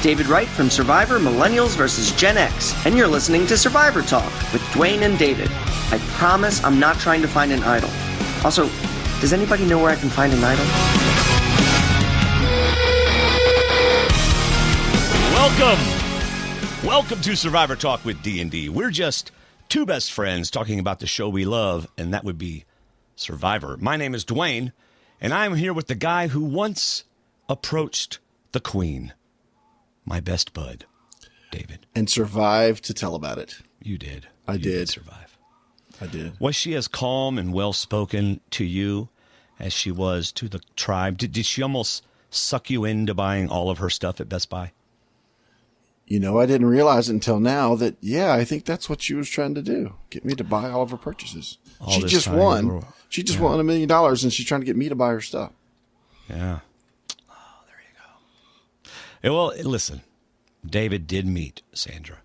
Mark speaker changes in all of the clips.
Speaker 1: David Wright from Survivor Millennials vs. Gen X, and you're listening to Survivor Talk with Dwaine and David. I promise I'm not trying to find an idol. Also, does anybody know where I can find an idol?
Speaker 2: Welcome to Survivor Talk with D&D. We're just two best friends talking about the show we love, and that would be Survivor. My name is Dwaine, and I'm here with the guy who once approached the Queen, my best bud, David.
Speaker 3: And survived to tell about it.
Speaker 2: You did.
Speaker 3: I did
Speaker 2: survive.
Speaker 3: I did.
Speaker 2: Was she as calm and well-spoken to you as she was to the tribe? Did she almost suck you into buying all of her stuff at Best Buy?
Speaker 3: You know, I didn't realize until now that, yeah, I think that's what she was trying to do. Get me to buy all of her purchases. She just won. She just won $1 million, and she's trying to get me to buy her stuff.
Speaker 2: Yeah. Oh, there you go. Yeah, well, listen, David did meet Sandra.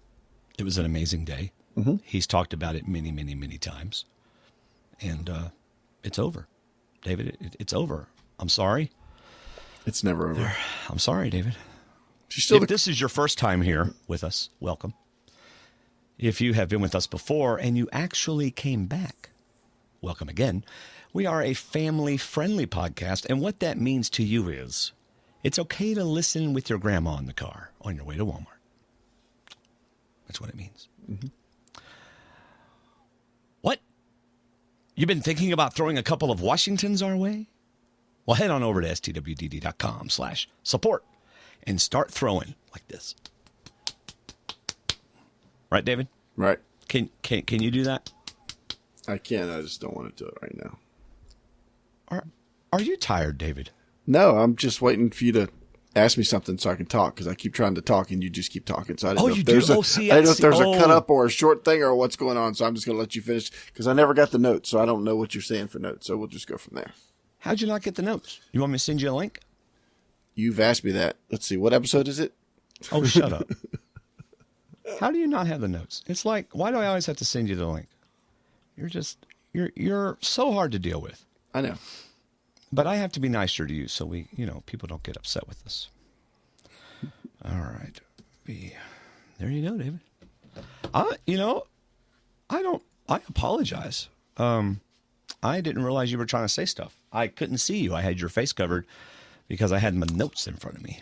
Speaker 2: It was an amazing day. Mm-hmm. He's talked about it many, many, many times. And it's over. David, it's over. I'm sorry.
Speaker 3: It's never over.
Speaker 2: I'm sorry, David. If this is your first time here with us, welcome. If you have been with us before and you actually came back, welcome again. We are a family-friendly podcast, and what that means to you is it's okay to listen with your grandma in the car on your way to Walmart. That's what it means. Mm-hmm. What? You've been thinking about throwing a couple of Washingtons our way? Well, head on over to stwdd.com/support. And start throwing like this. Right, David?
Speaker 3: Right.
Speaker 2: Can you do that?
Speaker 3: I can. I just don't want to do it right now.
Speaker 2: Are you tired, David?
Speaker 3: No, I'm just waiting for you to ask me something so I can talk, because I keep trying to talk and you just keep talking. So I don't know if there's a cut up or a short thing or what's going on. So I'm just going to let you finish, because I never got the notes, so I don't know what you're saying for notes. So we'll just go from there.
Speaker 2: How'd you not get the notes? You want me to send you a link?
Speaker 3: You've asked me that. Let's see. What episode is it?
Speaker 2: Oh, shut up. How do you not have the notes? It's like, why do I always have to send you the link? You're so hard to deal with.
Speaker 3: I know.
Speaker 2: But I have to be nicer to you so people don't get upset with us. All right. There you go, David. I apologize. I didn't realize you were trying to say stuff. I couldn't see you. I had your face covered because I had my notes in front of me.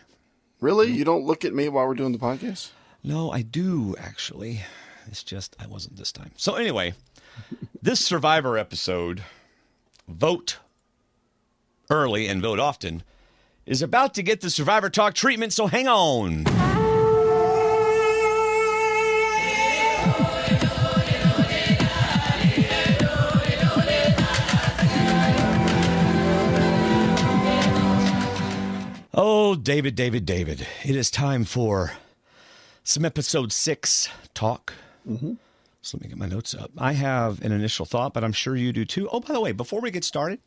Speaker 3: Really? You don't look at me while we're doing the podcast?
Speaker 2: No, I do, actually. It's just I wasn't this time. So anyway, this Survivor episode, Vote Early and Vote Often, is about to get the Survivor Talk treatment, so hang on. Oh, David. It is time for some episode 6 talk. Mm-hmm. So let me get my notes up. I have an initial thought, but I'm sure you do too. Oh, by the way, before we get started,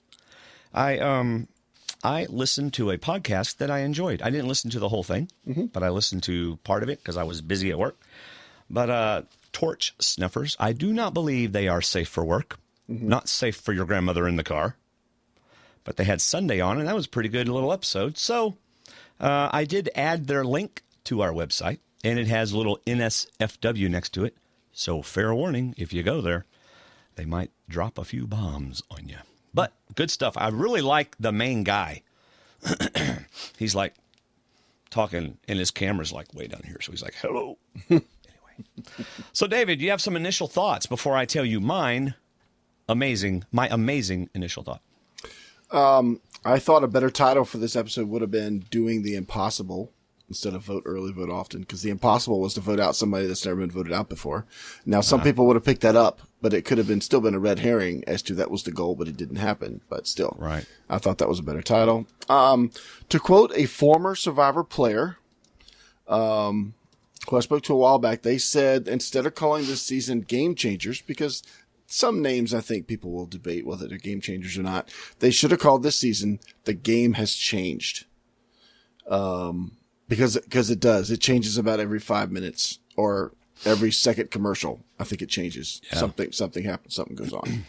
Speaker 2: I listened to a podcast that I enjoyed. I didn't listen to the whole thing, but I listened to part of it because I was busy at work. But torch snuffers, I do not believe they are safe for work. Mm-hmm. Not safe for your grandmother in the car. But they had Sunday on, and that was a pretty good little episode. So I did add their link to our website, and it has a little NSFW next to it. So fair warning, if you go there, they might drop a few bombs on you. But good stuff. I really like the main guy. He's like talking, and his camera's like way down here. So he's like, hello. Anyway. So, David, you have some initial thoughts before I tell you my amazing initial thought.
Speaker 3: I thought a better title for this episode would have been Doing the Impossible instead of Vote Early, Vote Often, because the impossible was to vote out somebody that's never been voted out before. Now, some people would have picked that up, but it could have still been a red herring as to that was the goal, but it didn't happen. But still,
Speaker 2: right.
Speaker 3: I thought that was a better title. To quote a former Survivor player, who I spoke to a while back, they said instead of calling this season Game Changers, because some names I think people will debate whether they're game changers or not, they should have called this season The Game Has Changed. Because it does. It changes about every 5 minutes or every second commercial. I think it changes. Yeah. Something happens. Something goes on.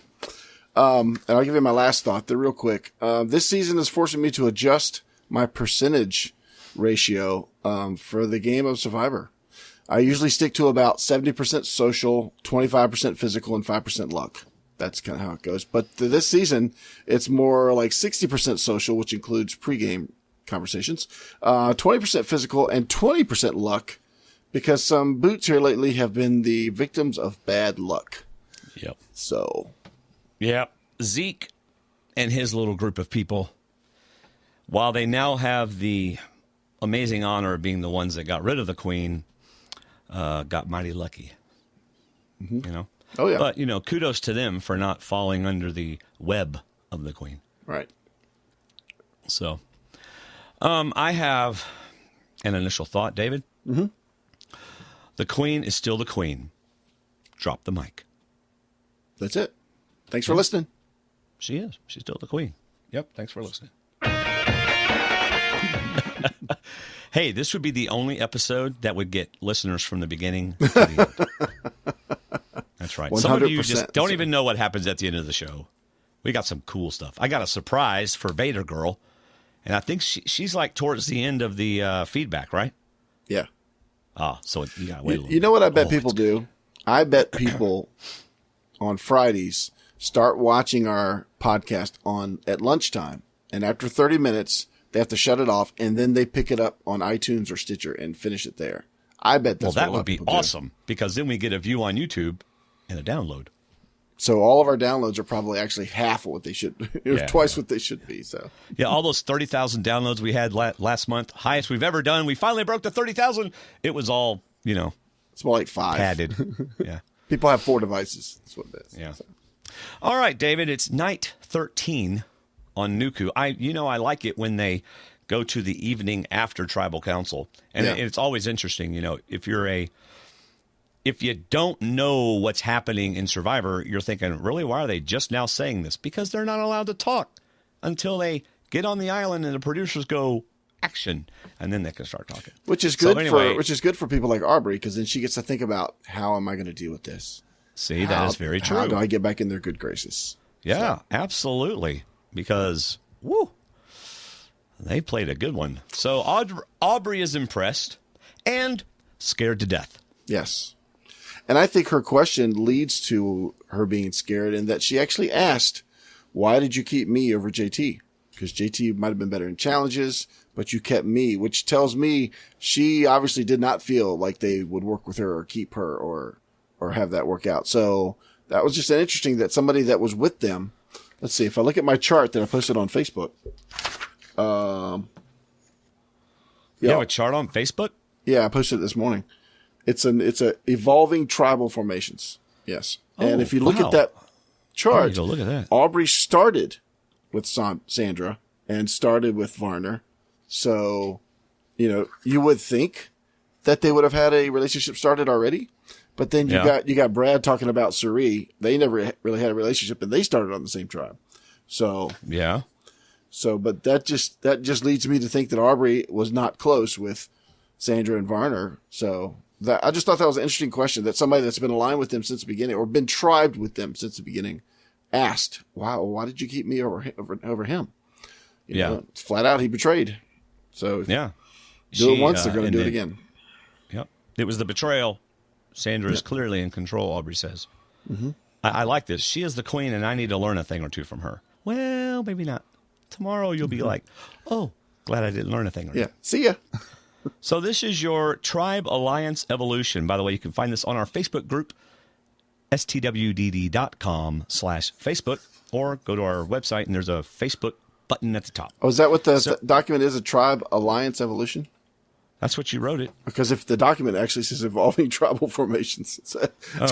Speaker 3: And I'll give you my last thought there real quick. This season is forcing me to adjust my percentage ratio for the game of Survivor. I usually stick to about 70% social, 25% physical, and 5% luck. That's kind of how it goes. But this season, it's more like 60% social, which includes pregame conversations, 20% physical, and 20% luck, because some boots here lately have been the victims of bad luck.
Speaker 2: Yep.
Speaker 3: So.
Speaker 2: Yep. Zeke and his little group of people, while they now have the amazing honor of being the ones that got rid of the queen, got mighty lucky. Mm-hmm. You know?
Speaker 3: Oh, yeah.
Speaker 2: But, kudos to them for not falling under the web of the queen.
Speaker 3: Right.
Speaker 2: So, I have an initial thought, David.
Speaker 3: Mm-hmm.
Speaker 2: The queen is still the queen. Drop the mic.
Speaker 3: That's it. Thanks for listening.
Speaker 2: She is. She's still the queen. Yep. Thanks for listening. Hey, this would be the only episode that would get listeners from the beginning to the end. That's right. 100%. Some of you just don't even know what happens at the end of the show. We got some cool stuff. I got a surprise for Vader Girl, and I think she's like towards the end of the feedback, right?
Speaker 3: Yeah.
Speaker 2: So you got to wait a little
Speaker 3: You know what I bet people do? I bet people on Fridays start watching our podcast at lunchtime, and after 30 minutes, they have to shut it off, and then they pick it up on iTunes or Stitcher and finish it there. I bet that's
Speaker 2: that would be awesome, because then we get a view on YouTube and a download.
Speaker 3: So all of our downloads are probably actually half of what they should be, or twice what they should be. So
Speaker 2: yeah, all those 30,000 downloads we had last month, highest we've ever done. We finally broke the 30,000. It was all,
Speaker 3: it's more like 5.
Speaker 2: Padded. Yeah.
Speaker 3: People have 4 devices. That's what it is.
Speaker 2: Yeah.
Speaker 3: So.
Speaker 2: All right, David, it's night 13 on Nuku. I like it when they go to the evening after Tribal Council. And it's always interesting, if you don't know what's happening in Survivor, you're thinking, really, why are they just now saying this? Because they're not allowed to talk until they get on the island and the producers go, action, and then they can start talking.
Speaker 3: Which is good for people like Aubrey, because then she gets to think about, how am I going to deal with this?
Speaker 2: See, that is very true.
Speaker 3: How do I get back in their good graces?
Speaker 2: Yeah, absolutely. Because, they played a good one. So Aubrey is impressed and scared to death.
Speaker 3: Yes. And I think her question leads to her being scared, in that she actually asked, why did you keep me over JT? Because JT might have been better in challenges, but you kept me, which tells me she obviously did not feel like they would work with her or keep her or have that work out. So that was just interesting that somebody that was with them. Let's see, if I look at my chart that I posted on Facebook.
Speaker 2: You have a chart on Facebook?
Speaker 3: Yeah, I posted it this morning. It's a evolving tribal formations. Yes. And if you look at that chart,
Speaker 2: look at that.
Speaker 3: Aubrey started with Sandra and started with Varner. So, you would think that they would have had a relationship started already. But then you got Brad talking about Suri. They never really had a relationship, and they started on the same tribe. So
Speaker 2: yeah.
Speaker 3: So, but that just leads me to think that Aubrey was not close with Sandra and Varner. So I just thought that was an interesting question, that somebody that's been aligned with them since the beginning, or been tribed with them since the beginning, asked, "Wow, why did you keep me over him?" You know, flat out, he betrayed. So do it once, they're going to do it again.
Speaker 2: Yep, it was the betrayal. Sandra is clearly in control, Aubrey says. Mm-hmm. I like this. She is the queen, and I need to learn a thing or two from her. Well, maybe not. Tomorrow you'll be like, oh, glad I didn't learn a thing or two.
Speaker 3: Yeah, see ya.
Speaker 2: So this is your Tribe Alliance Evolution. By the way, you can find this on our Facebook group, stwdd.com/Facebook, or go to our website, and there's a Facebook button at the top.
Speaker 3: Oh, is that what the document is, a Tribe Alliance Evolution?
Speaker 2: That's what you wrote it.
Speaker 3: Because if the document actually says Evolving Tribal Formations, it's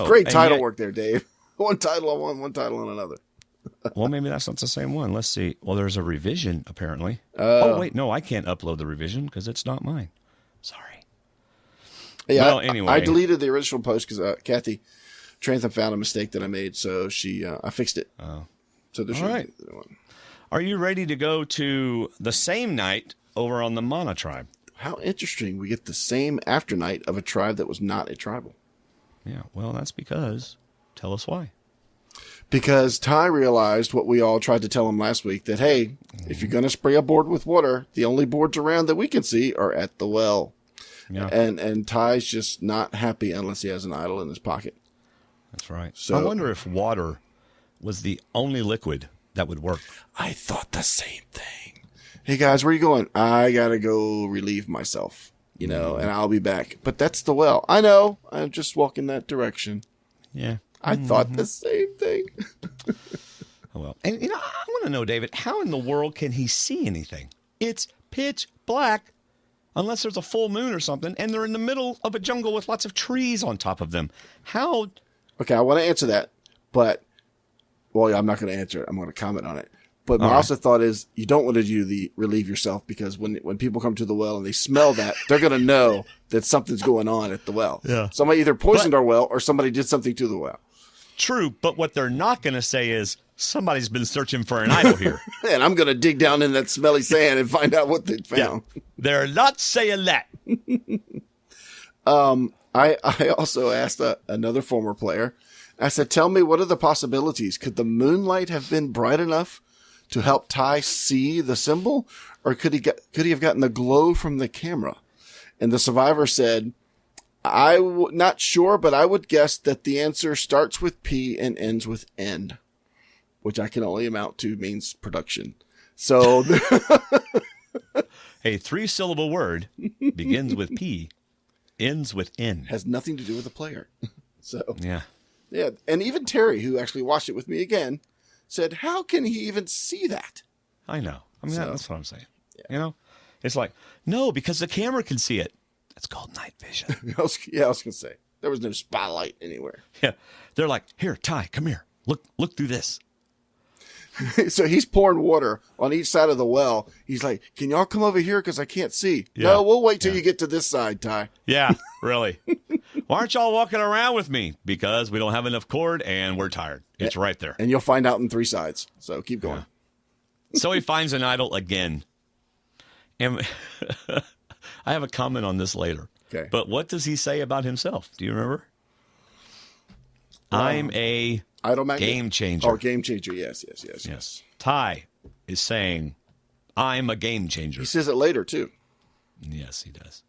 Speaker 3: great title work there, Dave. One title on one title on another.
Speaker 2: Well, maybe that's not the same one. Let's see. Well, there's a revision, apparently. Oh, wait, no, I can't upload the revision because it's not mine. Sorry.
Speaker 3: Yeah,
Speaker 2: well, anyway.
Speaker 3: I deleted the original post because Kathy Trantham found a mistake that I made, so I fixed it.
Speaker 2: Oh.
Speaker 3: So there's
Speaker 2: right.
Speaker 3: one.
Speaker 2: Are you ready to go to the same night over on the Mana tribe?
Speaker 3: How interesting. We get the same after night of a tribe that was not a tribal.
Speaker 2: Yeah, well, that's because... Tell us why.
Speaker 3: Because Ty realized what we all tried to tell him last week, that, hey, if you're going to spray a board with water, the only boards around that we can see are at the well. Yeah. And Ty's just not happy unless he has an idol in his pocket.
Speaker 2: That's right. So I wonder if water was the only liquid that would work.
Speaker 3: I thought the same thing. Hey, guys, where are you going? I got to go relieve myself, and I'll be back. But that's the well. I know. I'm just walking that direction.
Speaker 2: Yeah.
Speaker 3: I thought the same thing.
Speaker 2: Oh, well. And, I want to know, David, how in the world can he see anything? It's pitch black unless there's a full moon or something, and they're in the middle of a jungle with lots of trees on top of them. How? Okay,
Speaker 3: I want to answer that, but, I'm not going to answer it. I'm going to comment on it. But my also thought is you don't want to do the relieve yourself, because when people come to the well and they smell that, they're going to know that something's going on at the well.
Speaker 2: Yeah.
Speaker 3: Somebody either poisoned our well or somebody did something to the well.
Speaker 2: True, but what they're not going to say is somebody's been searching for an idol here.
Speaker 3: And I'm going to dig down in that smelly sand and find out what they found.
Speaker 2: Yeah, they're not saying that.
Speaker 3: I also asked another former player. I said, tell me, what are the possibilities? Could the moonlight have been bright enough to help Ty see the symbol? Or could he have gotten the glow from the camera? And the survivor said, not sure, but I would guess that the answer starts with P and ends with N, which I can only amount to means production. So
Speaker 2: a 3-syllable word begins with P, ends with N.
Speaker 3: Has nothing to do with the player. So
Speaker 2: yeah.
Speaker 3: And even Terry, who actually watched it with me again, said, how can he even see that?
Speaker 2: I know. That's what I'm saying. Yeah. It's like, no, because the camera can see it. That's called night vision.
Speaker 3: I was going to say, there was no spotlight anywhere.
Speaker 2: Yeah. They're like, here, Ty, come here. Look through this.
Speaker 3: So he's pouring water on each side of the well. He's like, can y'all come over here? Because I can't see.
Speaker 2: Yeah.
Speaker 3: No, we'll wait till you get to this side, Ty.
Speaker 2: Yeah, really. Why aren't y'all walking around with me? Because we don't have enough cord and we're tired. It's right there.
Speaker 3: And you'll find out in 3 sides. So keep going.
Speaker 2: Yeah. So he finds an idol again. And I have a comment on this later.
Speaker 3: Okay.
Speaker 2: But what does he say about himself? Do you remember? I'm a
Speaker 3: idol magnet?
Speaker 2: Game changer.
Speaker 3: Oh, game changer. Yes.
Speaker 2: Ty is saying, I'm a game changer.
Speaker 3: He says it later, too.
Speaker 2: Yes, he does.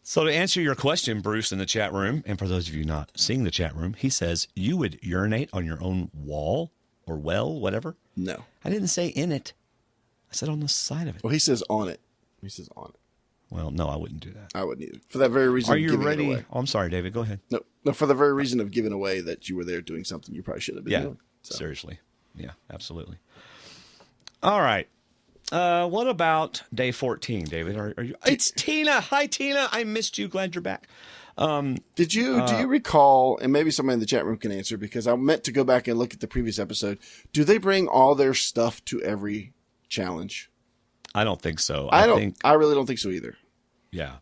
Speaker 2: So to answer your question, Bruce, in the chat room, and for those of you not seeing the chat room, he says, you would urinate on your own wall or well, whatever?
Speaker 3: No.
Speaker 2: I didn't say in it. I said on the side of it.
Speaker 3: Well, he says on it. He says on it.
Speaker 2: Well, no, I wouldn't do that.
Speaker 3: I wouldn't either. For that very reason.
Speaker 2: Are you ready? Oh, I'm sorry, David. Go ahead.
Speaker 3: No, for the very reason of giving away that you were there doing something you probably shouldn't have been doing. So.
Speaker 2: Seriously. Yeah, absolutely. All right. What about day 14, David? Are you? It's Tina. Hi, Tina. I missed you. Glad you're back. Do
Speaker 3: you recall, and maybe somebody in the chat room can answer, because I meant to go back and look at the previous episode. Do they bring all their stuff to every challenge?
Speaker 2: I don't think so.
Speaker 3: I really don't think so either.
Speaker 2: Yeah.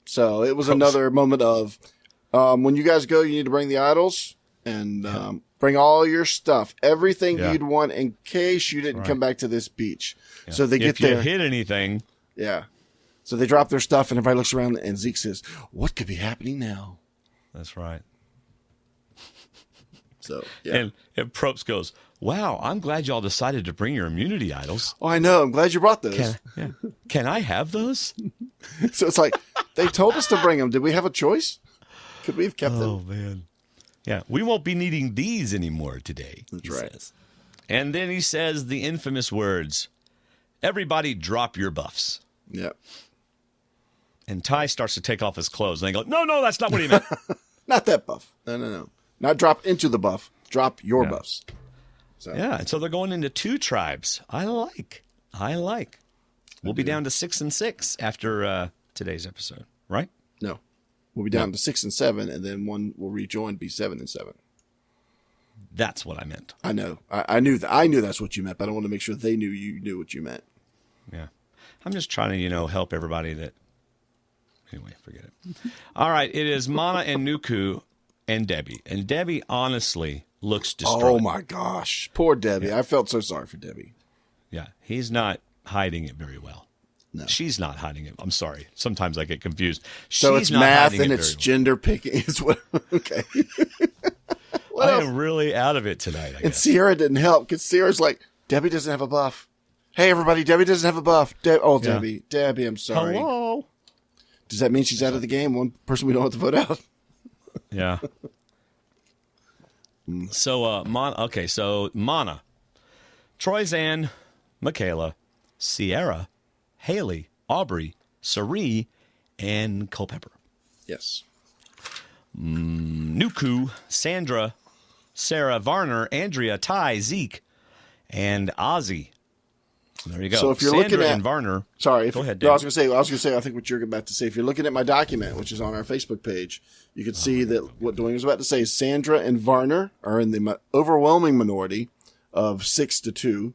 Speaker 3: So it was another moment of, when you guys go, you need to bring the idols and bring all your stuff, everything you'd want in case you didn't come back to this beach. Yeah. So they get there.
Speaker 2: If you hit anything.
Speaker 3: Yeah. So they drop their stuff and everybody looks around and Zeke says, what could be happening now?
Speaker 2: That's right.
Speaker 3: So, yeah.
Speaker 2: And Probst goes, wow, I'm glad y'all decided to bring your immunity idols.
Speaker 3: Oh, I know. I'm glad you brought those.
Speaker 2: Can I have those?
Speaker 3: So it's like, they told us to bring them. Did we have a choice? Could we have kept them?
Speaker 2: Oh, man. Yeah, we won't be needing these anymore today.
Speaker 3: That's right.
Speaker 2: Says. And then he says the infamous words, everybody drop your buffs.
Speaker 3: Yep.
Speaker 2: And Ty starts to take off his clothes. And they go, no, that's not what he meant.
Speaker 3: Not that buff. No. Not drop into the buff. Drop your buffs. So.
Speaker 2: Yeah, and so they're going into 2 tribes. I like. We'll be down to 6 and 6 after today's episode, right?
Speaker 3: No. We'll be down to 6 and 7, and then one will rejoin, be 7 and 7.
Speaker 2: That's what I meant.
Speaker 3: I know. I knew that. I knew that's what you meant, but I want to make sure they knew you knew what you meant.
Speaker 2: Yeah. I'm just trying to, help everybody that... Anyway, forget it. All right, it is Mana and Nuku and Debbie. And Debbie, honestly, looks distraught.
Speaker 3: Oh, my gosh. Poor Debbie. Yeah. I felt so sorry for Debbie.
Speaker 2: Yeah, he's not hiding it very well.
Speaker 3: No.
Speaker 2: She's not hiding it. I'm sorry. Sometimes I get confused.
Speaker 3: So it's math and it's gender picking. It's what? Okay. What
Speaker 2: I
Speaker 3: else?
Speaker 2: am really out of it tonight, I
Speaker 3: And
Speaker 2: guess.
Speaker 3: Sierra didn't help because Sierra's like, Debbie doesn't have a buff. Hey, everybody, Debbie doesn't have a buff. Debbie, I'm sorry.
Speaker 2: Hello.
Speaker 3: Does that mean she's out of the game? One person we don't have to vote out.
Speaker 2: Yeah. So, Mana, Troyzan, Michaela, Sierra, Haley, Aubrey, Cerie, and Culpepper.
Speaker 3: Yes.
Speaker 2: Nuku, Sandra, Sarah, Varner, Andrea, Ty, Zeke, and Ozzy. There you go.
Speaker 3: So if you're
Speaker 2: Sandra
Speaker 3: looking at
Speaker 2: and Varner.
Speaker 3: Sorry.
Speaker 2: Go ahead,
Speaker 3: No, I
Speaker 2: Dave.
Speaker 3: was going to say, I think what you're about to say, if you're looking at my document, which is on our Facebook page, you can see that what Dwayne was about to say is Sandra and Varner are in the overwhelming minority of 6-2.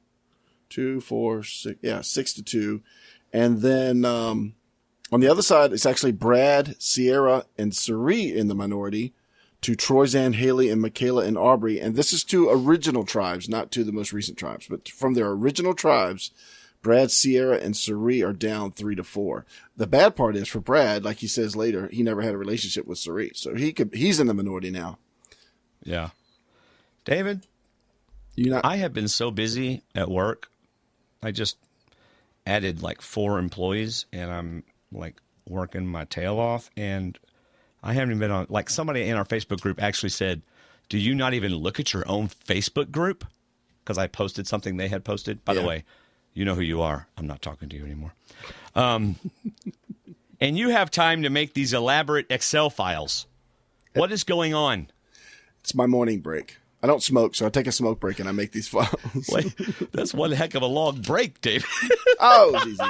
Speaker 3: 2, 4, 6. Yeah, 6-2. And then on the other side, it's actually Brad, Sierra, and Cerie in the minority to Troyzan, Haley, and Michaela and Aubrey. And this is to original tribes, not to the most recent tribes. But from their original tribes, Brad, Sierra, and Cerie are down 3-4. The bad part is for Brad, like he says later, he never had a relationship with Cerie. So he's in the minority now.
Speaker 2: Yeah. David, I have been so busy at work. I just added like 4 employees, and I'm like working my tail off, and I haven't even been on. Like, somebody in our Facebook group actually said, "Do you not even look at your own Facebook group?" Because I posted something they had posted. By the way, you know who you are. I'm not talking to you anymore. And you have time to make these elaborate Excel files. What is going on?
Speaker 3: It's my morning break. I don't smoke, so I take a smoke break and I make these files.
Speaker 2: Wait, that's one heck of a long break, David.
Speaker 3: Oh, it's easy.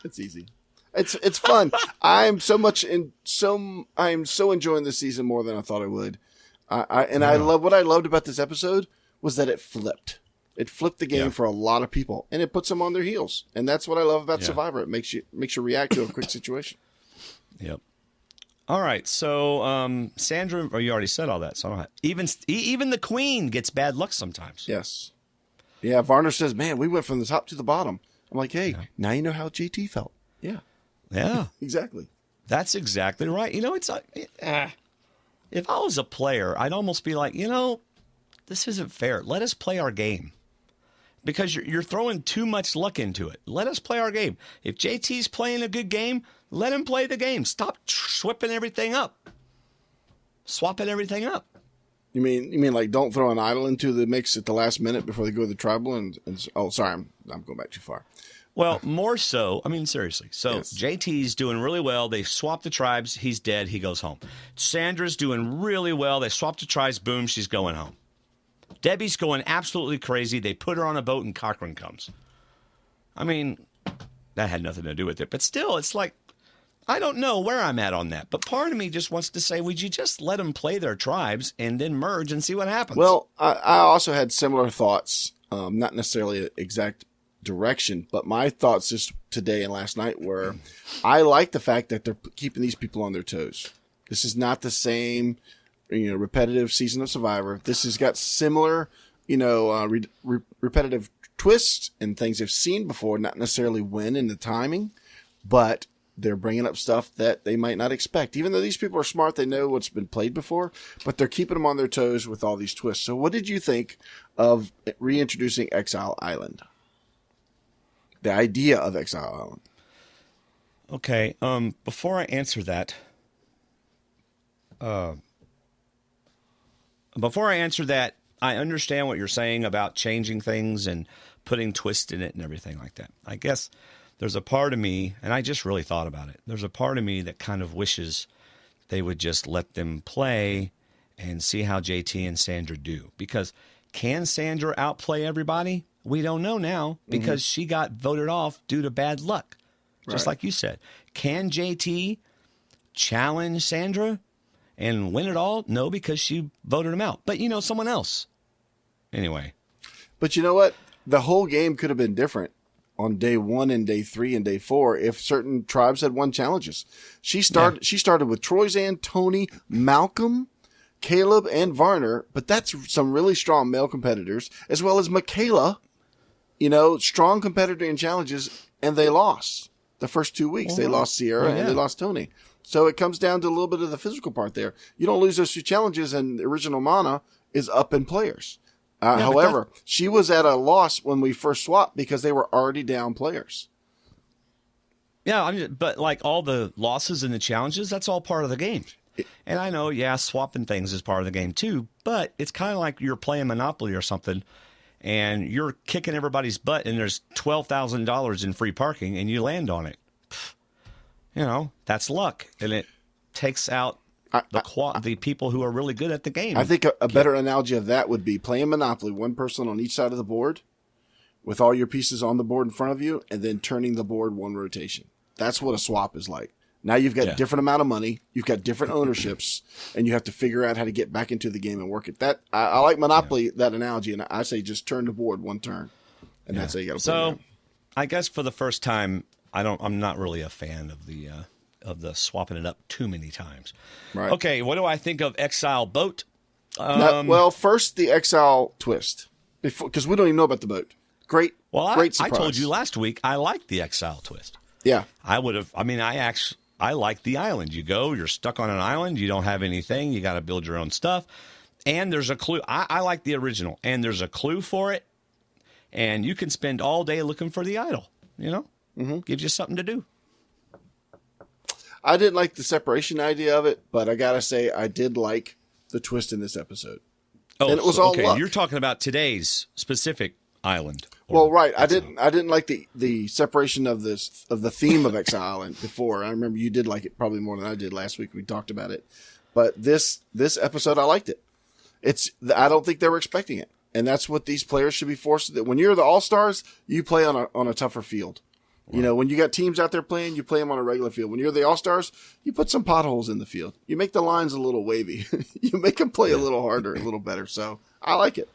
Speaker 3: It's easy. It's fun. I'm so enjoying this season more than I thought I would. I love what I loved about this episode was that it flipped. It flipped the game for a lot of people, and it puts them on their heels. And that's what I love about Survivor. It makes you react to a quick situation.
Speaker 2: Yep. All right. So Sandra, or you already said all that. So I don't have, even the queen gets bad luck sometimes.
Speaker 3: Yes. Yeah. Varner says, "Man, we went from the top to the bottom." I'm like, "Hey, now you know how JT felt." Yeah.
Speaker 2: Yeah.
Speaker 3: Exactly.
Speaker 2: That's exactly right. You know, it's if I was a player, I'd almost be like, this isn't fair. Let us play our game. Because you're throwing too much luck into it. Let us play our game. If JT's playing a good game, let him play the game. Stop swapping everything up.
Speaker 3: You mean like don't throw an idol into the mix at the last minute before they go to the tribal and oh, sorry, I'm going back too far.
Speaker 2: Well, more so, I mean, seriously. So
Speaker 3: Yes.
Speaker 2: JT's doing really well. They swapped the tribes. He's dead. He goes home. Sandra's doing really well. They swapped the tribes. Boom, she's going home. Debbie's going absolutely crazy. They put her on a boat and Cochran comes. I mean, that had nothing to do with it. But still, it's like, I don't know where I'm at on that. But part of me just wants to say, would you just let them play their tribes and then merge and see what happens?
Speaker 3: Well, I also had similar thoughts, not necessarily exact direction, but my thoughts just today and last night were, I like the fact that they're keeping these people on their toes. This is not the same, repetitive season of Survivor. This has got similar, repetitive twists and things they've seen before, not necessarily win in the timing, but they're bringing up stuff that they might not expect. Even though these people are smart, they know what's been played before, but they're keeping them on their toes with all these twists. So what did you think of reintroducing Exile Island? The idea of Exile Island.
Speaker 2: Okay, before I answer that, I understand what you're saying about changing things and putting twist in it and everything like that. I guess there's a part of me, and I just really thought about it, there's a part of me that kind of wishes they would just let them play and see how JT and Sandra do. Because can Sandra outplay everybody? We don't know now because she got voted off due to bad luck, just like you said. Can JT challenge Sandra and win it all? No, because she voted him out. But, someone else. Anyway.
Speaker 3: But you know what? The whole game could have been different on day 1 and day 3 and day 4 if certain tribes had won challenges. She started with Troyzan, Tony, Malcolm, Caleb, and Varner, but that's some really strong male competitors, as well as Michaela, strong competitor in challenges, and they lost the first 2 weeks. They lost Sierra and they lost Tony. So it comes down to a little bit of the physical part there. You don't lose those 2 challenges and the original Mana, is up in players.
Speaker 2: Yeah,
Speaker 3: however, she was at a loss when we first swapped because they were already down players.
Speaker 2: Yeah, but like all the losses and the challenges, that's all part of the game. And I know, swapping things is part of the game too, but it's kind of like you're playing Monopoly or something, and you're kicking everybody's butt, and there's $12,000 in free parking, and you land on it. That's luck, and it takes out the people who are really good at the game.
Speaker 3: I think a better analogy of that would be playing Monopoly, one person on each side of the board, with all your pieces on the board in front of you, and then turning the board one rotation. That's what a swap is like. Now you've got a different amount of money, you've got different ownerships, and you have to figure out how to get back into the game and work it. That I like Monopoly, that analogy, and I say just turn the board one turn, and that's how you got to play.
Speaker 2: So, I guess for the first time, I'm not really a fan of the swapping it up too many times.
Speaker 3: Right.
Speaker 2: Okay, what do I think of Exile Boat?
Speaker 3: First the Exile twist, because we don't even know about the boat. Great surprise.
Speaker 2: I told you last week I liked the Exile twist.
Speaker 3: Yeah.
Speaker 2: I like the island. You go, you're stuck on an island, you don't have anything, you got to build your own stuff, and there's a clue. I like the original, and there's a clue for it, and you can spend all day looking for the idol, Gives you something to do.
Speaker 3: I didn't like the separation idea of it, but I got to say I did like the twist in this episode.
Speaker 2: Oh,
Speaker 3: and it was all luck.
Speaker 2: You're talking about today's specific island.
Speaker 3: Well, right. I didn't like the separation of the theme of Exile Island before. I remember you did like it probably more than I did last week. We talked about it, but this episode I liked it. I don't think they were expecting it, and that's what these players should be forced to. When you're the All-Stars, you play on a tougher field. Right. When you got teams out there playing, you play them on a regular field. When you're the All-Stars, you put some potholes in the field. You make the lines a little wavy. You make them play a little harder, a little better. So I like it.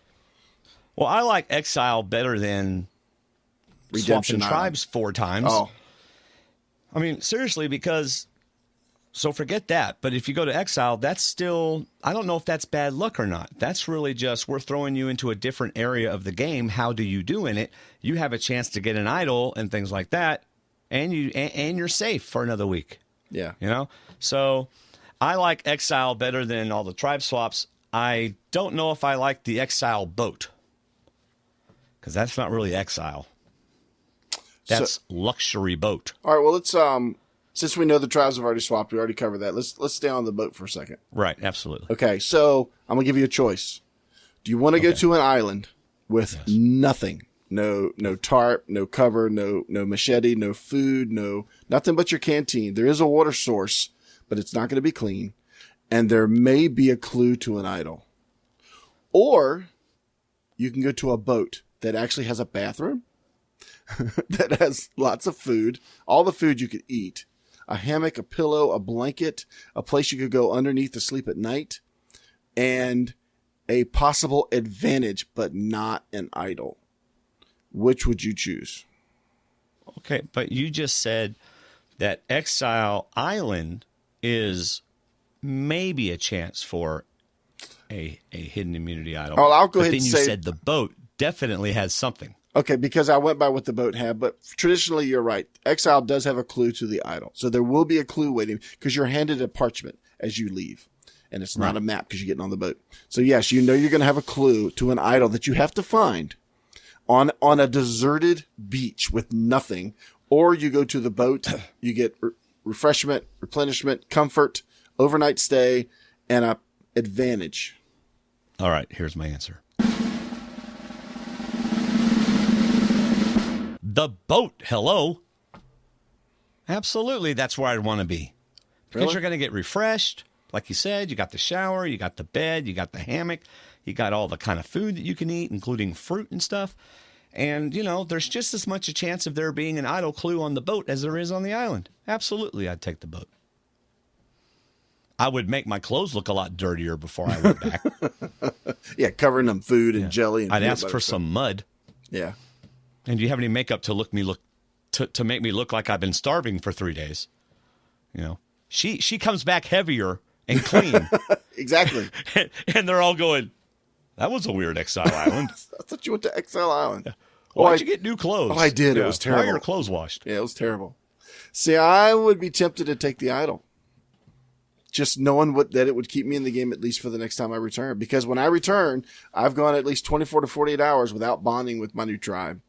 Speaker 2: Well, I like Exile better than
Speaker 3: Redemption
Speaker 2: swapping tribes 4 times.
Speaker 3: Oh.
Speaker 2: I mean, seriously, so forget that. But if you go to Exile, that's still, I don't know if that's bad luck or not. That's really just, we're throwing you into a different area of the game. How do you do in it? You have a chance to get an idol and things like that, and you're safe for another week.
Speaker 3: Yeah.
Speaker 2: So I like Exile better than all the tribe swaps. I don't know if I like the Exile boat, because that's not really Exile. That's luxury boat.
Speaker 3: All right, well, let's since we know the tribes have already swapped, we already covered that. Let's stay on the boat for a second.
Speaker 2: Right, absolutely.
Speaker 3: Okay, so I'm going to give you a choice. Do you want to go to an island with nothing? No tarp, no cover, no machete, no food, nothing but your canteen. There is a water source, but it's not going to be clean, and there may be a clue to an idol. Or you can go to a boat that actually has a bathroom, that has lots of food, all the food you could eat, a hammock, a pillow, a blanket, a place you could go underneath to sleep at night, and a possible advantage, but not an idol. Which would you choose?
Speaker 2: Okay, but you just said that Exile Island is maybe a chance for a hidden immunity idol.
Speaker 3: Oh, I'll go ahead
Speaker 2: and
Speaker 3: and
Speaker 2: say,
Speaker 3: say,
Speaker 2: you said the boat definitely has something.
Speaker 3: Okay, because I went by what the boat had, but traditionally you're right. Exile does have a clue to the idol. So there will be a clue waiting, because you're handed a parchment as you leave. And it's not a map because you're getting on the boat. So yes, you're going to have a clue to an idol that you have to find on a deserted beach with nothing. Or you go to the boat, you get refreshment, replenishment, comfort, overnight stay, and a advantage.
Speaker 2: All right, here's my answer. The boat, hello. Absolutely, that's where I'd want to be. Because
Speaker 3: Really?
Speaker 2: you're going to get refreshed. Like you said, you got the shower, you got the bed, you got the hammock, you got all the kind of food that you can eat, including fruit and stuff. And, there's just as much a chance of there being an idle clue on the boat as there is on the island. Absolutely, I'd take the boat. I would make my clothes look a lot dirtier before I went back.
Speaker 3: Yeah, covering them food and jelly. And
Speaker 2: I'd
Speaker 3: peanut
Speaker 2: ask
Speaker 3: butter
Speaker 2: for
Speaker 3: stuff.
Speaker 2: some mud.
Speaker 3: Yeah.
Speaker 2: And do you have any makeup to make me look like I've been starving for 3 days? She comes back heavier and clean.
Speaker 3: Exactly.
Speaker 2: And they're all going, that was a weird Exile Island.
Speaker 3: I thought you went to Exile Island.
Speaker 2: Yeah. Why'd you get new clothes?
Speaker 3: Oh, I did. It was terrible.
Speaker 2: Why are your clothes washed?
Speaker 3: Yeah, it was terrible. See, I would be tempted to take the idol. just knowing that it would keep me in the game at least for the next time I return. Because when I return, I've gone at least 24 to 48 hours without bonding with my new tribe.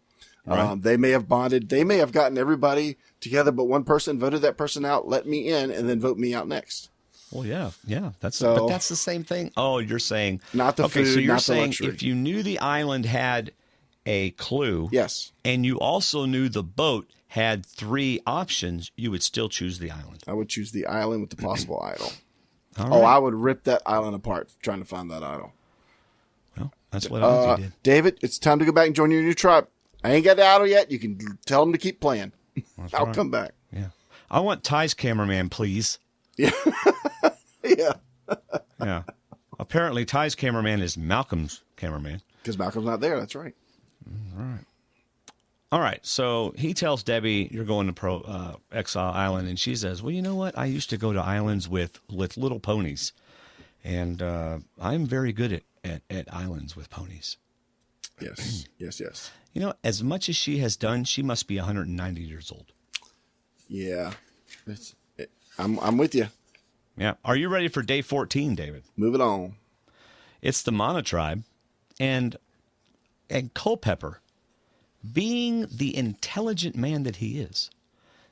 Speaker 3: Right. They may have bonded. They may have gotten everybody together, but one person voted that person out, let me in, and then vote me out next.
Speaker 2: Well, yeah. But that's the same thing. Oh, you're saying
Speaker 3: not the food,
Speaker 2: so you're
Speaker 3: not
Speaker 2: saying
Speaker 3: the luxury.
Speaker 2: If you knew the island had a clue,
Speaker 3: yes,
Speaker 2: and you also knew the boat had 3 options, you would still choose the island.
Speaker 3: I would choose the island with the possible idol.
Speaker 2: Right.
Speaker 3: Oh, I would rip that island apart trying to find that idol.
Speaker 2: Well, that's what I did.
Speaker 3: David, it's time to go back and join your new tribe. I ain't got the idol yet. You can tell them to keep playing. I'll come back.
Speaker 2: Yeah. I want Ty's cameraman, please.
Speaker 3: Yeah. Yeah.
Speaker 2: Yeah. Apparently, Ty's cameraman is Malcolm's cameraman.
Speaker 3: Because Malcolm's not there. That's right.
Speaker 2: All right. So he tells Debbie, you're going to Exile Island. And she says, well, you know what? I used to go to islands with little ponies. And I'm very good at islands with ponies.
Speaker 3: Yes. Yes.
Speaker 2: You know, as much as she has done, she must be 190 years old.
Speaker 3: Yeah. I'm with you.
Speaker 2: Yeah. Are you ready for day 14, David?
Speaker 3: Move it on.
Speaker 2: It's the Mana tribe, and Culpepper, being the intelligent man that he is,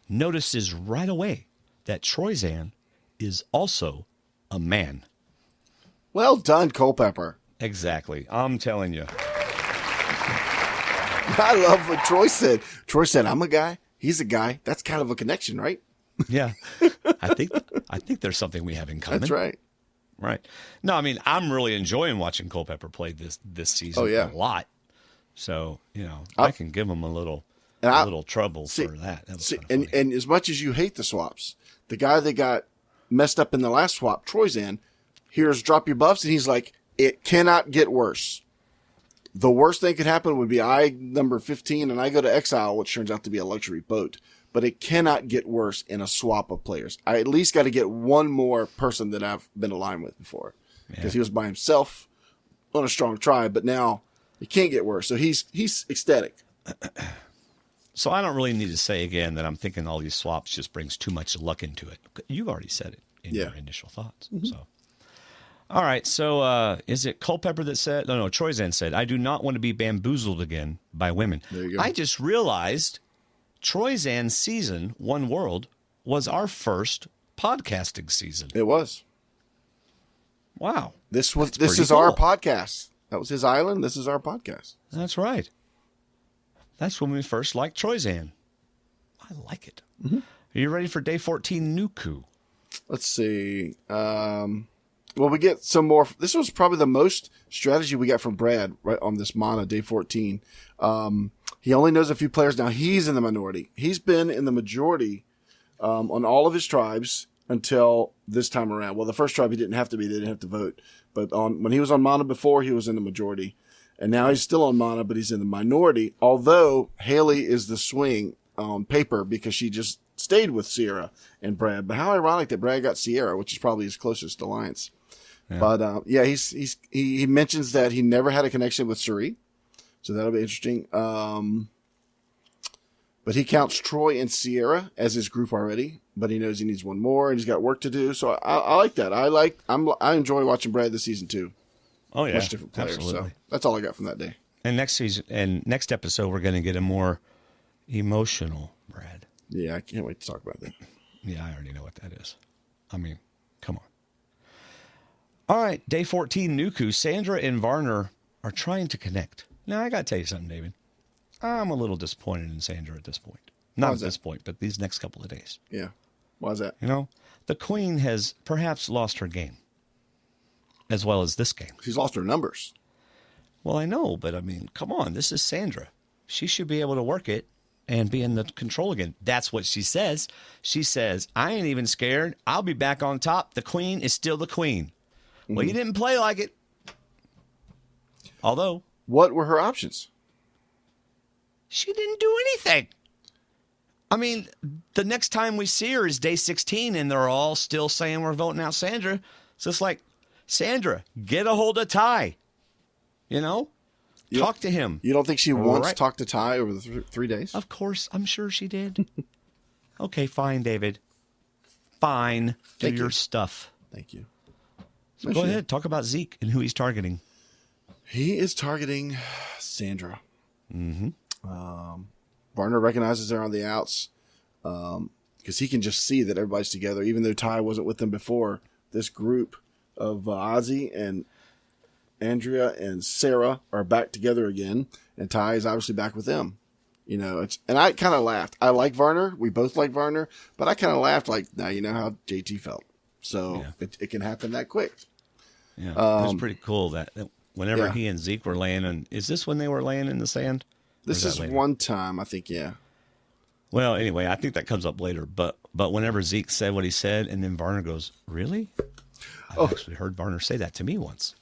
Speaker 2: notices right away that Troyzan is also a man.
Speaker 3: Well done, Culpepper.
Speaker 2: Exactly. I'm telling you.
Speaker 3: I love what Troy said. Troy said, I'm a guy. He's a guy. That's kind of a connection, right?
Speaker 2: Yeah. I think there's something we have in common.
Speaker 3: That's right.
Speaker 2: Right. No, I mean, I'm really enjoying watching Culpepper play this season a lot. So, you know, I can give him a little trouble for that.
Speaker 3: And as much as you hate the swaps, the guy that got messed up in the last swap, Troyzan, hears drop your buffs, and he's like, it cannot get worse. The worst thing could happen would be I number 15 and I go to Exile, which turns out to be a luxury boat. But it cannot get worse in a swap of players. I at least got to get one more person that I've been aligned with before. Because he was by himself on a strong tribe, but now it can't get worse. So he's ecstatic.
Speaker 2: So I don't really need to say again that I'm thinking all these swaps just brings too much luck into it. You've already said it in your initial thoughts. Mm-hmm. So, all right. So is it Culpepper that said? No, Troyzan said, I do not want to be bamboozled again by women.
Speaker 3: There you go.
Speaker 2: I just realized Troyzan's season, One World, was our first podcasting season.
Speaker 3: It was.
Speaker 2: Wow.
Speaker 3: This is our podcast. That was his island. This is our podcast.
Speaker 2: That's right. That's when we first liked Troyzan. I like it. Mm-hmm. Are you ready for day 14, Nuku?
Speaker 3: Let's see. Well, we get some more. This was probably the most strategy we got from Brad right on this Mana, day 14. He only knows a few players now. He's in the minority. He's been in the majority on all of his tribes until this time around. Well, the first tribe he didn't have to be. They didn't have to vote. But when he was on Mana before, he was in the majority. And now he's still on Mana, but he's in the minority. Although Haley is the swing on paper because she just stayed with Sierra and Brad. But how ironic that Brad got Sierra, which is probably his closest alliance. Yeah. But he mentions that he never had a connection with Suri. So that'll be interesting. But he counts Troy and Sierra as his group already, but he knows he needs one more and he's got work to do. So I like that. I enjoy watching Brad this season too.
Speaker 2: Oh yeah.
Speaker 3: Much different players.
Speaker 2: Absolutely.
Speaker 3: So that's all I got from that day.
Speaker 2: And next episode, we're going to get a more emotional Brad.
Speaker 3: Yeah. I can't wait to talk about that.
Speaker 2: Yeah. I already know what that is. I mean, come on. All right. Day 14, Nuku. Sandra and Varner are trying to connect. Now, I got to tell you something, David. I'm a little disappointed in Sandra at this point. Not at this point, but these next couple of days.
Speaker 3: Yeah. Why is that?
Speaker 2: You know, the Queen has perhaps lost her game, as well as this game.
Speaker 3: She's lost her numbers.
Speaker 2: Well, I know, but I mean, come on. This is Sandra. She should be able to work it and be in the control again. That's what she says. She says, I ain't even scared. I'll be back on top. The Queen is still the Queen. Mm-hmm. Well, you didn't play like it. Although.
Speaker 3: What were her options?
Speaker 2: She didn't do anything. I mean, the next time we see her is day 16, and they're all still saying we're voting out Sandra. So it's like, Sandra, get a hold of Ty. You know? Talk to him.
Speaker 3: You don't think she once talked to Ty over the 3 days?
Speaker 2: Of course. I'm sure she did. Okay, fine, David. Fine. Do your stuff.
Speaker 3: Thank you.
Speaker 2: Go ahead. Talk about Zeke and who he's targeting.
Speaker 3: He is targeting Sandra.
Speaker 2: Mm-hmm.
Speaker 3: Varner recognizes her on the outs because he can just see that everybody's together. Even though Ty wasn't with them before, this group of Ozzy and Andrea and Sarah are back together again, and Ty is obviously back with them. You know, and I kind of laughed. I like Varner. We both like Varner, but I kind of laughed like, now you know how JT felt. So it can happen that quick.
Speaker 2: Yeah, it's pretty cool that whenever he and Zeke were laying in, is this when they were laying in the sand?
Speaker 3: This is one time, I think, yeah.
Speaker 2: Well, anyway, I think that comes up later. But whenever Zeke said what he said, and then Varner goes, "Really?" I've actually heard Varner say that to me once.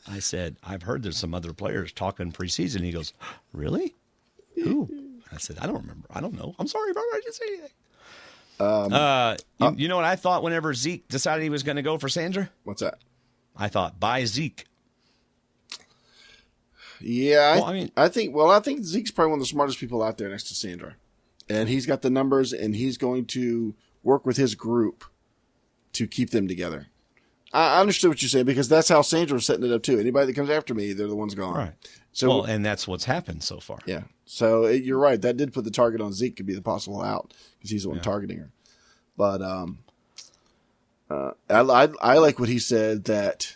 Speaker 2: I said, "I've heard there's some other players talking preseason." He goes, "Really? Who?" I said, "I don't remember. I don't know. I'm sorry, Varner. I didn't say anything." You know what I thought whenever Zeke decided he was going to go for Sandra?
Speaker 3: What's that?
Speaker 2: I thought, bye, Zeke.
Speaker 3: Yeah, I think Zeke's probably one of the smartest people out there next to Sandra. And he's got the numbers, and he's going to work with his group to keep them together. I understood what you're saying, because that's how Sandra was setting it up, too. Anybody that comes after me, they're the ones gone.
Speaker 2: Right.
Speaker 3: So,
Speaker 2: and that's what's happened so far.
Speaker 3: Yeah. So you're right. That did put the target on Zeke, could be the possible out, because he's the one targeting her. But I like what he said, that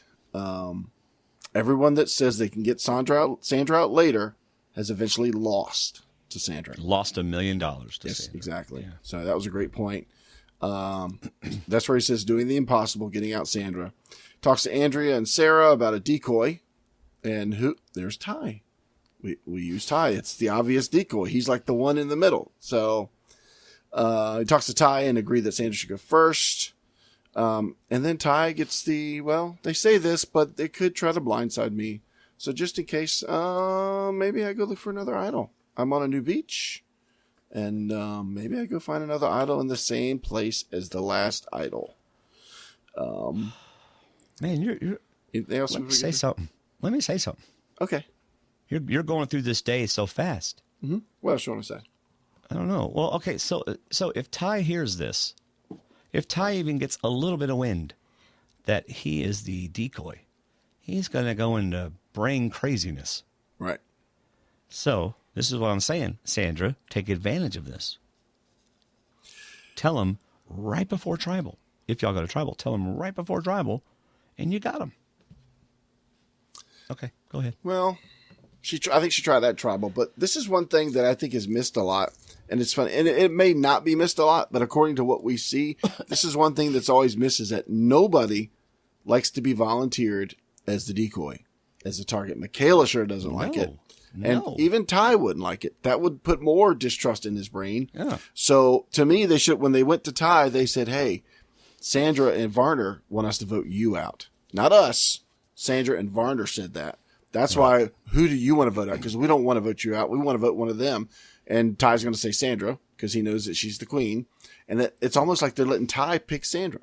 Speaker 3: everyone that says they can get Sandra out later has eventually lost to Sandra.
Speaker 2: Lost $1 million to
Speaker 3: Yes,
Speaker 2: Sandra.
Speaker 3: exactly.
Speaker 2: Yeah.
Speaker 3: So that was a great point. That's where he says doing the impossible, getting out Sandra. Talks to Andrea and Sarah about a decoy. And there's Ty. We use Ty. It's the obvious decoy. He's like the one in the middle. So he talks to Ty and agree that Sandra should go first. And then Ty gets they say this, but they could try to blindside me. So just in case, maybe I go look for another idol. I'm on a new beach, and maybe I go find another idol in the same place as the last idol.
Speaker 2: Man, you're let me say something. Let me say something.
Speaker 3: Okay.
Speaker 2: You're going through this day so fast.
Speaker 3: Mm-hmm. What else you want to say?
Speaker 2: I don't know. Well, okay, so if Ty hears this, if Ty even gets a little bit of wind that he is the decoy, he's going to go into brain craziness.
Speaker 3: Right.
Speaker 2: So this is what I'm saying. Sandra, take advantage of this. Tell him right before Tribal. If y'all go to Tribal, tell him right before Tribal, and you got him. Okay, go ahead.
Speaker 3: Well, I think she tried that Tribal, but this is one thing that I think is missed a lot. And it's funny, and it may not be missed a lot, but according to what we see, this is one thing that's always missed, is that nobody likes to be volunteered as the decoy, as the target. Michaela sure doesn't like it. And even Ty wouldn't like it. That would put more distrust in his brain.
Speaker 2: Yeah.
Speaker 3: So to me, when they went to Ty, they said, hey, Sandra and Varner want us to vote you out. Not us. Sandra and Varner said that. That's why, who do you want to vote out? Because we don't want to vote you out. We want to vote one of them. And Ty's going to say Sandra, because he knows that she's the queen. And that it's almost like they're letting Ty pick Sandra.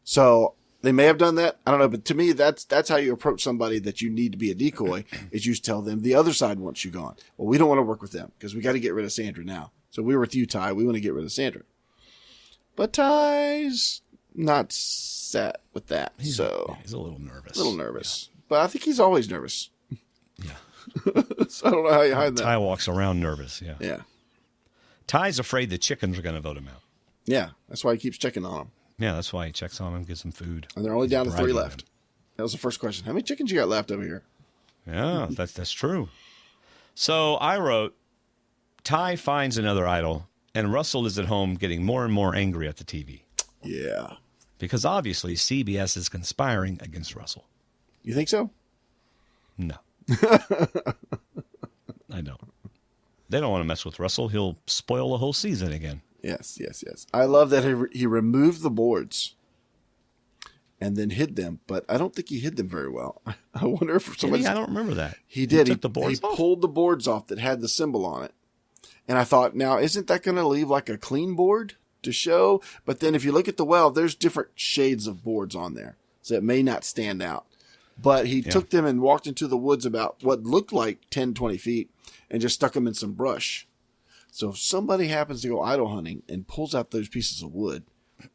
Speaker 3: So they may have done that. I don't know. But to me, that's how you approach somebody that you need to be a decoy, is you tell them the other side wants you gone. Well, we don't want to work with them because we got to get rid of Sandra now. So we're with you, Ty. We want to get rid of Sandra. But Ty's not set with that.
Speaker 2: He's a little nervous.
Speaker 3: Yeah. But I think he's always nervous.
Speaker 2: Yeah.
Speaker 3: So I don't know how you hide that.
Speaker 2: Ty walks around nervous, yeah.
Speaker 3: Yeah.
Speaker 2: Ty's afraid the chickens are going to vote him out.
Speaker 3: Yeah, that's why he keeps checking on them.
Speaker 2: Yeah, that's why he checks on them, gives them food.
Speaker 3: And they're only down to 3 left. That was the first question. How many chickens you got left over here?
Speaker 2: Yeah, that's true. So I wrote, Ty finds another idol, and Russell is at home getting more and more angry at the TV.
Speaker 3: Yeah.
Speaker 2: Because obviously CBS is conspiring against Russell.
Speaker 3: You think so?
Speaker 2: No. I don't. They don't want to mess with Russell. He'll spoil the whole season again.
Speaker 3: Yes. I love that he removed the boards and then hid them, but I don't think he hid them very well. I wonder if somebody...
Speaker 2: I don't remember that.
Speaker 3: He did.
Speaker 2: He took the boards off?
Speaker 3: Pulled the boards off that had the symbol on it. And I thought, now, isn't that going to leave like a clean board to show? But then if you look at the well, there's different shades of boards on there, so it may not stand out. But he took them and walked into the woods about what looked like 10, 20 feet and just stuck them in some brush. So if somebody happens to go idol hunting and pulls out those pieces of wood,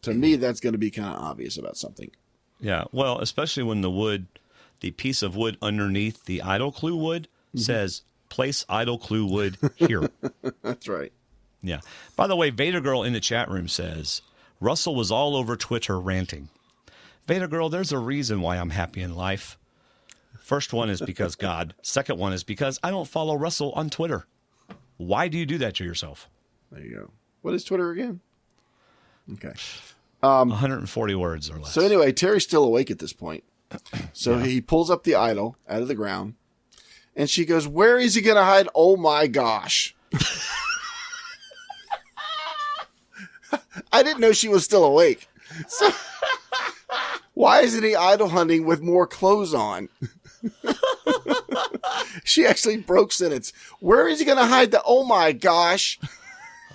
Speaker 3: to me, that's going to be kind of obvious about something.
Speaker 2: Yeah, well, especially when the piece of wood underneath the idle clue wood says, place idle clue wood here.
Speaker 3: That's right.
Speaker 2: Yeah. By the way, Vader Girl in the chat room says, Russell was all over Twitter ranting. Vader Girl, there's a reason why I'm happy in life. First one is because God. Second one is because I don't follow Russell on Twitter. Why do you do that to yourself?
Speaker 3: There you go. What is Twitter again? Okay.
Speaker 2: 140 words or less.
Speaker 3: So anyway, Terry's still awake at this point. So he pulls up the idol out of the ground, and she goes, "Where is he going to hide? Oh my gosh." I didn't know she was still awake. So why isn't he idol hunting with more clothes on? She actually broke sentence. Where is he going to hide the, oh my gosh?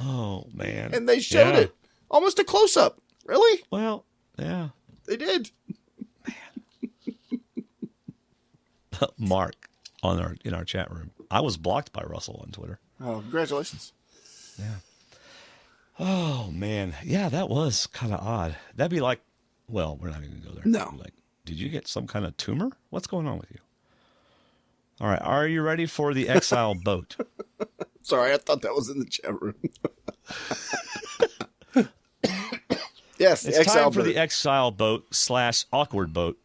Speaker 2: Oh, man.
Speaker 3: And they showed it. Almost a close-up. Really?
Speaker 2: Well, yeah.
Speaker 3: They did.
Speaker 2: Mark in our chat room. I was blocked by Russell on Twitter.
Speaker 3: Oh, congratulations.
Speaker 2: Yeah. Oh, man. Yeah, that was kind of odd. That'd be like, well, we're not even going to go there.
Speaker 3: No.
Speaker 2: Like, did you get some kind of tumor? What's going on with you? All right. Are you ready for the exile boat?
Speaker 3: Sorry, I thought that was in the chat room. Yes,
Speaker 2: it's time for the exile boat / awkward boat.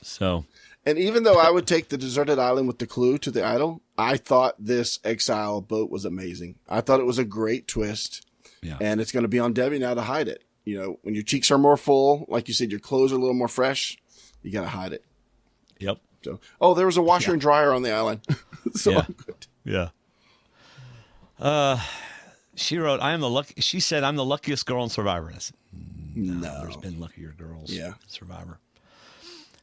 Speaker 2: So,
Speaker 3: and even though I would take the deserted island with the clue to the idol, I thought this exile boat was amazing. I thought it was a great twist.
Speaker 2: Yeah.
Speaker 3: And it's going to be on Debbie now to hide it. You know, when your cheeks are more full, like you said, your clothes are a little more fresh, you got to hide it.
Speaker 2: Yep.
Speaker 3: So, there was a washer and dryer on the island. So
Speaker 2: yeah.
Speaker 3: I'm good.
Speaker 2: Yeah. She wrote, she said, I'm the luckiest girl in Survivor. I said, no, there's been luckier girls in Survivor.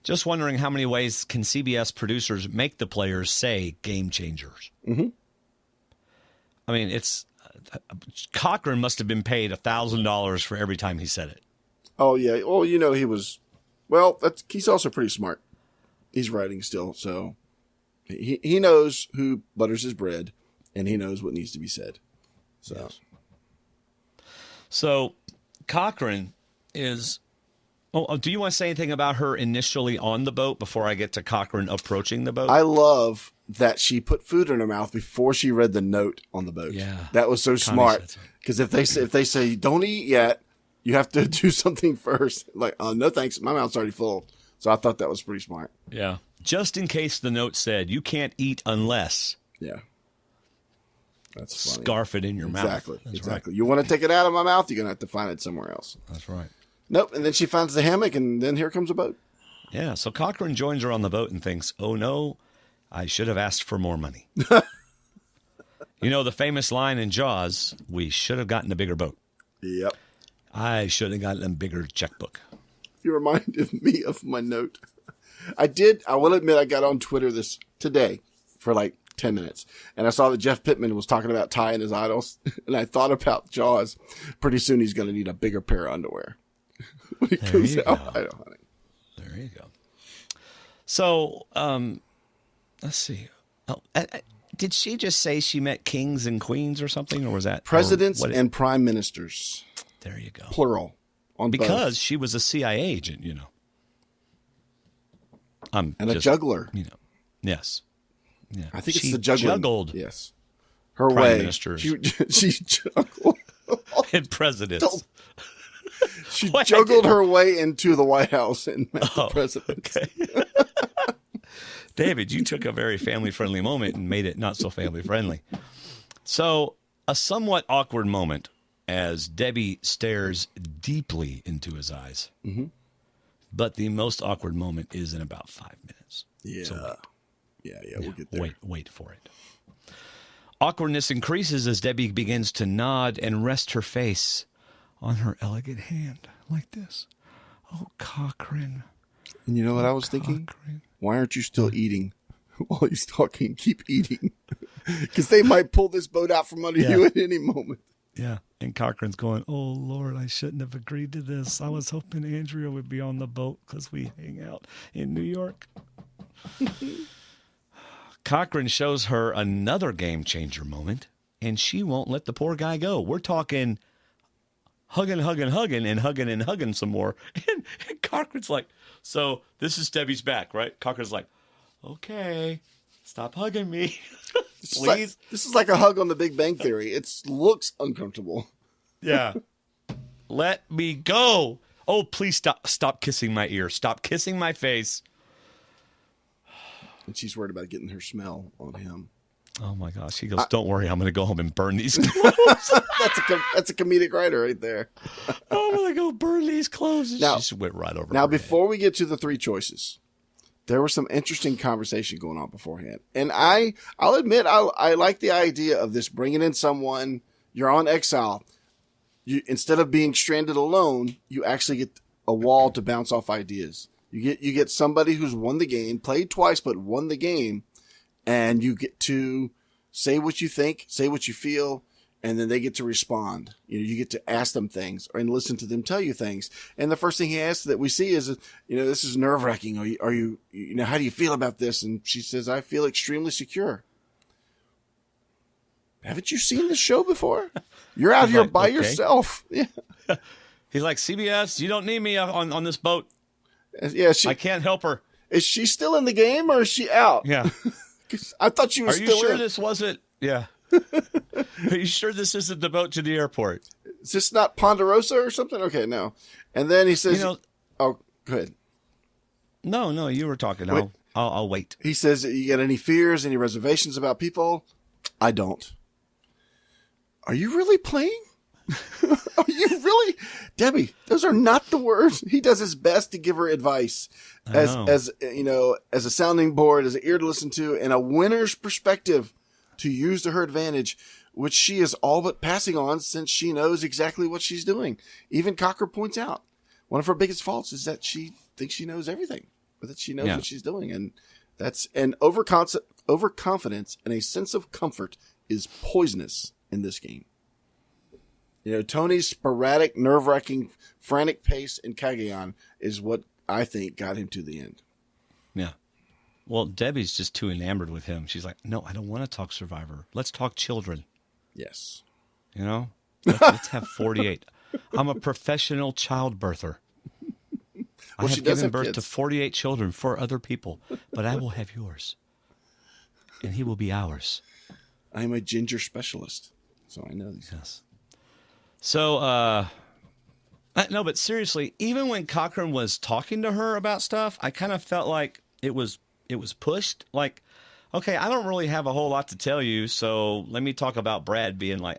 Speaker 2: Just wondering how many ways can CBS producers make the players say game changers?
Speaker 3: Mm-hmm.
Speaker 2: I mean, it's Cochran must have been paid $1,000 for every time he said it.
Speaker 3: Oh, yeah. Well, he was, he's also pretty smart. He's writing still, so he knows who butters his bread, and he knows what needs to be said. So,
Speaker 2: yes. So Cochran is. Oh, do you want to say anything about her initially on the boat before I get to Cochran approaching the boat?
Speaker 3: I love that she put food in her mouth before she read the note on the boat.
Speaker 2: Yeah,
Speaker 3: that was so smart. Because if they say don't eat yet, you have to do something first. Like, oh no, thanks, my mouth's already full. So I thought that was pretty smart.
Speaker 2: Yeah, just in case the note said you can't eat unless.
Speaker 3: Yeah. That's funny.
Speaker 2: Scarf it in your mouth.
Speaker 3: Exactly. Right. You want to take it out of my mouth, you're going to have to find it somewhere else.
Speaker 2: That's right.
Speaker 3: Nope. And then she finds the hammock, and then here comes a boat.
Speaker 2: Yeah. So Cochran joins her on the boat and thinks, oh, no, I should have asked for more money. The famous line in Jaws, we should have gotten a bigger boat.
Speaker 3: Yep.
Speaker 2: I should have gotten a bigger checkbook.
Speaker 3: You reminded me of my note. I will admit, I got on Twitter today for like 10 minutes. And I saw that Jeff Pittman was talking about tying his idols. And I thought about Jaws. Pretty soon he's going to need a bigger pair of underwear when he goes out idol hunting.
Speaker 2: There you go. So, let's see. Oh, did she just say she met kings and queens or something? Or was that?
Speaker 3: Presidents and prime ministers.
Speaker 2: There you go.
Speaker 3: Plural.
Speaker 2: Because both. She was a CIA agent, And
Speaker 3: a juggler.
Speaker 2: Yes. Yeah.
Speaker 3: I think it's the juggling.
Speaker 2: Juggled.
Speaker 3: Yes. Her
Speaker 2: prime
Speaker 3: way.
Speaker 2: Ministers.
Speaker 3: She juggled.
Speaker 2: And presidents.
Speaker 3: She juggled her way into the White House and met the president.
Speaker 2: Okay. David, you took a very family-friendly moment and made it not so family-friendly. So, a somewhat awkward moment as Debbie stares deeply into his eyes.
Speaker 3: Mm-hmm.
Speaker 2: But the most awkward moment is in about 5 minutes.
Speaker 3: Yeah.
Speaker 2: So
Speaker 3: Yeah, we'll get there.
Speaker 2: Wait for it. Awkwardness increases as Debbie begins to nod and rest her face on her elegant hand like this. Oh, Cochran.
Speaker 3: And you know what I was thinking? Why aren't you still eating while he's talking? Keep eating. Because they might pull this boat out from under you at any moment.
Speaker 2: Yeah. And Cochran's going, oh, Lord, I shouldn't have agreed to this. I was hoping Andrea would be on the boat because we hang out in New York. Cochran shows her another game changer moment, and she won't let the poor guy go. We're talking hugging and hugging some more. And Cochran's like, so this is Debbie's back, right? Cochran's like, okay, stop hugging me, please.
Speaker 3: This is like a hug on the Big Bang Theory. It looks uncomfortable.
Speaker 2: Yeah. Let me go. Oh, please stop kissing my ear. Stop kissing my face.
Speaker 3: And she's worried about getting her smell on him.
Speaker 2: Oh my gosh. He goes, don't worry, I'm going to go home and burn these clothes.
Speaker 3: That's a comedic writer right there.
Speaker 2: I'm going to go burn these clothes. And
Speaker 3: Now,
Speaker 2: she just went right over.
Speaker 3: Now, before we get to the three choices, there was some interesting conversation going on beforehand. And I'll admit, I like the idea of this, bringing in someone. You're on exile. Instead of being stranded alone, you actually get a wall to bounce off ideas. You get somebody who's won the game, played twice, but won the game, and you get to say what you think, say what you feel, and then they get to respond. You get to ask them things and listen to them tell you things. And the first thing he asks that we see is, this is nerve-wracking. Are you, how do you feel about this? And she says, I feel extremely secure. Haven't you seen this show before? You're out here by yourself. Yeah.
Speaker 2: He's like, CBS, you don't need me on this boat.
Speaker 3: Yeah,
Speaker 2: I can't help her.
Speaker 3: Is she still in the game or is she out?
Speaker 2: Yeah.
Speaker 3: I thought she was still in.
Speaker 2: Are you sure this wasn't? Yeah. Are you sure this isn't the boat to the airport?
Speaker 3: Is this not Ponderosa or something? Okay, no. And then he says, oh, go ahead.
Speaker 2: No, you were talking. I'll wait.
Speaker 3: He says, you got any fears, any reservations about people? I don't. Are you really playing? Are you really? Debbie, those are not the words. He does his best to give her advice as a sounding board, as an ear to listen to, and a winner's perspective to use to her advantage, which she is all but passing on since she knows exactly what she's doing. Even Cochran points out one of her biggest faults is that she thinks she knows everything, but that she knows what she's doing. And that's an overconfidence and a sense of comfort is poisonous in this game. Tony's sporadic, nerve-wracking, frantic pace in Kagayan is what I think got him to the end.
Speaker 2: Yeah. Well, Debbie's just too enamored with him. She's like, no, I don't want to talk Survivor. Let's talk children.
Speaker 3: Yes.
Speaker 2: Let's have 48. I'm a professional child birther. I have given birth to 48 children for other people, but I will have yours. And he will be ours.
Speaker 3: I am a ginger specialist, so I know these.
Speaker 2: Yes. So, no, but seriously, even when Cochran was talking to her about stuff, I kind of felt like it was pushed. Like, okay, I don't really have a whole lot to tell you, so let me talk about Brad being like.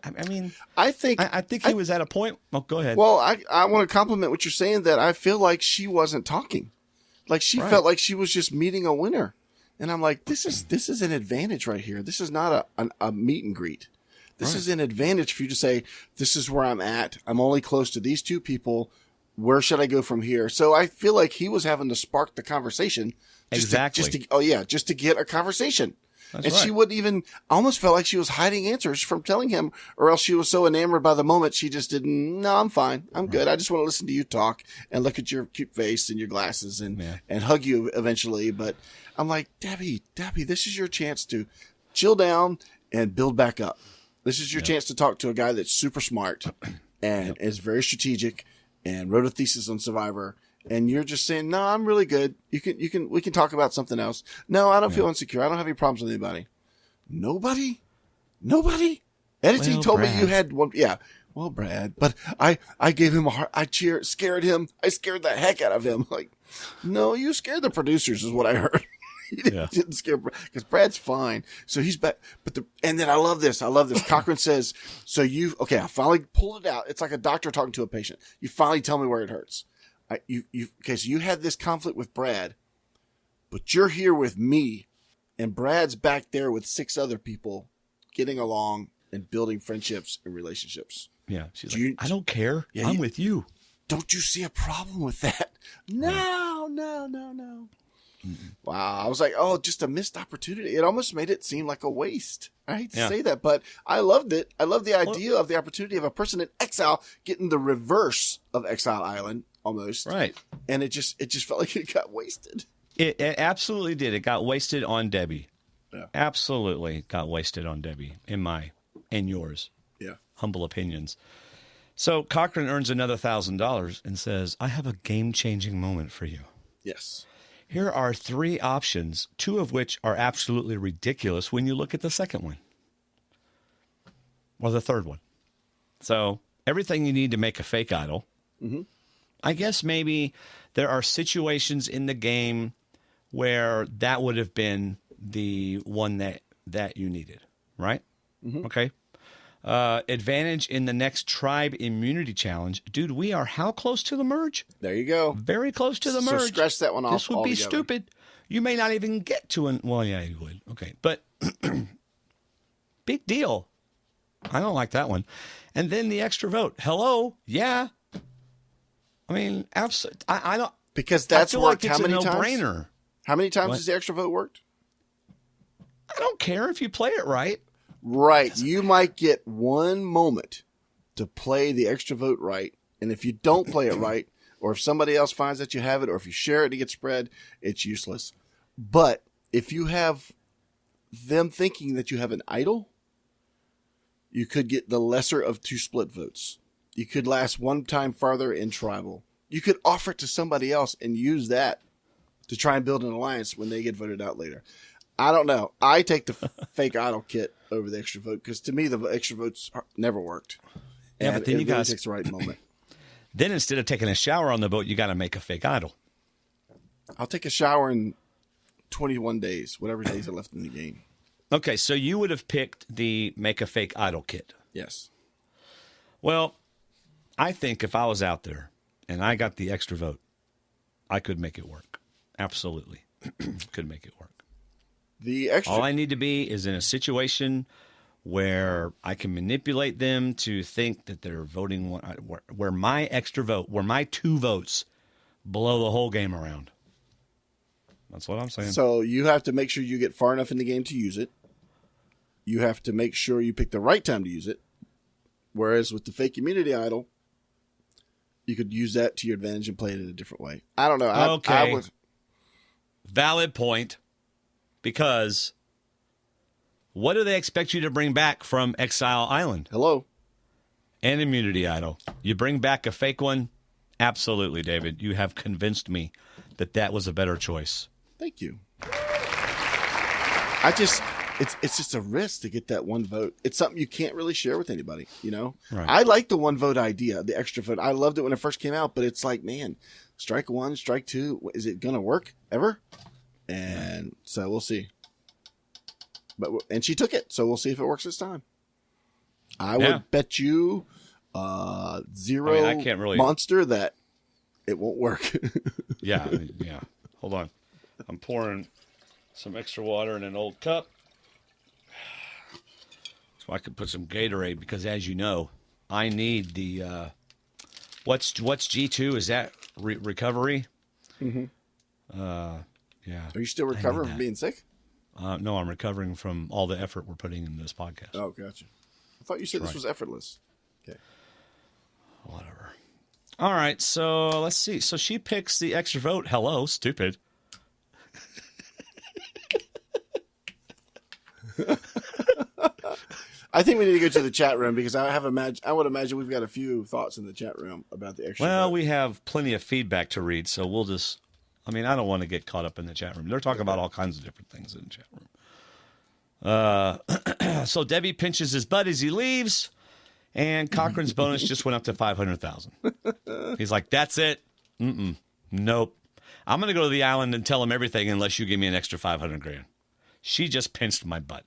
Speaker 2: I think he was at a point. Oh, go ahead.
Speaker 3: Well, I want to compliment what you're saying. That I feel like she wasn't talking, like she felt like she was just meeting a winner, and I'm like, this is an advantage right here. This is not a meet and greet. This is an advantage for you to say, this is where I'm at. I'm only close to these two people. Where should I go from here? So I feel like he was having to spark the conversation.
Speaker 2: Exactly.
Speaker 3: Just to get a conversation.
Speaker 2: That's
Speaker 3: She wouldn't even, almost felt like she was hiding answers from telling him, or else she was so enamored by the moment she just didn't, no, I'm fine. I'm good. I just want to listen to you talk and look at your cute face and your glasses and hug you eventually. But I'm like, Debbie, this is your chance to chill down and build back up. This is your chance to talk to a guy that's super smart and is very strategic and wrote a thesis on Survivor. And you're just saying, no, I'm really good. We can talk about something else. No, I don't feel insecure. I don't have any problems with anybody. Nobody? Editing told me you had one. Yeah. Well, Brad, but I gave him a heart. I scared him. I scared the heck out of him. Like, no, you scared the producers is what I heard. He didn't scare Brad because Brad's fine. So he's back. And then I love this. Cochran says, I finally pulled it out. It's like a doctor talking to a patient. You finally tell me where it hurts. So you had this conflict with Brad, but you're here with me, and Brad's back there with 6 other people getting along and building friendships and relationships.
Speaker 2: Yeah. She's like, I don't care. Yeah, I'm with you.
Speaker 3: Don't you see a problem with that? No. Wow. I was like, just a missed opportunity. It almost made it seem like a waste. I hate to say that, but I loved it. I love the idea of the opportunity of a person in exile getting the reverse of Exile Island almost.
Speaker 2: Right.
Speaker 3: And it just felt like it got wasted.
Speaker 2: It absolutely did. It got wasted on Debbie. Yeah. Absolutely got wasted on Debbie in yours.
Speaker 3: Yeah.
Speaker 2: Humble opinions. So Cochran earns another $1,000 and says, I have a game-changing moment for you.
Speaker 3: Yes.
Speaker 2: Here are 3 options, 2 of which are absolutely ridiculous when you look at the second one. Or the third one. So everything you need to make a fake idol.
Speaker 3: Mm-hmm.
Speaker 2: I guess maybe there are situations in the game where that would have been the one that you needed, right?
Speaker 3: Mm-hmm.
Speaker 2: Okay. Advantage in the next tribe immunity challenge. Dude, we are how close to the merge?
Speaker 3: There you go.
Speaker 2: Very close to the merge.
Speaker 3: So scratch that one off.
Speaker 2: This would be
Speaker 3: altogether.
Speaker 2: stupid. You may not even get to an... Well, yeah, you would. Okay. But big deal. I don't like that one. And then the extra vote. Hello? Yeah. I mean, absolutely. I don't...
Speaker 3: Because that's
Speaker 2: I feel
Speaker 3: worked
Speaker 2: like it's
Speaker 3: how many
Speaker 2: a
Speaker 3: times?
Speaker 2: no-brainer.
Speaker 3: How many times
Speaker 2: What?
Speaker 3: has the extra vote worked?
Speaker 2: I don't care if you play it right.
Speaker 3: Right. You might get one moment to play the extra vote right. And if you don't play it right, or if somebody else finds that you have it, or if you share it to get spread, it's useless. But if you have them thinking that you have an idol, you could get the lesser of 2 split votes. You could last one time farther in tribal. You could offer it to somebody else and use that to try and build an alliance when they get voted out later. I don't know. I take the fake idol kit over the extra vote because to me the extra votes never worked.
Speaker 2: Yeah,
Speaker 3: And
Speaker 2: but then
Speaker 3: it
Speaker 2: you
Speaker 3: really
Speaker 2: guys
Speaker 3: takes the right moment.
Speaker 2: Then instead of taking a shower on the boat, you got to make a fake idol.
Speaker 3: I'll take a shower in 21 days, whatever days are left in the game.
Speaker 2: Okay, so you would have picked the make a fake idol kit.
Speaker 3: Yes.
Speaker 2: Well, I think if I was out there and I got the extra vote, I could make it work. Absolutely. Could make it work.
Speaker 3: The extra.
Speaker 2: All I need to be is in a situation where I can manipulate them to think that they're voting where my extra vote, where my 2 votes blow the whole game around. That's what I'm saying.
Speaker 3: So you have to make sure you get far enough in the game to use it. You have to make sure you pick the right time to use it. Whereas with the fake immunity idol, you could use that to your advantage and play it in a different way. I don't know.
Speaker 2: Okay. Valid point. Because what do they expect you to bring back from Exile Island?
Speaker 3: Hello.
Speaker 2: An immunity idol. You bring back a fake one? Absolutely, David. You have convinced me that that was a better choice.
Speaker 3: Thank you. It's just a risk to get that one vote. It's something you can't really share with anybody, you know?
Speaker 2: Right.
Speaker 3: I like the one vote idea, the extra vote. I loved it when it first came out, but it's like, man, strike 1, strike 2. Is it going to work ever? And so we'll see. And she took it, so we'll see if it works this time. I would bet you 0
Speaker 2: I can't really...
Speaker 3: monster that it won't work.
Speaker 2: Yeah. Hold on. I'm pouring some extra water in an old cup. So I could put some Gatorade because, as you know, I need the... What's G2? Is that recovery?
Speaker 3: Mm-hmm.
Speaker 2: Yeah.
Speaker 3: Are you still recovering from being sick?
Speaker 2: No, I'm recovering from all the effort we're putting in this podcast.
Speaker 3: Oh, gotcha. I thought you said this was effortless. Okay.
Speaker 2: Whatever. All right, so let's see. So she picks the extra vote. Hello, stupid.
Speaker 3: I think we need to go to the chat room because I would imagine we've got a few thoughts in the chat room about the extra vote.
Speaker 2: We have plenty of feedback to read, so we'll just... I mean, I don't want to get caught up in the chat room. They're talking about all kinds of different things in the chat room. So Debbie pinches his butt as he leaves, and Cochran's bonus just went up to $500,000. He's like, that's it? Nope. I'm going to go to the island and tell him everything unless you give me an extra $500,000. She just pinched my butt.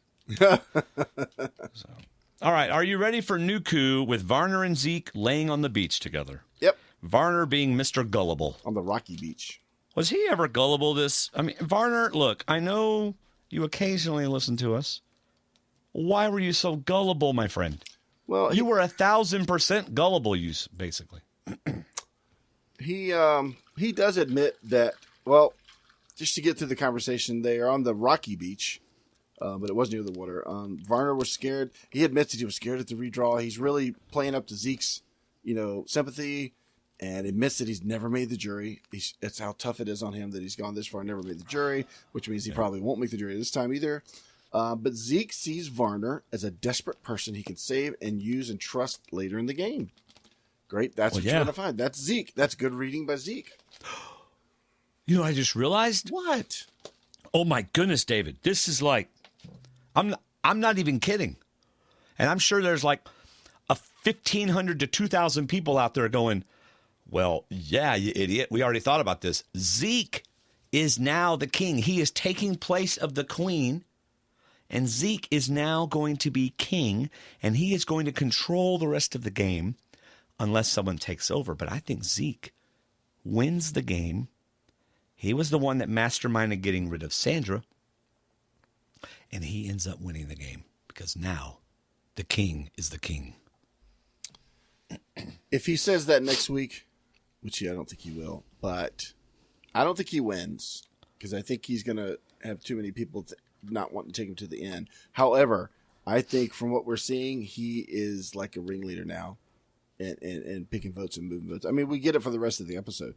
Speaker 2: All right, are you ready for Nuku with Varner and Zeke laying on the beach together?
Speaker 3: Yep.
Speaker 2: Varner being Mr. Gullible.
Speaker 3: On the rocky beach.
Speaker 2: Was he ever gullible I mean, Varner, look, I know you occasionally listen to us. Why were you so gullible, my friend?
Speaker 3: Well,
Speaker 2: you were 1,000% gullible, basically.
Speaker 3: He does admit that, well, just to get through the conversation, they are on the rocky beach, but it was near the water. Varner was scared. He admits that he was scared at the redraw. He's really playing up to Zeke's, sympathy. And admits that he's never made the jury. That's how tough it is on him that he's gone this far and never made the jury, which means he probably won't make the jury this time either. But Zeke sees Varner as a desperate person he can save and use and trust later in the game. Great. That's what you're going to find. That's Zeke. That's good reading by Zeke.
Speaker 2: You know, I just realized.
Speaker 3: What?
Speaker 2: Oh my goodness, David. This is like, I'm not even kidding. And I'm sure there's like 1,500 to 2,000 people out there going, well, yeah, you idiot. We already thought about this. Zeke is now the king. He is taking place of the queen. And Zeke is now going to be king. And he is going to control the rest of the game unless someone takes over. But I think Zeke wins the game. He was the one that masterminded getting rid of Sandra. And he ends up winning the game because now the king is the king.
Speaker 3: If he says that next week, which I don't think he will, but I don't think he wins because I think he's going to have too many people not wanting to take him to the end. However, I think from what we're seeing, he is like a ringleader now and picking votes and moving votes. I mean, we get it for the rest of the episode.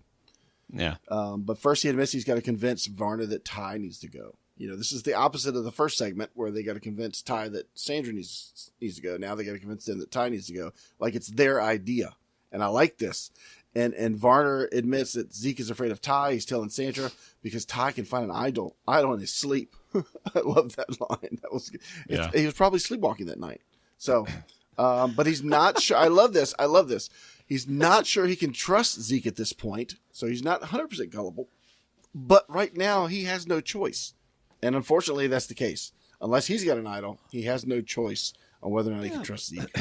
Speaker 2: Yeah.
Speaker 3: But first he admits he's got to convince Varner that Ty needs to go. You know, this is the opposite of the first segment where they got to convince Ty that Sandra needs to go. Now they got to convince them that Ty needs to go. Like it's their idea. And I like this. And Varner admits that Zeke is afraid of Ty. He's telling Sandra because Ty can find an idol in his sleep. I love that line. That was He was probably sleepwalking that night. So, but he's not sure. I love this. He's not sure he can trust Zeke at this point. So he's not 100% gullible. But right now he has no choice. And unfortunately that's the case. Unless he's got an idol, he has no choice on whether or not he can trust Zeke.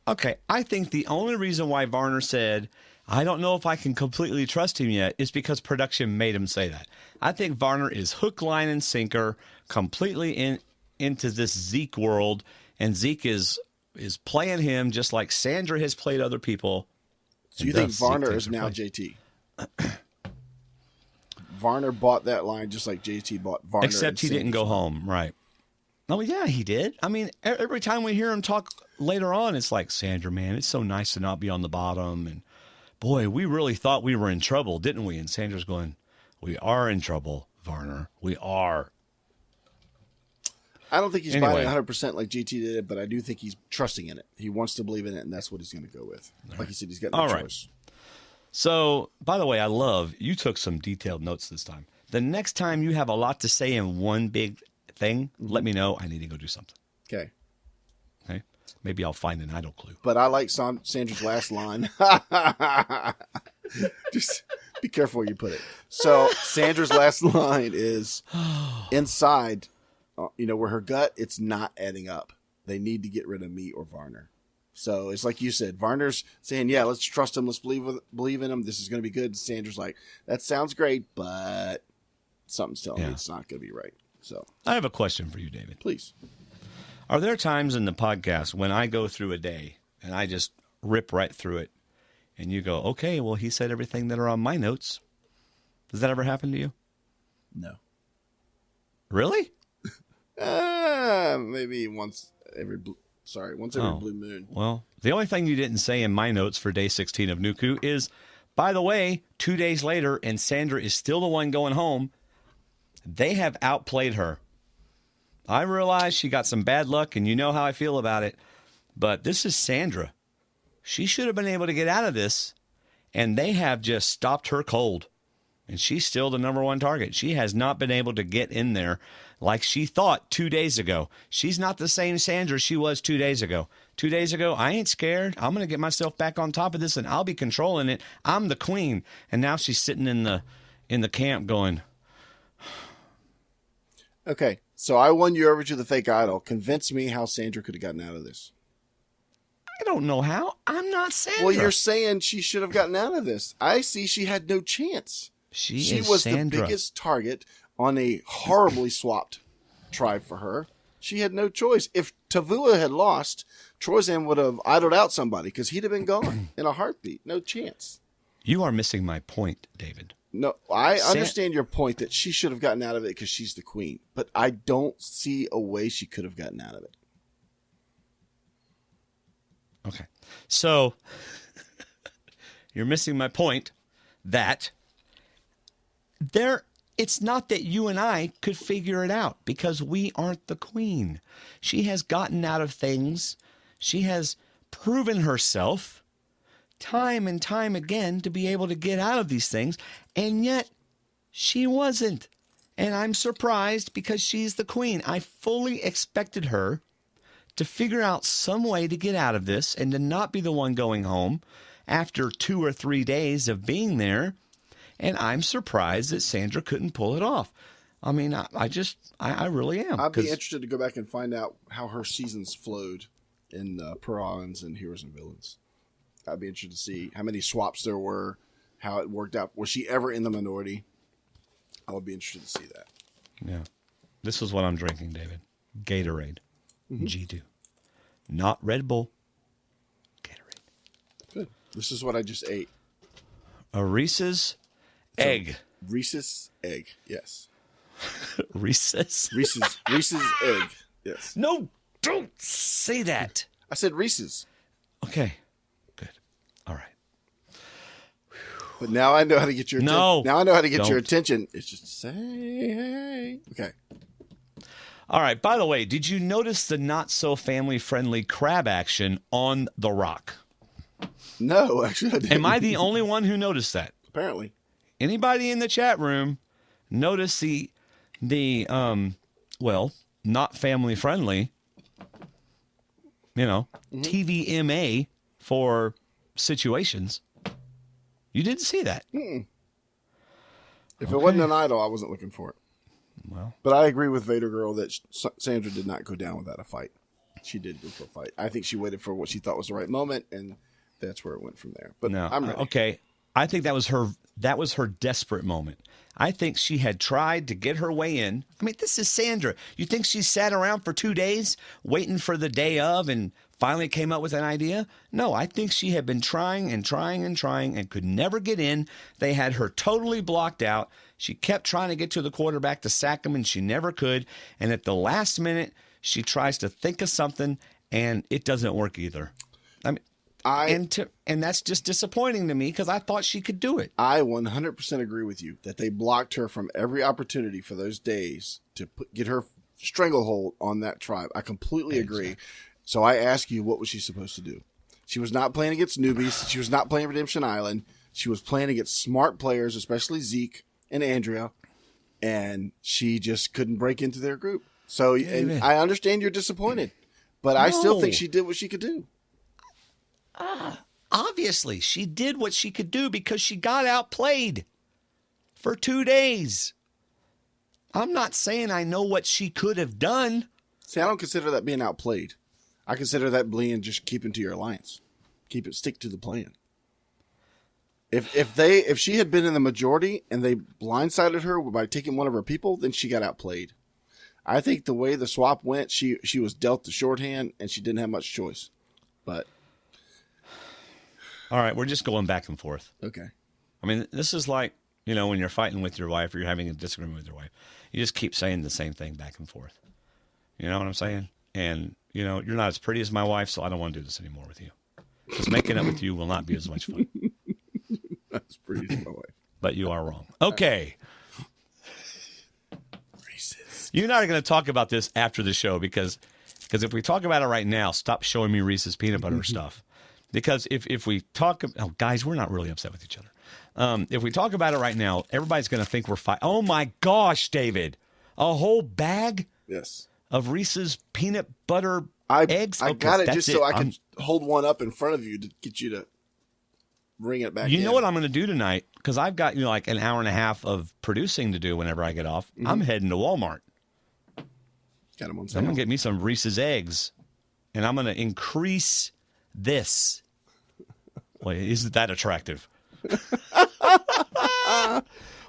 Speaker 2: Okay. I think the only reason why Varner said, I don't know if I can completely trust him yet, is because production made him say that. I think Varner is hook, line, and sinker completely into this Zeke world. And Zeke is playing him just like Sandra has played other people.
Speaker 3: So you think Varner is now JT? Varner bought that line just like JT bought Varner.
Speaker 2: Except he didn't go home, right? Oh, yeah, he did. I mean, every time we hear him talk later on, it's like, Sandra, man, it's so nice to not be on the bottom. And, boy, we really thought we were in trouble, didn't we? And Sandra's going, we are in trouble, Varner. We are.
Speaker 3: I don't think he's buying it 100% like GT did, but I do think he's trusting in it. He wants to believe in it, and that's what he's going to go with. Like he said, he's got no choice.
Speaker 2: So, by the way, I love you took some detailed notes this time. The next time you have a lot to say in one big thing, let me know. I need to go do something.
Speaker 3: Okay.
Speaker 2: Maybe I'll find an idle clue.
Speaker 3: But I like Sandra's last line. Just be careful where you put it. So Sandra's last line is inside, where her gut, it's not adding up. They need to get rid of me or Varner. So it's like you said, Varner's saying, yeah, let's trust him. Let's believe in him. This is going to be good. Sandra's like, that sounds great, but something's telling me it's not going to be right. So
Speaker 2: I have a question for you, David.
Speaker 3: Please.
Speaker 2: Are there times in the podcast when I go through a day and I just rip right through it and you go, okay, well, he said everything that are on my notes. Does that ever happen to you?
Speaker 3: No.
Speaker 2: Really?
Speaker 3: Maybe once every blue moon.
Speaker 2: Well, the only thing you didn't say in my notes for day 16 of Nuku is, by the way, 2 days later, and Sandra is still the one going home, they have outplayed her. I realize she got some bad luck, and you know how I feel about it, but this is Sandra. She should have been able to get out of this, and they have just stopped her cold, and she's still the number one target. She has not been able to get in there like she thought 2 days ago. She's not the same Sandra she was 2 days ago. 2 days ago, I ain't scared. I'm going to get myself back on top of this, and I'll be controlling it. I'm the queen. And now she's sitting in the camp going.
Speaker 3: Okay, so I won you over to the fake idol. Convince me how Sandra could have gotten out of this.
Speaker 2: I don't know how. I'm not Sandra.
Speaker 3: Well, you're saying she should have gotten out of this. I see she had no chance. She was
Speaker 2: Sandra.
Speaker 3: The biggest target on a horribly swapped tribe for her. She had no choice. If Tavua had lost, Troyzan would have idled out somebody because he'd have been gone in a heartbeat. No chance.
Speaker 2: You are missing my point, David.
Speaker 3: No, I understand your point that she should have gotten out of it because she's the queen, but I don't see a way she could have gotten out of it.
Speaker 2: Okay. So you're missing my point that it's not that you and I could figure it out because we aren't the queen. She has gotten out of things. She has proven herself time and time again to be able to get out of these things, and yet she wasn't. And I'm surprised because she's the queen. I fully expected her to figure out some way to get out of this and to not be the one going home after 2 or 3 days of being there. And I'm surprised that Sandra couldn't pull it off. I mean, I really am.
Speaker 3: I'd be interested to go back and find out how her seasons flowed in Pearl Islands and Heroes and Villains. I'd be interested to see how many swaps there were, how it worked out. Was she ever in the minority? I would be interested to see that.
Speaker 2: Yeah. This is what I'm drinking, David. Gatorade. G2. Not Red Bull. Gatorade.
Speaker 3: Good. This is what I just ate.
Speaker 2: A Reese's egg.
Speaker 3: Reese's egg. Yes.
Speaker 2: Reese's?
Speaker 3: Reese's egg. Yes.
Speaker 2: No, don't say that.
Speaker 3: I said Reese's.
Speaker 2: Okay. Good. All right.
Speaker 3: But now I know how to get your attention.
Speaker 2: No.
Speaker 3: Now I know how to get your attention. It's just to say, hey. Okay.
Speaker 2: All right. By the way, did you notice the not so family friendly crab action on the rock?
Speaker 3: No, actually I didn't.
Speaker 2: Am I the only one who noticed that?
Speaker 3: Apparently.
Speaker 2: Anybody in the chat room notice the not family friendly, TVMA for situations? You didn't see that.
Speaker 3: Mm-mm. If it wasn't an idol, I wasn't looking for it.
Speaker 2: Well,
Speaker 3: but I agree with Vader Girl that Sandra did not go down without a fight. She did go for a fight. I think she waited for what she thought was the right moment, and that's where it went from there. But
Speaker 2: no,
Speaker 3: I'm ready.
Speaker 2: Okay. I think that was her desperate moment. I think she had tried to get her way in. I mean, this is Sandra. You think she sat around for 2 days waiting for the day of and finally came up with an idea? No, I think she had been trying and trying and trying and could never get in. They had her totally blocked out. She kept trying to get to the quarterback to sack him, and she never could. And at the last minute, she tries to think of something, and it doesn't work either. I mean, and that's just disappointing to me because I thought she could do it.
Speaker 3: I 100% agree with you that they blocked her from every opportunity for those days to get her stranglehold on that tribe. I completely agree. So I ask you, what was she supposed to do? She was not playing against newbies. She was not playing Redemption Island. She was playing against smart players, especially Zeke and Andrea, and she just couldn't break into their group. So and I understand you're disappointed, but I still think she did what she could do.
Speaker 2: Obviously, she did what she could do because she got outplayed for 2 days. I'm not saying I know what she could have done.
Speaker 3: See, I don't consider that being outplayed. I consider that being just keeping to your alliance. Stick to the plan. If she had been in the majority and they blindsided her by taking one of her people, then she got outplayed. I think the way the swap went, she was dealt the shorthand and she didn't have much choice. But
Speaker 2: all right, we're just going back and forth.
Speaker 3: Okay.
Speaker 2: I mean, this is like, when you're fighting with your wife or you're having a disagreement with your wife, you just keep saying the same thing back and forth. You know what I'm saying? And, you're not as pretty as my wife, so I don't want to do this anymore with you. Because making up with you will not be as much fun.
Speaker 3: That's pretty as my wife.
Speaker 2: But you are wrong. Okay.
Speaker 3: Reese's.
Speaker 2: You and I are going to talk about this after the show because if we talk about it right now, stop showing me Reese's peanut butter stuff. Because if we talk, guys, we're not really upset with each other. If we talk about it right now, everybody's going to think we're fighting. Oh my gosh, David, a whole bag of Reese's peanut butter eggs.
Speaker 3: I got it just so I can hold one up in front of you to get you to bring it back.
Speaker 2: You know what I'm going to do tonight? Because I've got like an hour and a half of producing to do whenever I get off. Mm-hmm. I'm heading to Walmart.
Speaker 3: Got them on sale.
Speaker 2: I'm going to get me some Reese's eggs, and I'm going to increase this. Well, isn't that attractive?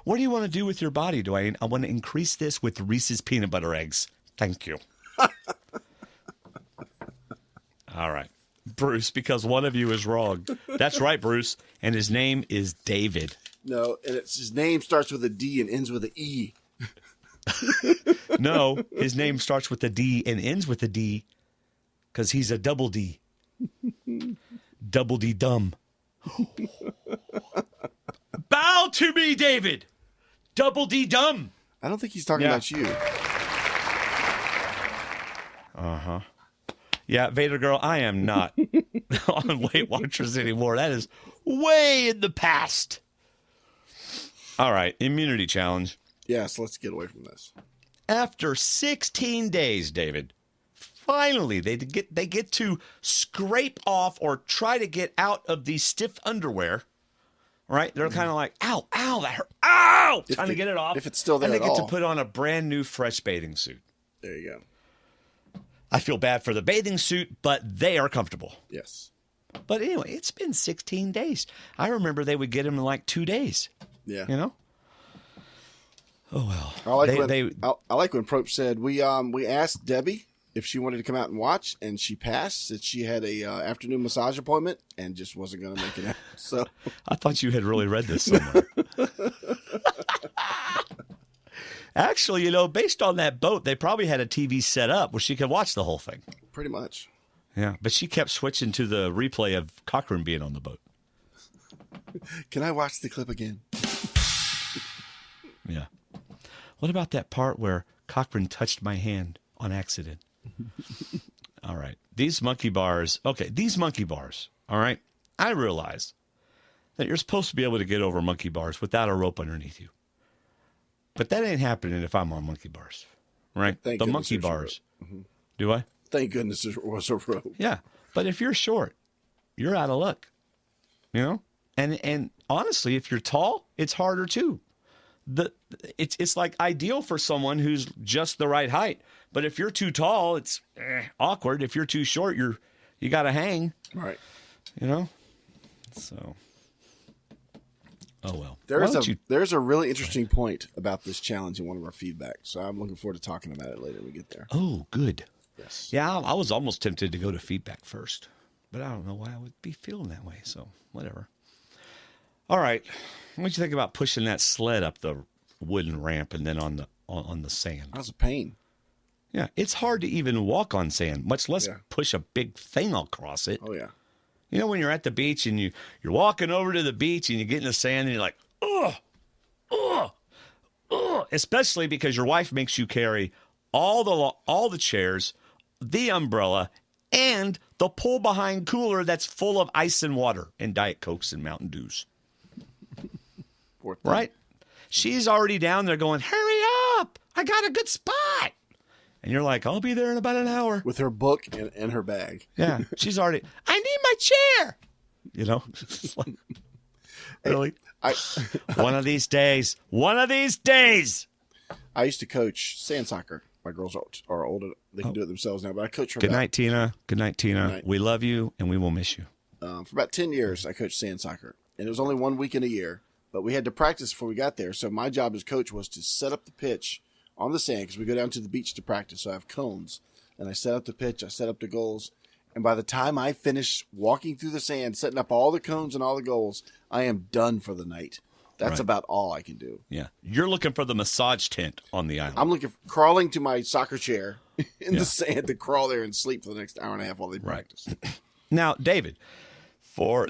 Speaker 2: What do you want to do with your body, Dwaine? I want to increase this with Reese's peanut butter eggs. Thank you. All right. Bruce, because one of you is wrong. That's right, Bruce. And his name is David.
Speaker 3: No, and his name starts with a D and ends with an E.
Speaker 2: No, his name starts with a D and ends with a D because he's a double D. Double D dumb. Bow to me, David. Double D dumb.
Speaker 3: I don't think he's talking about you.
Speaker 2: Uh-huh. Yeah, Vader girl, I am not on Weight Watchers anymore. That is way in the past. All right, immunity challenge.
Speaker 3: Yes, let's get away from this.
Speaker 2: After 16 days, David, finally they get to scrape off or try to get out of these stiff underwear. Right? They're kind of like, ow, that hurt. Ow! Trying to get it off.
Speaker 3: If it's still there
Speaker 2: and they
Speaker 3: at
Speaker 2: get
Speaker 3: all.
Speaker 2: to put on a brand new fresh bathing suit.
Speaker 3: There you go.
Speaker 2: I feel bad for the bathing suit, but they are comfortable.
Speaker 3: Yes.
Speaker 2: But anyway, it's been 16 days. I remember they would get them in like 2 days.
Speaker 3: Yeah.
Speaker 2: You know? Oh, well.
Speaker 3: I like when Probe said, we asked Debbie if she wanted to come out and watch, and she passed. That she had a afternoon massage appointment and just wasn't going to make it out. So
Speaker 2: I thought you had really read this somewhere. Actually, based on that boat, they probably had a TV set up where she could watch the whole thing.
Speaker 3: Pretty much.
Speaker 2: Yeah, but she kept switching to the replay of Cochran being on the boat.
Speaker 3: Can I watch the clip again?
Speaker 2: Yeah. What about that part where Cochran touched my hand on accident? All right. These monkey bars. Okay, these monkey bars. All right. I realize that you're supposed to be able to get over monkey bars without a rope underneath you. But that ain't happening if I'm on monkey bars. Right?
Speaker 3: Thank
Speaker 2: the
Speaker 3: goodness
Speaker 2: monkey
Speaker 3: there's a
Speaker 2: bars.
Speaker 3: rope. Mm-hmm.
Speaker 2: Do I?
Speaker 3: Thank goodness there was a rope.
Speaker 2: Yeah. But if you're short, you're out of luck. You know? And honestly, if you're tall, it's harder too. It's like ideal for someone who's just the right height. But if you're too tall, it's awkward. If you're too short, you got to hang.
Speaker 3: Right.
Speaker 2: You know? So. Oh, well.
Speaker 3: There's a really interesting point about this challenge in one of our feedback. So I'm looking forward to talking about it later when we get there.
Speaker 2: Oh, good.
Speaker 3: Yes.
Speaker 2: Yeah, I was almost tempted to go to feedback first. But I don't know why I would be feeling that way. So, whatever. All right. What do you think about pushing that sled up the wooden ramp and then on the sand?
Speaker 3: That was a pain.
Speaker 2: Yeah, it's hard to even walk on sand, much less push a big thing across it.
Speaker 3: Oh, yeah.
Speaker 2: You know, when you're at the beach and you're walking over to the beach and you get in the sand and you're like, ugh, especially because your wife makes you carry all the chairs, the umbrella, and the pull-behind cooler that's full of ice and water and Diet Cokes and Mountain Dews. Right? She's already down there going, hurry up! I got a good spot! And you're like, I'll be there in about an hour.
Speaker 3: With her book and her bag.
Speaker 2: Yeah. She's already, I need my chair! You know? Like, really? One of these days.
Speaker 3: I used to coach sand soccer. My girls are older. They can do it themselves now, but I coach for
Speaker 2: Good night, Tina. Good night, Tina.
Speaker 3: Good night.
Speaker 2: We love you, and we will miss you.
Speaker 3: For about 10 years, I coached sand soccer. And it was only 1 week in a year. But we had to practice before we got there. So my job as coach was to set up the pitch on the sand because we go down to the beach to practice. So I have cones. And I set up the pitch. I set up the goals. And by the time I finish walking through the sand, setting up all the cones and all the goals, I am done for the night. That's about all I can do.
Speaker 2: Yeah. You're looking for the massage tent on the island.
Speaker 3: I'm crawling to my soccer chair in the sand to crawl there and sleep for the next hour and a half while they practice.
Speaker 2: Now, David,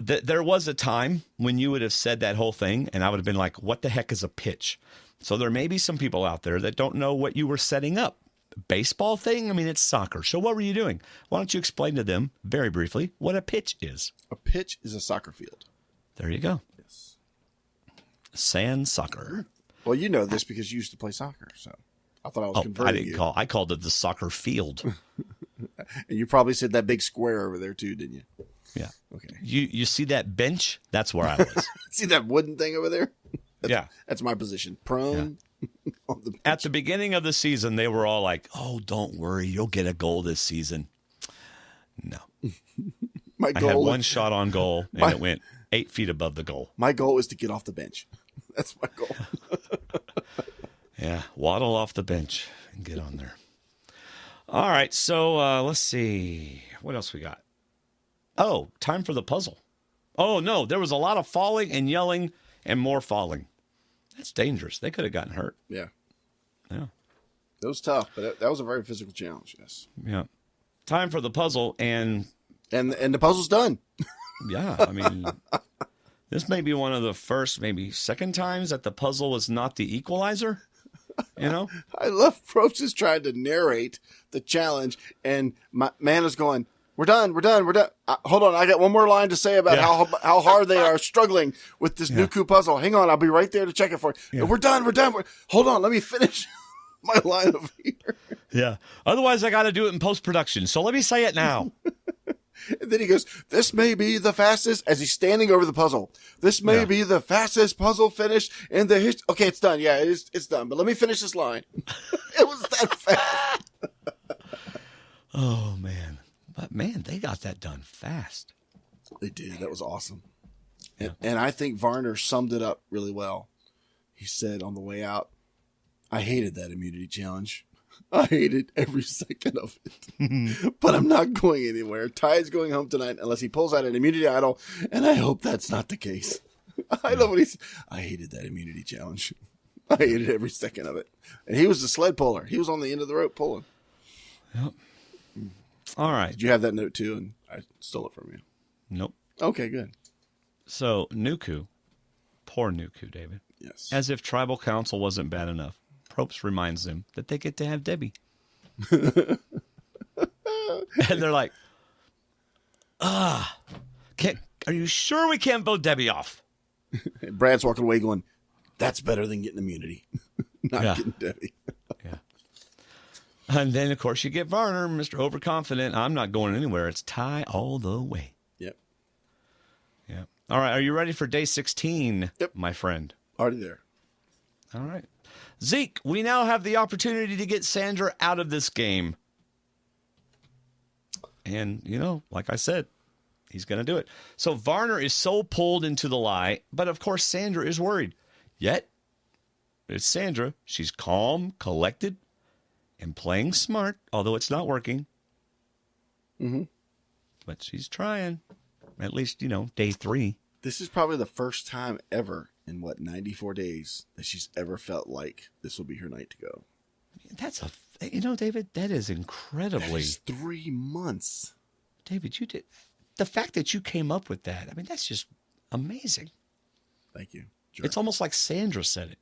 Speaker 2: there was a time when you would have said that whole thing, and I would have been like, what the heck is a pitch? So there may be some people out there that don't know what you were setting up. Baseball thing? I mean, it's soccer. So what were you doing? Why don't you explain to them, very briefly, what a pitch is?
Speaker 3: A pitch is a soccer field.
Speaker 2: There you go.
Speaker 3: Yes.
Speaker 2: Sand soccer.
Speaker 3: Well, you know this because you used to play soccer, so I thought I was converting you.
Speaker 2: I called it the soccer field.
Speaker 3: And you probably said that big square over there too, didn't you?
Speaker 2: Yeah.
Speaker 3: Okay.
Speaker 2: You see that bench? That's where I was.
Speaker 3: See that wooden thing over there? That's my position. Prone.
Speaker 2: Yeah.
Speaker 3: On the bench.
Speaker 2: At the beginning of the season, they were all like, "Oh, don't worry, you'll get a goal this season." No. I had one shot on goal, and it went 8 feet above the goal.
Speaker 3: My goal is to get off the bench. That's my goal.
Speaker 2: Yeah, waddle off the bench and get on there. All right, so let's see. What else we got? Oh, time for the puzzle. Oh, no, there was a lot of falling and yelling and more falling. That's dangerous. They could have gotten hurt.
Speaker 3: Yeah.
Speaker 2: Yeah.
Speaker 3: It was tough, but that was a very physical challenge, yes.
Speaker 2: Yeah. Time for the puzzle, and
Speaker 3: the puzzle's done.
Speaker 2: Yeah, I mean, this may be one of the first, maybe second times that the puzzle was not the equalizer. You know?
Speaker 3: I love Probst is trying to narrate the challenge, and my man is going, We're done. Hold on. I got one more line to say about how hard they are struggling with this Nuku puzzle. Hang on. I'll be right there to check it for you. Yeah. We're done. Hold on. Let me finish my line over here.
Speaker 2: Yeah. Otherwise, I got to do it in post-production. So let me say it now.
Speaker 3: And then he goes, this may be the fastest, as he's standing over the puzzle. This may be the fastest puzzle finish in the history. Okay, it's done. Yeah, it's done. But let me finish this line. It was that fast.
Speaker 2: Oh, man. But, man, they got that done fast.
Speaker 3: They did. That was awesome. And I think Varner summed it up really well. He said on the way out, I hated that immunity challenge. I hated every second of it. But I'm not going anywhere. Ty is going home tonight unless he pulls out an immunity idol, and I hope that's not the case. I love what he said. I hated that immunity challenge. I hated every second of it. And he was the sled puller. He was on the end of the rope pulling.
Speaker 2: Yep. All right.
Speaker 3: Did you have that note too? And I stole it from you.
Speaker 2: Nope.
Speaker 3: Okay, good.
Speaker 2: So, Nuku. Poor Nuku, David.
Speaker 3: Yes.
Speaker 2: As if tribal council wasn't bad enough. Probst reminds them that they get to have Debbie. And they're like, are you sure we can't vote Debbie off?
Speaker 3: Brad's walking away going, that's better than getting immunity. Not getting Debbie.
Speaker 2: Yeah. And then, of course, you get Varner, Mr. Overconfident. I'm not going anywhere. It's Ty all the way.
Speaker 3: Yep.
Speaker 2: Yeah. All right. Are you ready for day 16, my friend?
Speaker 3: Already there.
Speaker 2: All right. Zeke, we now have the opportunity to get Sandra out of this game. And, like I said, he's going to do it. So Varner is so pulled into the lie, but of course Sandra is worried. Yet, it's Sandra. She's calm, collected, and playing smart, although it's not working.
Speaker 3: Mm-hmm.
Speaker 2: But she's trying. At least, day 3.
Speaker 3: This is probably the first time ever in 94 days that she's ever felt like this will be her night to go.
Speaker 2: That's David, that is incredibly.
Speaker 3: That is 3 months.
Speaker 2: David, you did. The fact that you came up with that, that's just amazing.
Speaker 3: Thank you.
Speaker 2: Sure. It's almost like Sandra said it.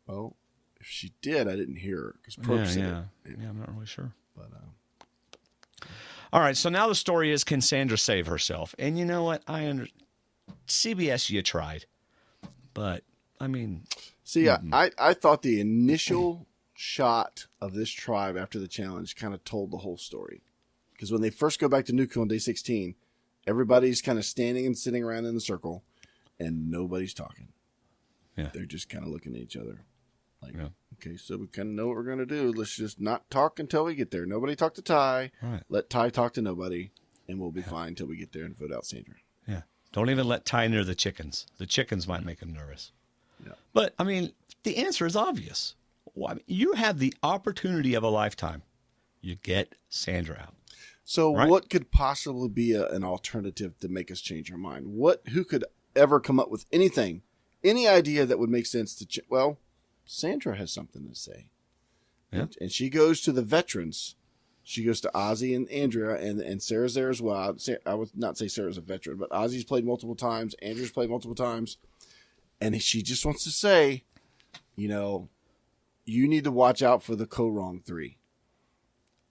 Speaker 3: Well, if she did, I didn't hear her because Probst said it.
Speaker 2: Yeah, I'm not really sure.
Speaker 3: But,
Speaker 2: all right, so now the story is, can Sandra save herself? And you know what? CBS, you tried. But,
Speaker 3: See, I thought the initial shot of this tribe after the challenge kind of told the whole story. Because when they first go back to Nuku on day 16, everybody's kind of standing and sitting around in a circle, and nobody's talking.
Speaker 2: Yeah.
Speaker 3: They're just kind of looking at each other. Like, okay, so we kind of know what we're going to do. Let's just not talk until we get there. Nobody talk to Ty.
Speaker 2: Right.
Speaker 3: Let Ty talk to nobody, and we'll be fine until we get there and vote out Sandra.
Speaker 2: Yeah. Don't even let Ty near the chickens. The chickens might make him nervous.
Speaker 3: Yeah.
Speaker 2: But, the answer is obvious. You have the opportunity of a lifetime. You get Sandra out.
Speaker 3: So what could possibly be an alternative to make us change our mind? Who could ever come up with anything, any idea that would make sense to Sandra has something to say.
Speaker 2: Yeah.
Speaker 3: And she goes to the veterans. She goes to Ozzy and Andrea, and Sarah's there as well. I would not say Sarah's a veteran, but Ozzy's played multiple times. Andrea's played multiple times. And she just wants to say, you need to watch out for the co-wrong 3.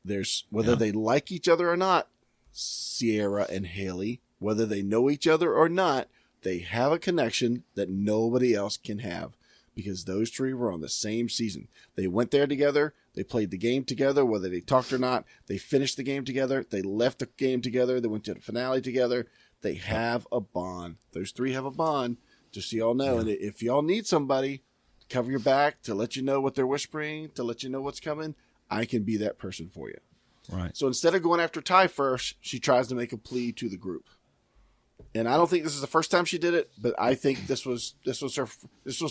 Speaker 3: There's, whether they like each other or not, Sierra and Haley, whether they know each other or not, they have a connection that nobody else can have. Because those 3 were on the same season. They went there together. They played the game together, whether they talked or not. They finished the game together. They left the game together. They went to the finale together. They have a bond. Those 3 have a bond, just so y'all know. Yeah. And if y'all need somebody to cover your back, to let you know what they're whispering, to let you know what's coming, I can be that person for you.
Speaker 2: Right.
Speaker 3: So instead of going after Ty first, she tries to make a plea to the group. And I don't think this is the first time she did it, but I think this was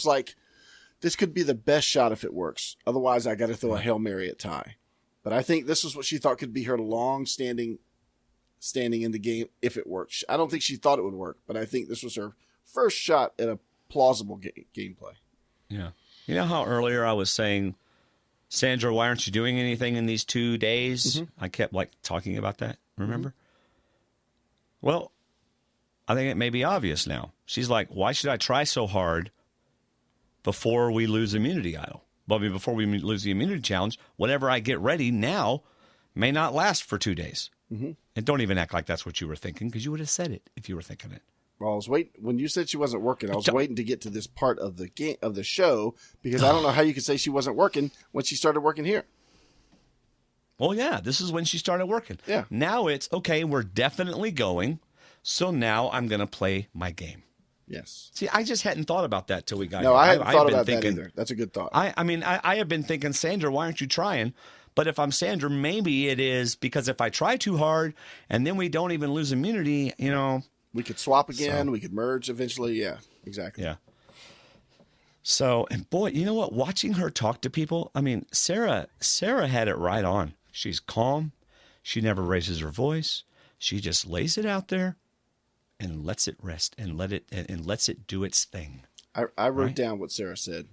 Speaker 3: like, this could be the best shot if it works. Otherwise, I got to throw a Hail Mary at Ty. But I think this is what she thought could be her long-standing standing in the game if it works. I don't think she thought it would work, but I think this was her first shot at a plausible gameplay.
Speaker 2: Yeah. You know how earlier I was saying, Sandra, why aren't you doing anything in these 2 days? Mm-hmm. I kept talking about that, remember? Mm-hmm. Well, I think it may be obvious now. She's like, why should I try so hard before we lose immunity idol? Before we lose the immunity challenge, whatever I get ready now may not last for 2 days.
Speaker 3: Mm-hmm.
Speaker 2: And don't even act like that's what you were thinking, because you would have said it if you were thinking it.
Speaker 3: Well, I was waiting when you said she wasn't working. I was waiting to get to this part of the game of the show because I don't know how you could say she wasn't working when she started working here.
Speaker 2: Well, yeah, this is when she started working.
Speaker 3: Yeah.
Speaker 2: Now it's, okay, we're definitely going, so now I'm going to play my game.
Speaker 3: Yes.
Speaker 2: See, I just hadn't thought about that till we got
Speaker 3: No,
Speaker 2: here.
Speaker 3: I hadn't thought
Speaker 2: been
Speaker 3: about
Speaker 2: thinking,
Speaker 3: that either. That's a good thought.
Speaker 2: I have been thinking, Sandra, why aren't you trying? But if I'm Sandra, maybe it is because if I try too hard and then we don't even lose immunity,
Speaker 3: we could swap again. We could merge eventually. Yeah, exactly.
Speaker 2: Yeah. So, and boy, you know what? Watching her talk to people, I mean, Sarah had it right on. She's calm. She never raises her voice. She just lays it out there and lets it rest and lets it do its thing.
Speaker 3: I wrote down what Sarah said.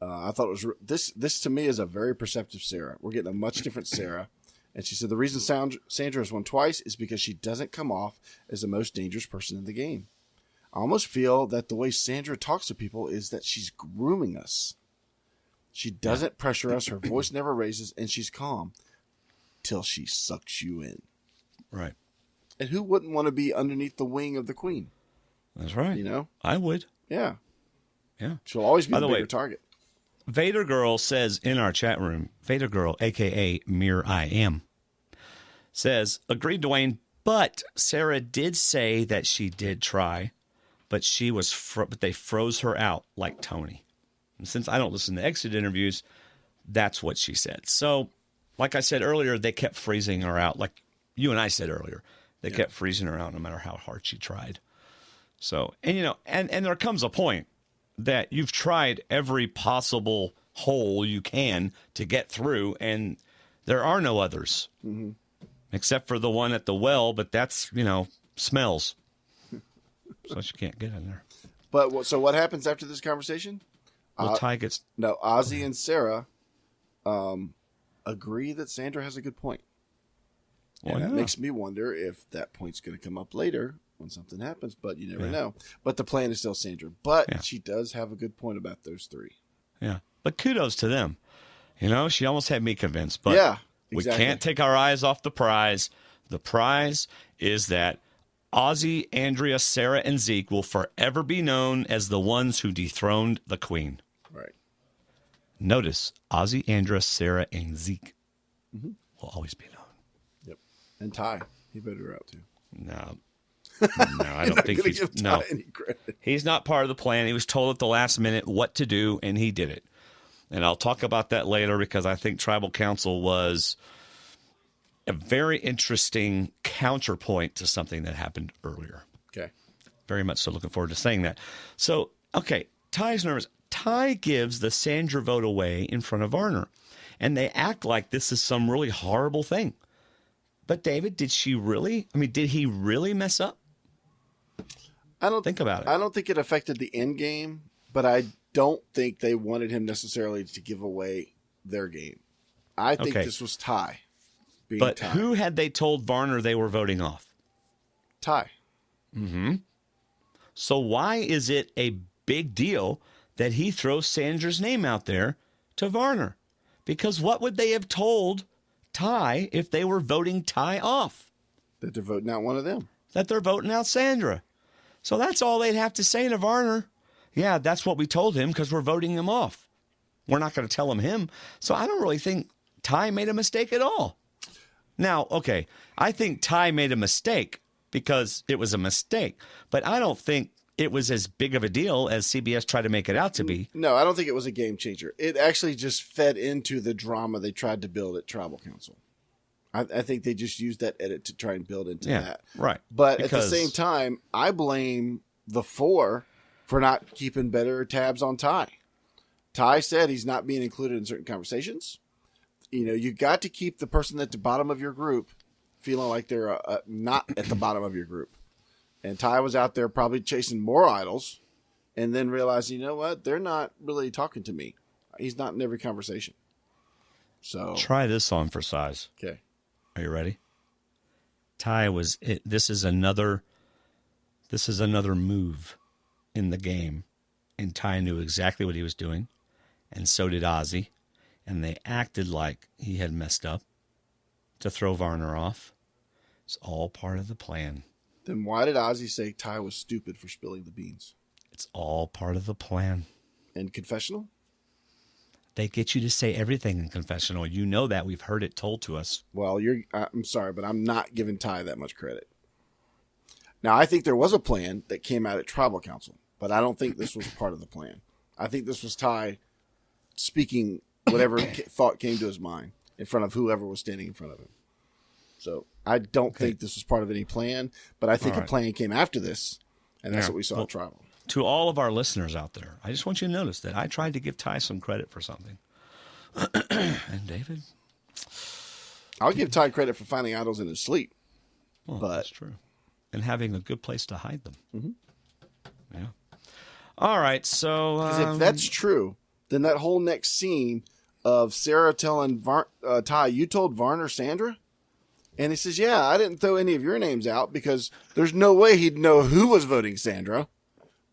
Speaker 3: I thought it was this to me is a very perceptive Sarah. We're getting a much different Sarah. And she said the reason Sandra has won twice is because she doesn't come off as the most dangerous person in the game. I almost feel that the way Sandra talks to people is that she's grooming us. She doesn't pressure us. Her voice never raises, and she's calm till she sucks you in.
Speaker 2: Right.
Speaker 3: And who wouldn't want to be underneath the wing of the queen?
Speaker 2: That's right.
Speaker 3: You know?
Speaker 2: I would.
Speaker 3: Yeah.
Speaker 2: Yeah.
Speaker 3: She'll always be
Speaker 2: By
Speaker 3: the
Speaker 2: the
Speaker 3: bigger
Speaker 2: way,
Speaker 3: target.
Speaker 2: Vader Girl says in our chat room, Vader Girl, a.k.a. Mere I Am, says, agreed, Dwayne, but Sarah did say that she did try, but but they froze her out like Tony. And since I don't listen to exit interviews, that's what she said. So, like I said earlier, they kept freezing her out. Like you and I said earlier, they kept freezing her out no matter how hard she tried. So, and and there comes a point that you've tried every possible hole you can to get through, and there are no others. Mm-hmm. Except for the one at the well, but that's, smells. So she can't get in there.
Speaker 3: But so what happens after this conversation?
Speaker 2: Well, Ty gets...
Speaker 3: No, Ozzy and Sarah agree that Sandra has a good point. And that makes me wonder if that point's going to come up later when something happens, but you never know. But the plan is still Sandra. But she does have a good point about those three.
Speaker 2: Yeah. But kudos to them. She almost had me convinced. But
Speaker 3: yeah, exactly.
Speaker 2: We can't take our eyes off the prize. The prize is that Ozzy, Andrea, Sarah, and Zeke will forever be known as the ones who dethroned the queen.
Speaker 3: Right.
Speaker 2: Notice, Ozzy, Andrea, Sarah, and Zeke will always be known.
Speaker 3: Yep. And Ty. He better her out too.
Speaker 2: No, I don't think he's
Speaker 3: any credit.
Speaker 2: He's not part of the plan. He was told at the last minute what to do, and he did it. And I'll talk about that later because I think Tribal Council was a very interesting counterpoint to something that happened earlier.
Speaker 3: Okay.
Speaker 2: Very much so looking forward to saying that. So, okay, Ty's nervous. Ty gives the Sandra vote away in front of Varner, and they act like this is some really horrible thing. But David, did he really mess up?
Speaker 3: I don't
Speaker 2: think about it.
Speaker 3: I don't think it affected the end game, but I don't think they wanted him necessarily to give away their game. I think this was Ty.
Speaker 2: But
Speaker 3: Ty.
Speaker 2: Who had they told Varner they were voting off?
Speaker 3: Ty.
Speaker 2: Mm-hmm. So why is it a big deal that he throws Sandra's name out there to Varner? Because what would they have told Ty if they were voting Ty off?
Speaker 3: That they're voting out one of them.
Speaker 2: That they're voting out Sandra. So that's all they'd have to say to Varner. Yeah, that's what we told him because we're voting him off. We're not going to tell him. So I don't really think Ty made a mistake at all. Now, okay, I think Ty made a mistake because it was a mistake. But I don't think it was as big of a deal as CBS tried to make it out to be.
Speaker 3: No, I don't think it was a game changer. It actually just fed into the drama they tried to build at Tribal Council. I think they just used that edit to try and build into that.
Speaker 2: Right.
Speaker 3: But at the same time, I blame the four for not keeping better tabs on Ty. Ty said he's not being included in certain conversations. You got to keep the person at the bottom of your group feeling like they're not at the bottom of your group. And Ty was out there probably chasing more idols and then realized, you know what? They're not really talking to me. He's not in every conversation. So
Speaker 2: try this on for size.
Speaker 3: Okay.
Speaker 2: Are you ready? Ty was it. This is another move in the game. And Ty knew exactly what he was doing. And so did Ozzy. And they acted like he had messed up to throw Varner off. It's all part of the plan.
Speaker 3: Then why did Ozzy say Ty was stupid for spilling the beans?
Speaker 2: It's all part of the plan.
Speaker 3: And confessional?
Speaker 2: They get you to say everything in confessional. You know that. We've heard it told to us.
Speaker 3: Well, I'm sorry, but I'm not giving Ty that much credit. Now, I think there was a plan that came out at Tribal Council, but I don't think this was part of the plan. I think this was Ty speaking whatever thought came to his mind in front of whoever was standing in front of him. So I don't think this was part of any plan, but I think a plan came after this, and that's what we saw at Tribal.
Speaker 2: To all of our listeners out there, I just want you to notice that I tried to give Ty some credit for something. And David?
Speaker 3: I'll give Ty credit for finding idols in his sleep.
Speaker 2: Well,
Speaker 3: but
Speaker 2: that's true. And having a good place to hide them.
Speaker 3: Mm-hmm.
Speaker 2: Yeah. All right, so...
Speaker 3: Because if that's true, then that whole next scene of Sarah telling Ty, you told Varn or Sandra? And he says, yeah, I didn't throw any of your names out because there's no way he'd know who was voting Sandra.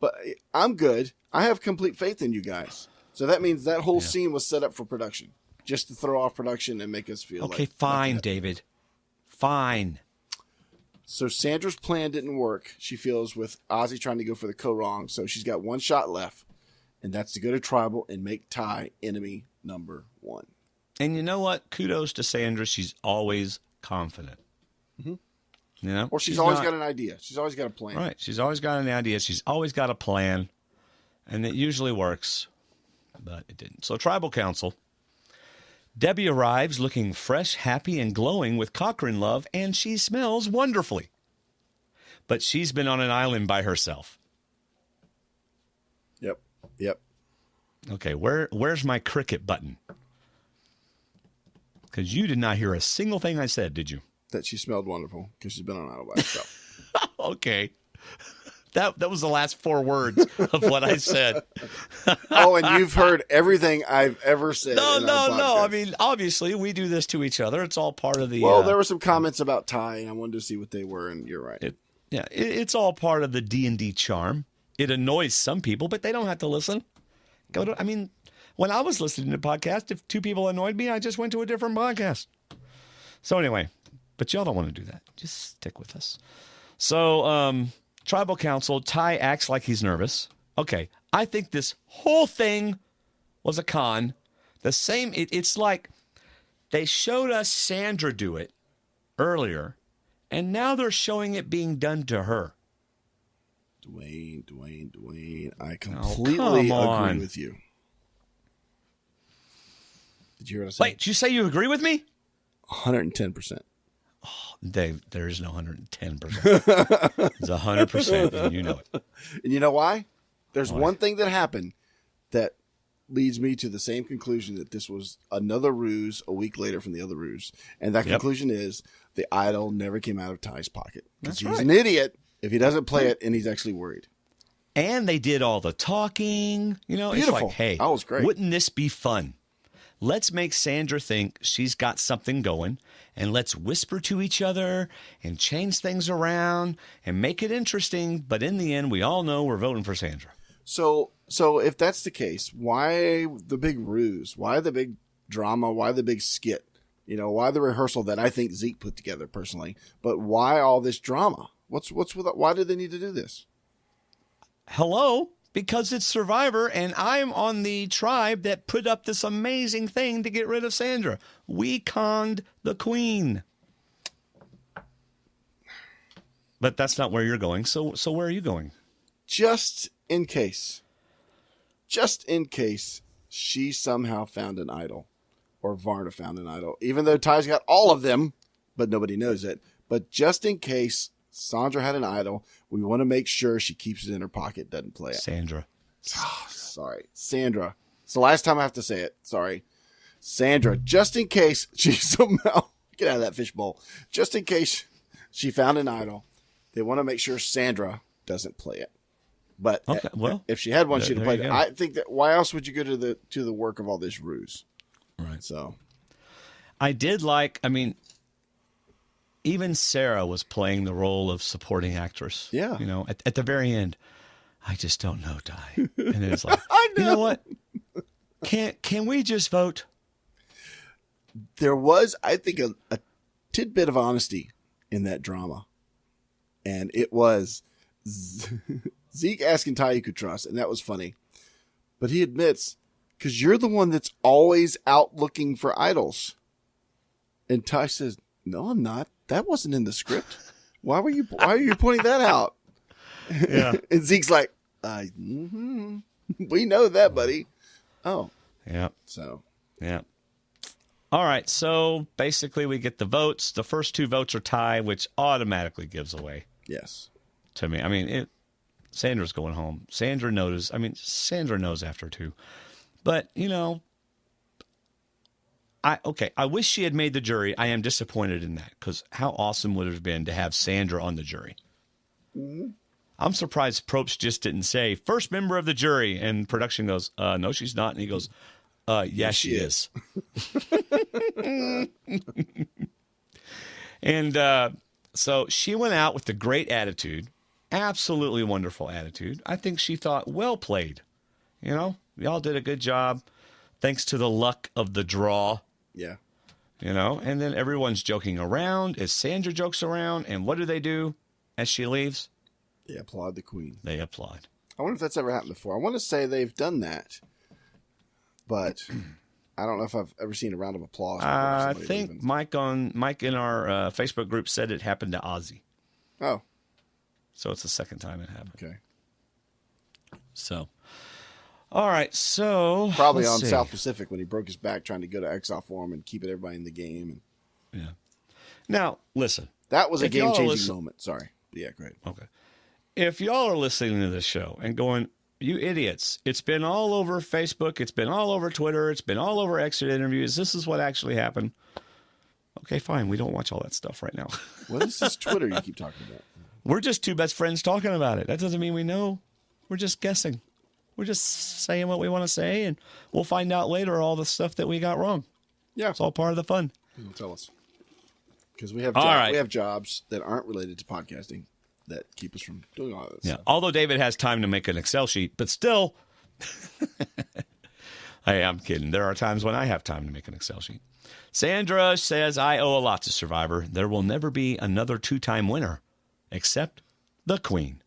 Speaker 3: But I'm good. I have complete faith in you guys. So that means that whole scene was set up for production. Just to throw off production and make us feel like...
Speaker 2: Okay, fine, David. Fine.
Speaker 3: So Sandra's plan didn't work, she feels, with Ozzy trying to go for the co-wrong. So she's got one shot left. And that's to go to Tribal and make Ty enemy number one.
Speaker 2: And you know what? Kudos to Sandra. She's always confident.
Speaker 3: Mm-hmm.
Speaker 2: You know?
Speaker 3: Or she's always got an idea. She's always got a plan.
Speaker 2: Right. She's always got an idea. She's always got a plan. And it usually works. But it didn't. So Tribal Council. Debbie arrives looking fresh, happy, and glowing with Cochrane love, and she smells wonderfully. But she's been on an island by herself.
Speaker 3: Yep.
Speaker 2: Okay, where's my cricket button? Because you did not hear a single thing I said, did you?
Speaker 3: That she smelled wonderful because she's been on island by herself.
Speaker 2: Okay. That was the last 4 words of what I said.
Speaker 3: Oh, and you've heard everything I've ever said.
Speaker 2: No. I mean, obviously, we do this to each other. It's all part of the...
Speaker 3: Well, there were some comments about Ty, and I wanted to see what they were, and you're right.
Speaker 2: It's all part of the D&D charm. It annoys some people, but they don't have to listen. When I was listening to podcasts, if 2 people annoyed me, I just went to a different podcast. So anyway, but y'all don't want to do that. Just stick with us. So, Tribal Council, Ty acts like he's nervous. Okay, I think this whole thing was a con. It's like they showed us Sandra do it earlier, and now they're showing it being done to her.
Speaker 3: Dwaine. I completely agree with you. Did you hear what I said?
Speaker 2: Wait, did you say you agree with me?
Speaker 3: 110%.
Speaker 2: Dave, there is no 110%. It's 100%, and you know it.
Speaker 3: And you know why? There's one thing that happened that leads me to the same conclusion that this was another ruse a week later from the other ruse. And that conclusion is the idol never came out of Ty's pocket. Because he's an idiot if he doesn't play it and he's actually worried.
Speaker 2: And they did all the talking. You know,
Speaker 3: beautiful.
Speaker 2: It's like, hey,
Speaker 3: that was great.
Speaker 2: Wouldn't this be fun? Let's make Sandra think she's got something going, and let's whisper to each other and change things around and make it interesting. But in the end, we all know we're voting for Sandra.
Speaker 3: So if that's the case, why the big ruse? Why the big drama? Why the big skit? You know, why the rehearsal that I think Zeke put together personally? But why all this drama? What's with why do they need to do this?
Speaker 2: Hello? Because it's Survivor, and I'm on the tribe that put up this amazing thing to get rid of Sandra. We conned the queen. But that's not where you're going. So where are you going?
Speaker 3: Just in case she somehow found an idol, or Varna found an idol, even though Ty's got all of them, but nobody knows it. But just in case Sandra had an idol, we want to make sure she keeps it in her pocket, doesn't play it.
Speaker 2: Sandra.
Speaker 3: Oh, sorry. Sandra. It's the last time I have to say it. Sorry. Sandra, just in case she somehow, get out of that fishbowl, just in case she found an idol, they want to make sure Sandra doesn't play it. But if she had one, she'd have played it. I think that why else would you go to the work of all this ruse?
Speaker 2: Right.
Speaker 3: So
Speaker 2: I did even Sarah was playing the role of supporting actress.
Speaker 3: Yeah.
Speaker 2: You know, at the very end, I just don't know, Ty. And it's like, you know what? Can we just vote?
Speaker 3: There was, I think, a tidbit of honesty in that drama. And it was Zeke asking Ty you could trust, and that was funny. But he admits, because you're the one that's always out looking for idols. And Ty says, no, I'm not. That wasn't in the script. Why are you pointing that out?
Speaker 2: Yeah.
Speaker 3: And Zeke's like, we know that, buddy. Oh.
Speaker 2: Yeah.
Speaker 3: So.
Speaker 2: Yeah. All right. So basically we get the votes. The first two votes are tie, which automatically gives away.
Speaker 3: Yes.
Speaker 2: To me. I mean, Sandra's going home. Sandra knows. I mean, Sandra knows after two. But, you know, I wish she had made the jury. I am disappointed in that because how awesome would it have been to have Sandra on the jury? Mm-hmm. I'm surprised Probst just didn't say first member of the jury, and production goes, no, she's not. And he goes, yes, she is. And so she went out with a great attitude, absolutely wonderful attitude. I think she thought, well played. You know, y'all did a good job. Thanks to the luck of the draw.
Speaker 3: Yeah.
Speaker 2: You know, and then everyone's joking around as Sandra jokes around. And what do as she leaves?
Speaker 3: They applaud the queen.
Speaker 2: They applaud.
Speaker 3: I wonder if that's ever happened before. I want to say they've done that, but I don't know if I've ever seen a round of applause.
Speaker 2: I think leaving. Mike in our Facebook group said it happened to Ozzy.
Speaker 3: Oh.
Speaker 2: So it's the second time it happened.
Speaker 3: Okay.
Speaker 2: So, all right. So
Speaker 3: probably on South Pacific when he broke his back trying to go to Exile for him and keep everybody in the game.
Speaker 2: Yeah. Now, listen.
Speaker 3: That was a game-changing moment. Sorry. Yeah, go ahead.
Speaker 2: Okay. If y'all are listening to this show and going, you idiots, it's been all over Facebook, it's been all over Twitter, it's been all over exit interviews, this is what actually happened. Okay, fine. We don't watch all that stuff right now.
Speaker 3: What is this Twitter you keep talking about?
Speaker 2: We're just two best friends talking about it. That doesn't mean we know. We're just guessing. We're just saying what we want to say, and we'll find out later all the stuff that we got wrong.
Speaker 3: Yeah.
Speaker 2: It's all part of the fun.
Speaker 3: Tell us. Because we have we have jobs that aren't related to podcasting that keep us from doing all this.
Speaker 2: Yeah.
Speaker 3: Stuff.
Speaker 2: Although David has time to make an Excel sheet, but still, hey, I'm kidding. There are times when I have time to make an Excel sheet. Sandra says, I owe a lot to Survivor. There will never be another two-time winner except the Queen.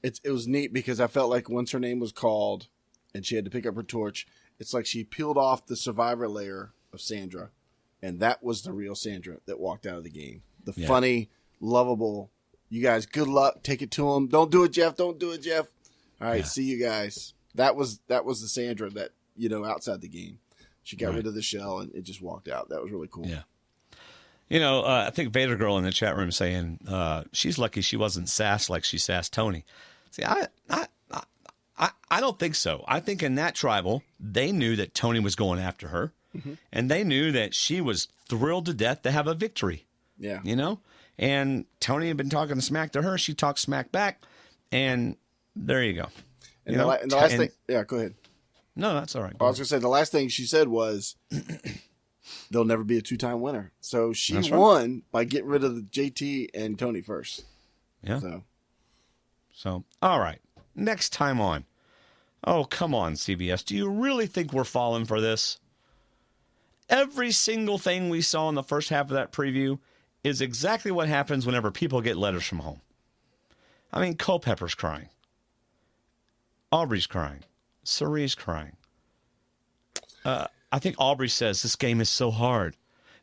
Speaker 3: It was neat because I felt like once her name was called and she had to pick up her torch, it's like she peeled off the Survivor layer of Sandra, and that was the real Sandra that walked out of the game. The funny, lovable, you guys, good luck. Take it to him. Don't do it, Jeff. Don't do it, Jeff. All right, see you guys. That was the Sandra that, you know, outside the game. She got rid of the shell and it just walked out. That was really cool.
Speaker 2: Yeah. You know, I think Vader Girl in the chat room saying she's lucky she wasn't sassed like she sassed Tony. See, I don't think so. I think in that tribal, they knew that Tony was going after her, and they knew that she was thrilled to death to have a victory.
Speaker 3: Yeah.
Speaker 2: You know? And Tony had been talking smack to her. She talked smack back, and there you go.
Speaker 3: And the last thing... Yeah, go ahead.
Speaker 2: No, that's all right.
Speaker 3: I was going to say, the last thing she said was, there'll never be a two-time winner. So she won by getting rid of the JT and Tony first.
Speaker 2: Yeah. So, all right. Next time on. Oh, come on, CBS. Do you really think we're falling for this? Every single thing we saw in the first half of that preview is exactly what happens whenever people get letters from home. I mean, Culpepper's crying. Aubrey's crying. Cerie's crying. I think Aubrey says, this game is so hard.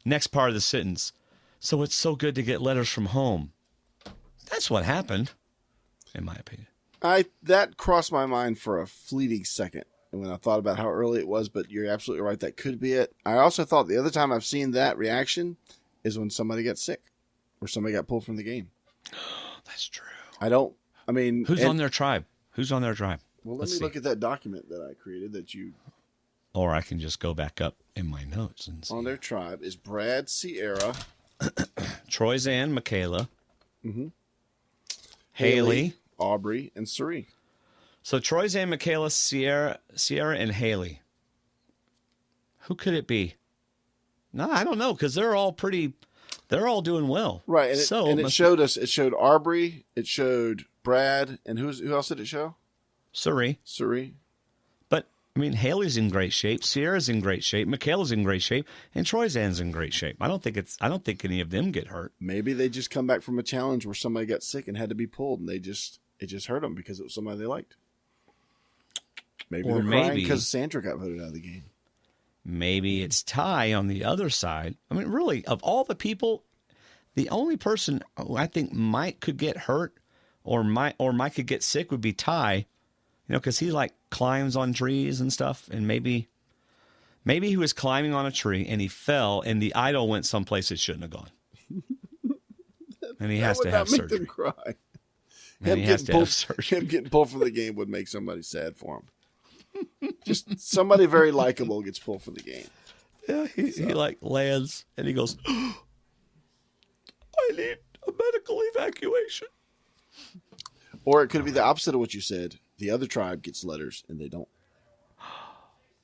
Speaker 2: Next part of the sentence. So it's so good to get letters from home. That's what happened, in my opinion.
Speaker 3: That crossed my mind for a fleeting second when I thought about how early it was, but you're absolutely right. That could be it. I also thought the other time I've seen that reaction is when somebody got sick or somebody got pulled from the game.
Speaker 2: That's true.
Speaker 3: Who's
Speaker 2: on their tribe? Who's on their tribe?
Speaker 3: Well, let me look at that document that I created that you...
Speaker 2: Or I can just go back up in my notes and see.
Speaker 3: On their tribe is Brad, Sierra,
Speaker 2: Troy, Zan, Michaela, Haley,
Speaker 3: Aubrey, and Cerie.
Speaker 2: So Troy, Zan, Michaela, Sierra, and Haley. Who could it be? No, I don't know, because they're all doing well.
Speaker 3: Right, and it showed Aubrey, it showed Brad, and who else did it show?
Speaker 2: Cerie.
Speaker 3: Cerie.
Speaker 2: But I mean, Haley's in great shape, Sierra's in great shape, Michaela's in great shape, and Troyzan's in great shape. I don't think any of them get hurt.
Speaker 3: Maybe they just come back from a challenge where somebody got sick and had to be pulled, and it just hurt them because it was somebody they liked. Maybe they're crying because Sandra got voted out of the game.
Speaker 2: Maybe it's Ty on the other side. I mean, really, of all the people, the only person who I think Mike could get hurt or Mike could get sick would be Ty. You know, because he like climbs on trees and stuff, and maybe he was climbing on a tree and he fell, and the idol went someplace it shouldn't have gone, and he has to have surgery. Them cry.
Speaker 3: Him getting pulled from the game would make somebody sad for him. Just somebody very likable gets pulled from the game.
Speaker 2: Yeah, he like lands and he goes, "I need a medical evacuation."
Speaker 3: Or it could be the opposite of what you said. The other tribe gets letters, and they don't.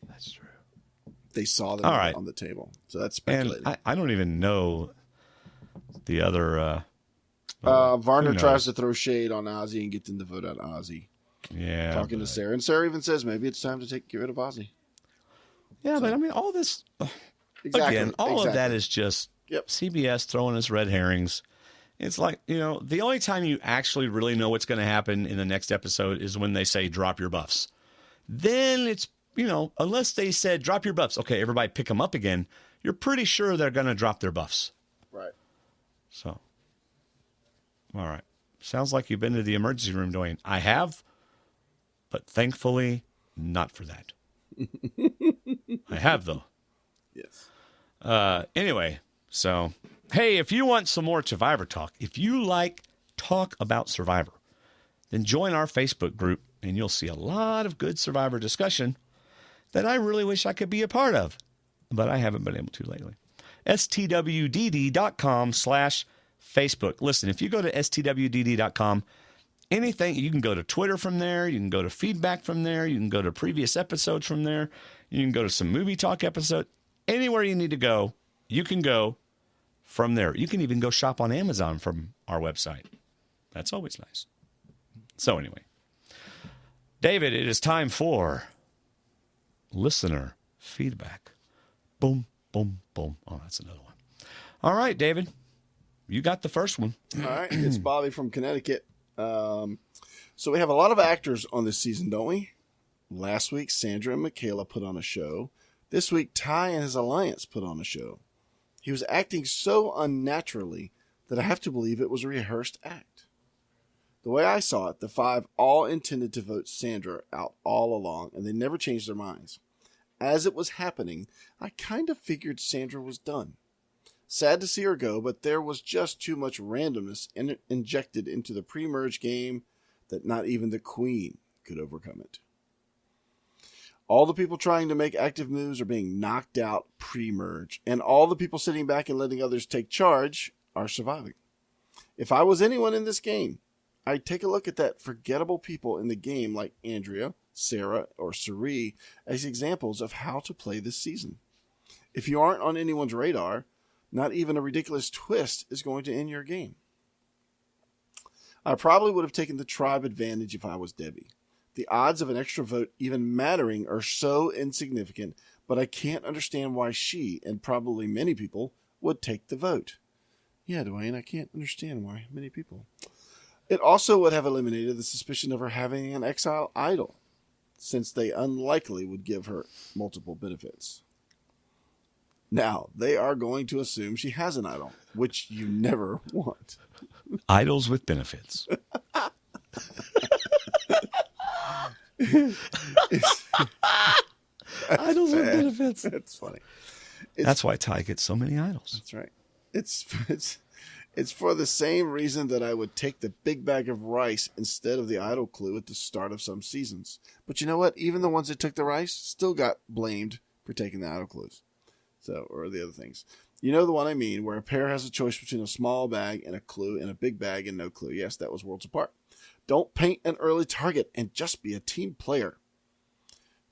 Speaker 2: That's true.
Speaker 3: They saw them on the table. So that's speculating.
Speaker 2: And I don't even know the other...
Speaker 3: Varner tries to throw shade on Ozzy and get them to vote out Ozzy.
Speaker 2: Yeah.
Speaker 3: Talking to Sarah. And Sarah even says, maybe it's time to get rid of Ozzy.
Speaker 2: Yeah, but I mean, all this... Again, all of that is just CBS throwing us red herrings. It's like, you know, the only time you actually really know what's going to happen in the next episode is when they say, drop your buffs. Then it's, you know, unless they said, drop your buffs. Okay, everybody pick them up again. You're pretty sure they're going to drop their buffs.
Speaker 3: Right.
Speaker 2: So, all right. Sounds like you've been to the emergency room, Dwayne. I have, but thankfully not for that. I have, though.
Speaker 3: Yes.
Speaker 2: Anyway, so... Hey, if you want some more Survivor talk, if you like talk about Survivor, then join our Facebook group, and you'll see a lot of good Survivor discussion that I really wish I could be a part of, but I haven't been able to lately. stwdd.com/Facebook. Listen, if you go to stwdd.com, anything, you can go to Twitter from there, you can go to feedback from there, you can go to previous episodes from there, you can go to some movie talk episode. Anywhere you need to go, you can go from there. You can even go shop on Amazon from our website. That's always nice. So anyway, David, it is time for listener feedback. Boom, boom, boom. Oh, that's another one. All right, David, you got the first one.
Speaker 3: All right. It's Bobby from Connecticut. So we have a lot of actors on this season, don't we? Last week, Sandra and Michaela put on a show. This week, Ty and his alliance put on a show. He was acting so unnaturally that I have to believe it was a rehearsed act. The way I saw it, the five all intended to vote Sandra out all along, and they never changed their minds. As it was happening, I kind of figured Sandra was done. Sad to see her go, but there was just too much randomness injected into the pre-merge game that not even the Queen could overcome it. All the people trying to make active moves are being knocked out pre-merge, and all the people sitting back and letting others take charge are surviving. If I was anyone in this game, I'd take a look at that forgettable people in the game like Andrea, Sarah, or Sari as examples of how to play this season. If you aren't on anyone's radar, not even a ridiculous twist is going to end your game. I probably would have taken the tribe advantage if I was Debbie. The odds of an extra vote even mattering are so insignificant, but I can't understand why she, and probably many people, would take the vote. Yeah, Dwayne, I can't understand why many people. It also would have eliminated the suspicion of her having an exile idol, since they unlikely would give her multiple benefits. Now, they are going to assume she has an idol, which you never want.
Speaker 2: Idols with benefits. Idols with benefits.
Speaker 3: That's funny.
Speaker 2: That's why Ty gets so many idols.
Speaker 3: That's right. It's for the same reason that I would take the big bag of rice instead of the idol clue at the start of some seasons. But you know what? Even the ones that took the rice still got blamed for taking the idol clues. So, or the other things. You know the one I mean, where a pair has a choice between a small bag and a clue and a big bag and no clue. Yes, that was Worlds Apart. Don't paint an early target and just be a team player.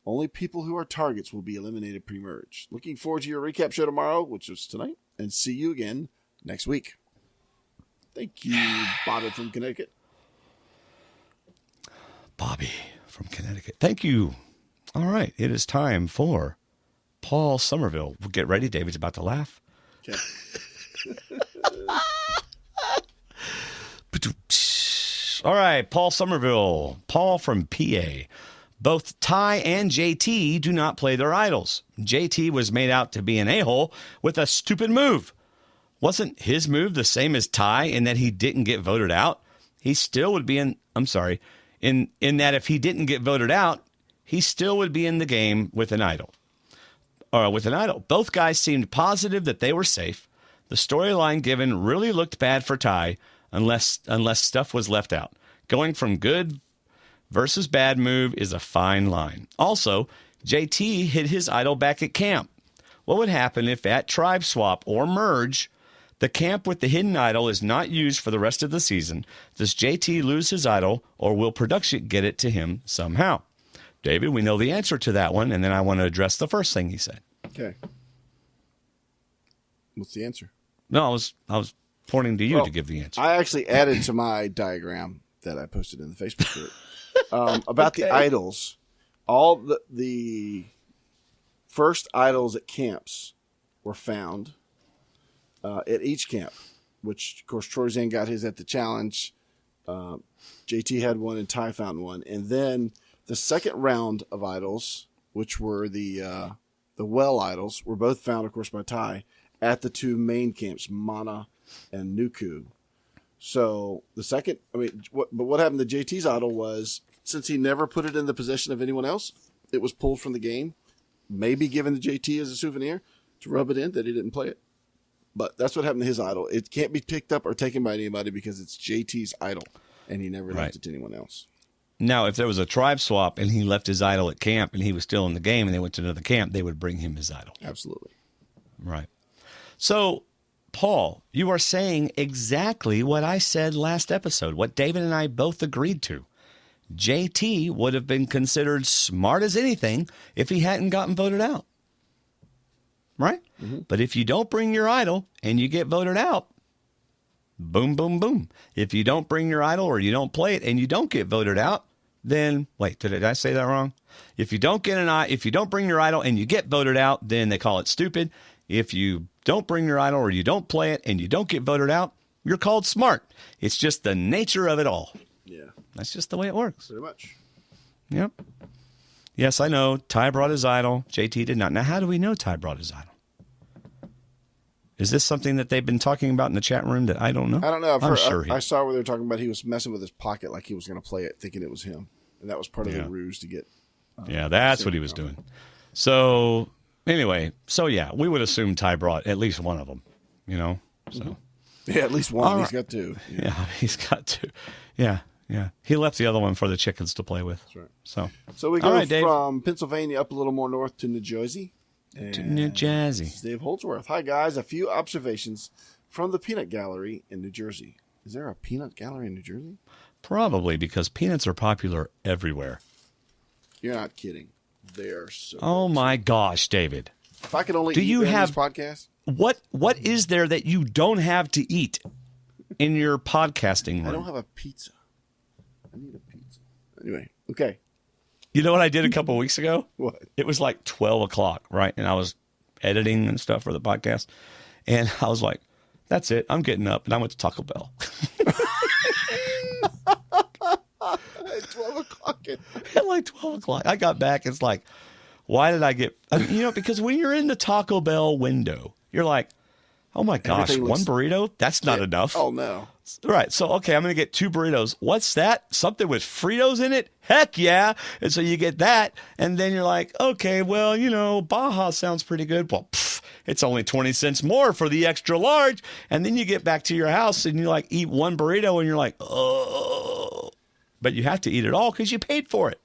Speaker 3: Only people who are targets will be eliminated pre-merge. Looking forward to your recap show tomorrow, which is tonight, and see you again next week. Thank you, Bobby from Connecticut.
Speaker 2: Bobby from Connecticut. Thank you. All right, it is time for Paul Somerville. Get ready, David's about to laugh.
Speaker 3: Okay.
Speaker 2: All right, Paul Somerville. Paul from PA. Both Ty and JT do not play their idols. JT was made out to be an a-hole with a stupid move. Wasn't his move the same as Ty in that he didn't get voted out? He still would be in that if he didn't get voted out, he still would be in the game with an idol. Both guys seemed positive that they were safe. The storyline given really looked bad for Ty unless stuff was left out. Going from good versus bad move is a fine line. Also, JT hid his idol back at camp. What would happen if at tribe swap or merge, the camp with the hidden idol is not used for the rest of the season? Does JT lose his idol, or will production get it to him somehow? David, we know the answer to that one, and then I want to address the first thing he said.
Speaker 3: Okay. What's the answer?
Speaker 2: No, I was pointing to you to give the answer.
Speaker 3: I actually added to my diagram that I posted in the Facebook group about the idols. All the first idols at camps were found at each camp, which, of course, Trorzan got his at the challenge. JT had one, and Ty found one. And then the second round of idols, which were the well idols, were both found, of course, by Ty at the two main camps, Mana and Nuku. So what happened to JT's idol was, since he never put it in the possession of anyone else, it was pulled from the game, maybe given to JT as a souvenir to rub it in that he didn't play it. But that's what happened to his idol. It can't be picked up or taken by anybody because it's JT's idol, and he never left it to anyone else.
Speaker 2: Now, if there was a tribe swap and he left his idol at camp and he was still in the game and they went to another camp, they would bring him his idol.
Speaker 3: Absolutely.
Speaker 2: Right. So, Paul, you are saying exactly what I said last episode, what David and I both agreed to. JT would have been considered smart as anything if he hadn't gotten voted out. Right? Mm-hmm. But if you don't bring your idol and you get voted out, boom, boom, boom. If you don't bring your idol or you don't play it and you don't get voted out, then wait, did I say that wrong? If you don't bring your idol and you get voted out, then they call it stupid. If you don't bring your idol or you don't play it and you don't get voted out, you're called smart. It's just the nature of it all.
Speaker 3: Yeah.
Speaker 2: That's just the way it works.
Speaker 3: Pretty much.
Speaker 2: Yep. Yes, I know. Ty brought his idol. JT did not. Now, how do we know Ty brought his idol? Is this something that they've been talking about in the chat room that I don't know?
Speaker 3: I don't know.
Speaker 2: I'm sure
Speaker 3: I saw where they were talking about he was messing with his pocket like he was going to play it, thinking it was him. And that was part of the ruse to get...
Speaker 2: that's what he was doing. So, anyway, we would assume Ty brought at least one of them, So.
Speaker 3: Mm-hmm. Yeah, at least one. He's got two.
Speaker 2: Yeah, he's got two. Yeah. He left the other one for the chickens to play with.
Speaker 3: That's right.
Speaker 2: So
Speaker 3: we go from Pennsylvania up a little more north to New Jersey.
Speaker 2: New Jersey.
Speaker 3: Dave Holdsworth. Hi, guys. A few observations from the Peanut Gallery in New Jersey. Is there a peanut gallery in New Jersey?
Speaker 2: Probably, because peanuts are popular everywhere.
Speaker 3: You're not kidding. They are so...
Speaker 2: Oh, my gosh, David.
Speaker 3: If I could only eat them in this podcast...
Speaker 2: What is there that you don't have to eat in your podcasting room?
Speaker 3: I don't have a pizza. I need a pizza. Anyway, okay.
Speaker 2: You know what I did a couple of weeks ago?
Speaker 3: What?
Speaker 2: It was like 12 o'clock, right? And I was editing and stuff for the podcast. And I was like, that's it. I'm getting up. And I went to Taco Bell.
Speaker 3: At 12 o'clock.
Speaker 2: At like 12 o'clock. I got back. It's like, why did I get... because when you're in the Taco Bell window, you're like, oh my gosh, one burrito? That's not enough.
Speaker 3: Oh, no.
Speaker 2: Right. So, okay, I'm going to get 2 burritos. What's that? Something with Fritos in it? Heck yeah. And so you get that. And then you're like, okay, well, Baja sounds pretty good. Well, it's only 20 cents more for the extra large. And then you get back to your house and you eat one burrito and you're like, oh. But you have to eat it all because you paid for it.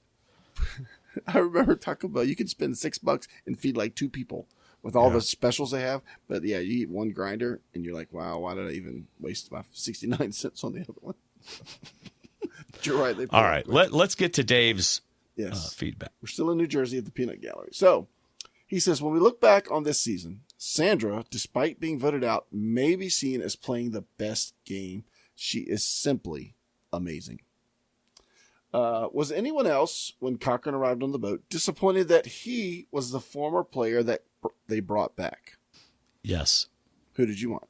Speaker 3: I remember Taco Bell. You could spend $6 and feed like 2 people. With all the specials they have. But yeah, you eat one grinder and you're like, wow, why did I even waste my 69 cents on the other one? But you're right.
Speaker 2: All right. Let's get to Dave's feedback.
Speaker 3: We're still in New Jersey at the Peanut Gallery. So he says, when we look back on this season, Sandra, despite being voted out, may be seen as playing the best game. She is simply amazing. Was anyone else, when Cochran arrived on the boat, disappointed that he was the former player that they brought back?
Speaker 2: Yes.
Speaker 3: Who did you want?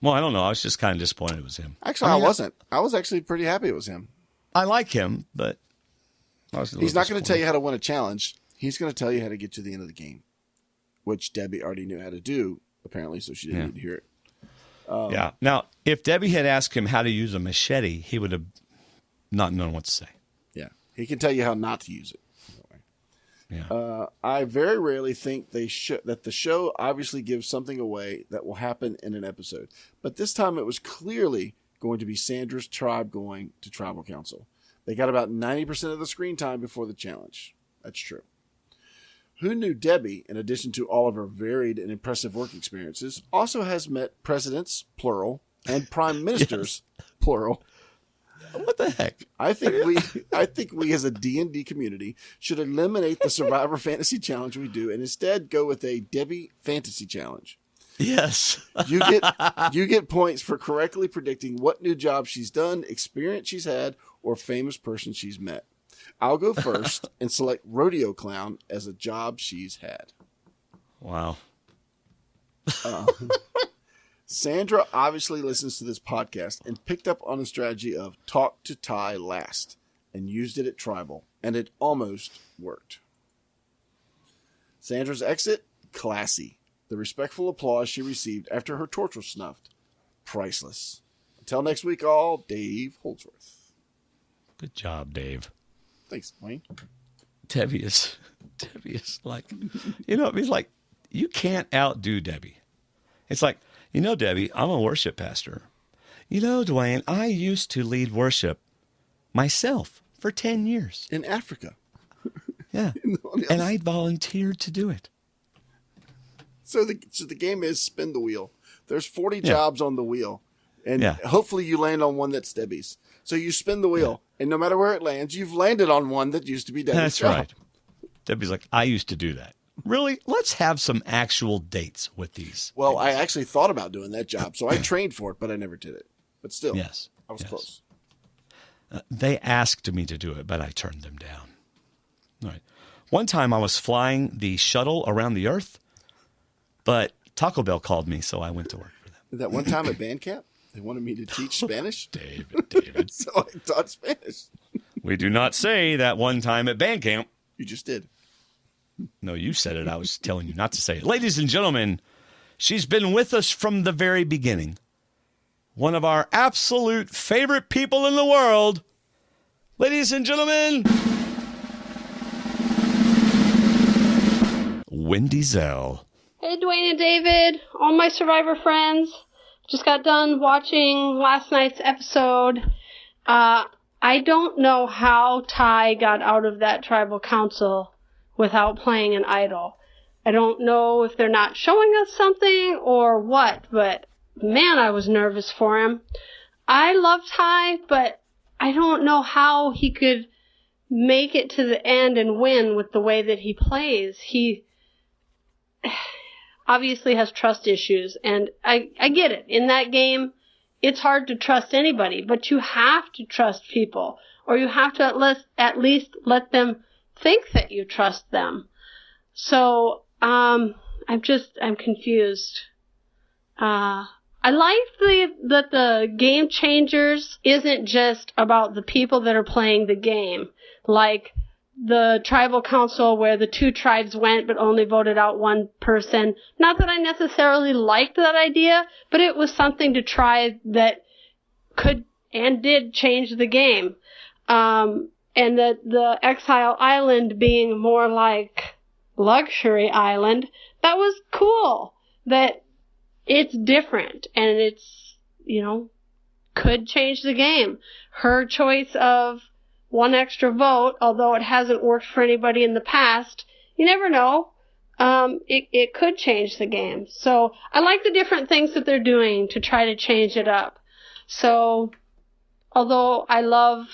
Speaker 2: Well, I don't know. I was just kind of disappointed it was him.
Speaker 3: Actually, I wasn't. I was actually pretty happy it was him.
Speaker 2: I like him, but
Speaker 3: he's not going to tell you how to win a challenge. He's going to tell you how to get to the end of the game, which Debbie already knew how to do, apparently, so she didn't need to hear it.
Speaker 2: Yeah. Now, if Debbie had asked him how to use a machete, he would have not known what to say.
Speaker 3: Yeah. He can tell you how not to use it.
Speaker 2: Yeah.
Speaker 3: I very rarely think that the show obviously gives something away that will happen in an episode. But this time it was clearly going to be Sandra's tribe going to tribal council. They got about 90% of the screen time before the challenge. That's true. Who knew Debbie, in addition to all of her varied and impressive work experiences, also has met presidents, plural, and prime ministers, plural.
Speaker 2: What the heck?
Speaker 3: I think we as a D&D community should eliminate the Survivor Fantasy Challenge we do and instead go with a Debbie Fantasy Challenge.
Speaker 2: Yes.
Speaker 3: You get points for correctly predicting what new job she's done, experience she's had, or famous person she's met. I'll go first and select Rodeo Clown as a job she's had.
Speaker 2: Wow.
Speaker 3: Sandra obviously listens to this podcast and picked up on the strategy of talk to Ty last and used it at Tribal, and it almost worked. Sandra's exit, classy. The respectful applause she received after her torch was snuffed, priceless. Until next week, all, Dave Holdsworth.
Speaker 2: Good job, Dave.
Speaker 3: Thanks, Dwayne.
Speaker 2: Debbie is like, it's like, you can't outdo Debbie. It's like, Debbie, I'm a worship pastor. Dwayne, I used to lead worship myself for 10 years.
Speaker 3: In Africa.
Speaker 2: Yeah. And I volunteered to do it.
Speaker 3: So the game is spin the wheel. There's 40 jobs on the wheel. And hopefully you land on one that's Debbie's. So you spin the wheel. And no matter where it lands, you've landed on one that used to be Debbie's.
Speaker 2: That's right. Debbie's like, I used to do that. Really? Let's have some actual dates with these.
Speaker 3: Well, I actually thought about doing that job, so I trained for it, but I never did it. But still, I was close.
Speaker 2: They asked me to do it, but I turned them down. All right. One time I was flying the shuttle around the Earth, but Taco Bell called me, so I went to work for them.
Speaker 3: That one time at band camp, they wanted me to teach Spanish.
Speaker 2: David.
Speaker 3: So I taught Spanish.
Speaker 2: We do not say that one time at band camp.
Speaker 3: You just did.
Speaker 2: No, you said it. I was telling you not to say it. Ladies and gentlemen, she's been with us from the very beginning. One of our absolute favorite people in the world. Ladies and gentlemen, Wendy Zell.
Speaker 4: Hey, Dwayne and David, all my Survivor friends. Just got done watching last night's episode. I don't know how Ty got out of that tribal council without playing an idol. I don't know if they're not showing us something or what, but man, I was nervous for him. I love Ty, but I don't know how he could make it to the end and win with the way that he plays. He obviously has trust issues, and I get it. In that game, it's hard to trust anybody, but you have to trust people, or you have to at least let them think that you trust them. So, I'm confused. I like that the game changers isn't just about the people that are playing the game, like the tribal council where the two tribes went but only voted out one person. Not that I necessarily liked that idea, but it was something to try that could and did change the game. And that the Exile Island being more like Luxury Island, that was cool. That it's different and it's, could change the game. Her choice of one extra vote, although it hasn't worked for anybody in the past, you never know. It could change the game. So I like the different things that they're doing to try to change it up. So, although I love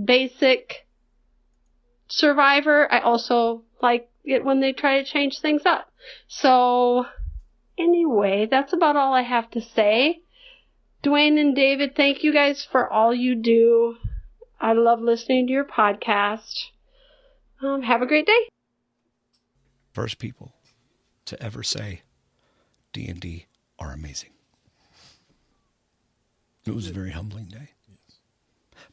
Speaker 4: basic Survivor, I also like it when they try to change things up. So, anyway, that's about all I have to say. Dwayne and David, thank you guys for all you do. I love listening to your podcast. Have a great day.
Speaker 2: First people to ever say D&D are amazing. It was a very humbling day. Yes.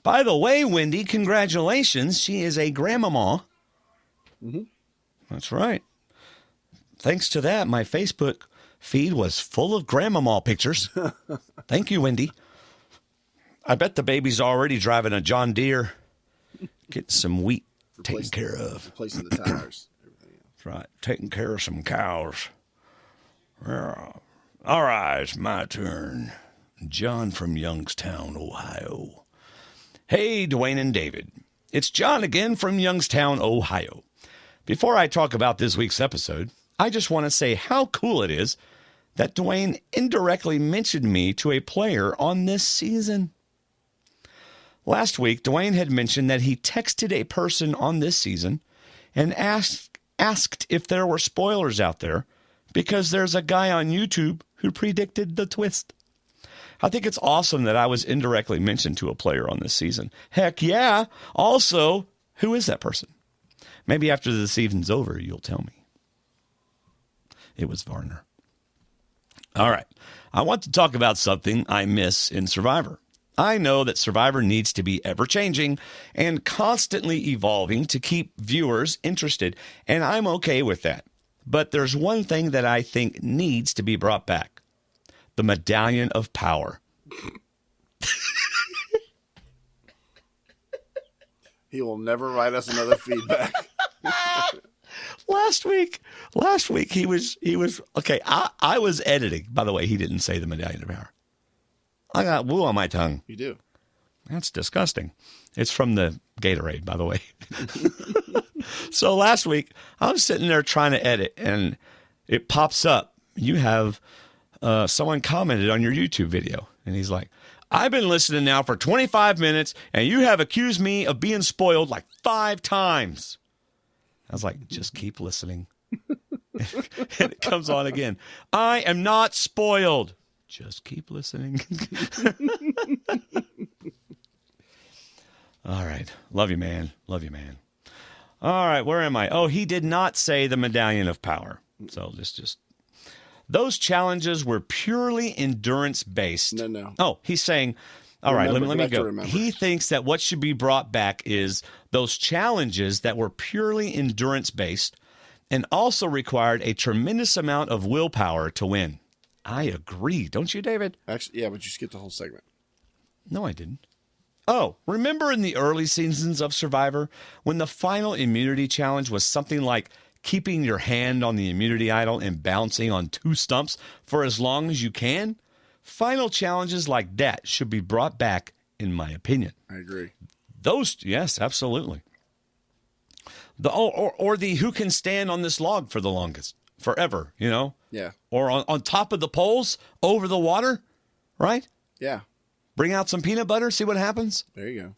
Speaker 2: By the way, Wendy, congratulations. She is a grandmama.
Speaker 3: Mm-hmm.
Speaker 2: That's right. Thanks to that, my Facebook feed was full of grandmama pictures. Thank you, Wendy. I bet the baby's already driving a John Deere, getting some wheat taken care of.
Speaker 3: Replacing the tires.
Speaker 2: That's right. Taking care of some cows. Yeah. All right, it's my turn. John from Youngstown, Ohio. Hey, Dwaine and David. It's John again from Youngstown, Ohio. Before I talk about this week's episode, I just want to say how cool it is that Dwaine indirectly mentioned me to a player on this season. Last week, Dwaine had mentioned that he texted a person on this season and asked if there were spoilers out there because there's a guy on YouTube who predicted the twist. I think it's awesome that I was indirectly mentioned to a player on this season. Heck yeah. Also, who is that person? Maybe after the season's over, you'll tell me. It was Varner. All right. I want to talk about something I miss in Survivor. I know that Survivor needs to be ever-changing and constantly evolving to keep viewers interested, and I'm okay with that. But there's one thing that I think needs to be brought back. The Medallion of Power.
Speaker 3: He will never write us another feedback.
Speaker 2: Last week he was okay. I was editing. By the way, he didn't say the Medallion of Power. I got woo on my tongue.
Speaker 3: You do.
Speaker 2: That's disgusting. It's from the Gatorade, by the way. So last week I was sitting there trying to edit, and it pops up. You have someone commented on your YouTube video, and he's like, I've been listening now for 25 minutes, and you have accused me of being spoiled like 5 times. I was like, just keep listening. And it comes on again. I am not spoiled. Just keep listening. All right. Love you, man. Love you, man. All right. Where am I? Oh, he did not say the Medallion of Power. So just those challenges were purely endurance-based.
Speaker 3: No.
Speaker 2: Oh, he's saying, all right, let me go.
Speaker 3: Remember.
Speaker 2: He thinks that what should be brought back is those challenges that were purely endurance-based and also required a tremendous amount of willpower to win. I agree. Don't you, David?
Speaker 3: Actually, yeah, but you skipped the whole segment.
Speaker 2: No, I didn't. Oh, remember in the early seasons of Survivor when the final immunity challenge was something like keeping your hand on the immunity idol and bouncing on 2 stumps for as long as you can? Final challenges like that should be brought back, in my opinion.
Speaker 3: I agree.
Speaker 2: Yes, absolutely. Or the who can stand on this log for the longest, forever, you know?
Speaker 3: Yeah.
Speaker 2: Or on top of the poles, over the water, right?
Speaker 3: Yeah.
Speaker 2: Bring out some peanut butter, see what happens.
Speaker 3: There you go.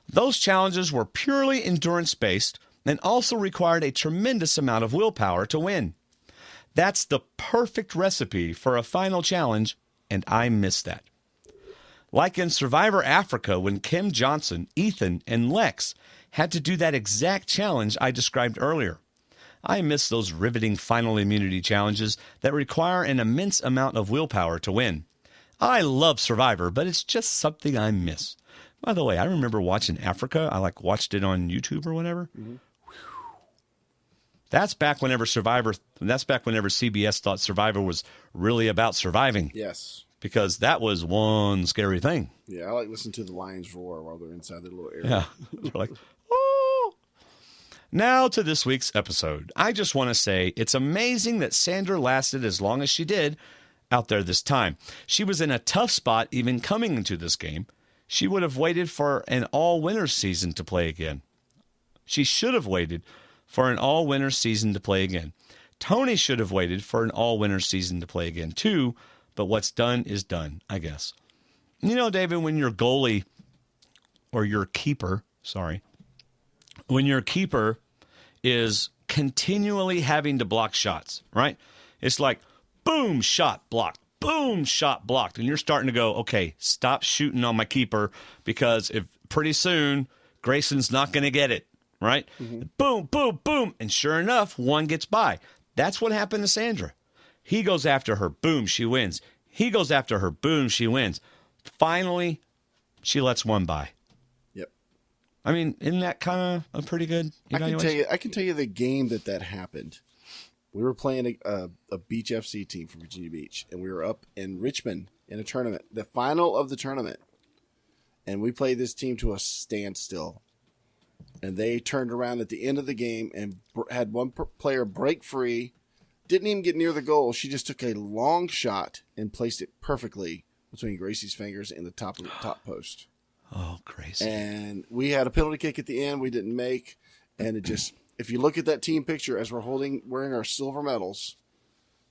Speaker 2: Those challenges were purely endurance-based and also required a tremendous amount of willpower to win. That's the perfect recipe for a final challenge, and I miss that. Like in Survivor Africa when Kim Johnson, Ethan, and Lex had to do that exact challenge I described earlier. I miss those riveting final immunity challenges that require an immense amount of willpower to win. I love Survivor, but it's just something I miss. By the way, I remember watching Africa. I watched it on YouTube or whatever. Mm-hmm. That's back whenever CBS thought Survivor was really about surviving.
Speaker 3: Yes.
Speaker 2: Because that was one scary thing.
Speaker 3: Yeah, I like listening to the lions roar while they're inside their little area.
Speaker 2: Yeah. They're like, oh. Now to this week's episode. I just want to say it's amazing that Sandra lasted as long as she did out there this time. She was in a tough spot even coming into this game. She would have waited for an all-winner season to play again. She should have waited for an all-winner season to play again. Tony should have waited for an all-winner season to play again too, but what's done is done, I guess. You know, David, when your goalie or your keeper, when your keeper is continually having to block shots, right? It's like, boom, shot blocked, boom, shot blocked. And you're starting to go, okay, stop shooting on my keeper because if pretty soon, Grayson's not going to get it, right? Mm-hmm. Boom, boom, boom. And sure enough, one gets by. That's what happened to Sandra. He goes after her. Boom, she wins. He goes after her. Boom, she wins. Finally, she lets one by.
Speaker 3: Yep.
Speaker 2: I mean, isn't that kind of a pretty good evaluation?
Speaker 3: I can tell you the game that happened. We were playing a Beach FC team from Virginia Beach, and we were up in Richmond in a tournament, the final of the tournament. And we played this team to a standstill. And they turned around at the end of the game and had one player break free. Didn't even get near the goal. She just took a long shot and placed it perfectly between Gracie's fingers and the top post.
Speaker 2: Oh, Gracie.
Speaker 3: And we had a penalty kick at the end we didn't make. And it just, if you look at that team picture as we're wearing our silver medals,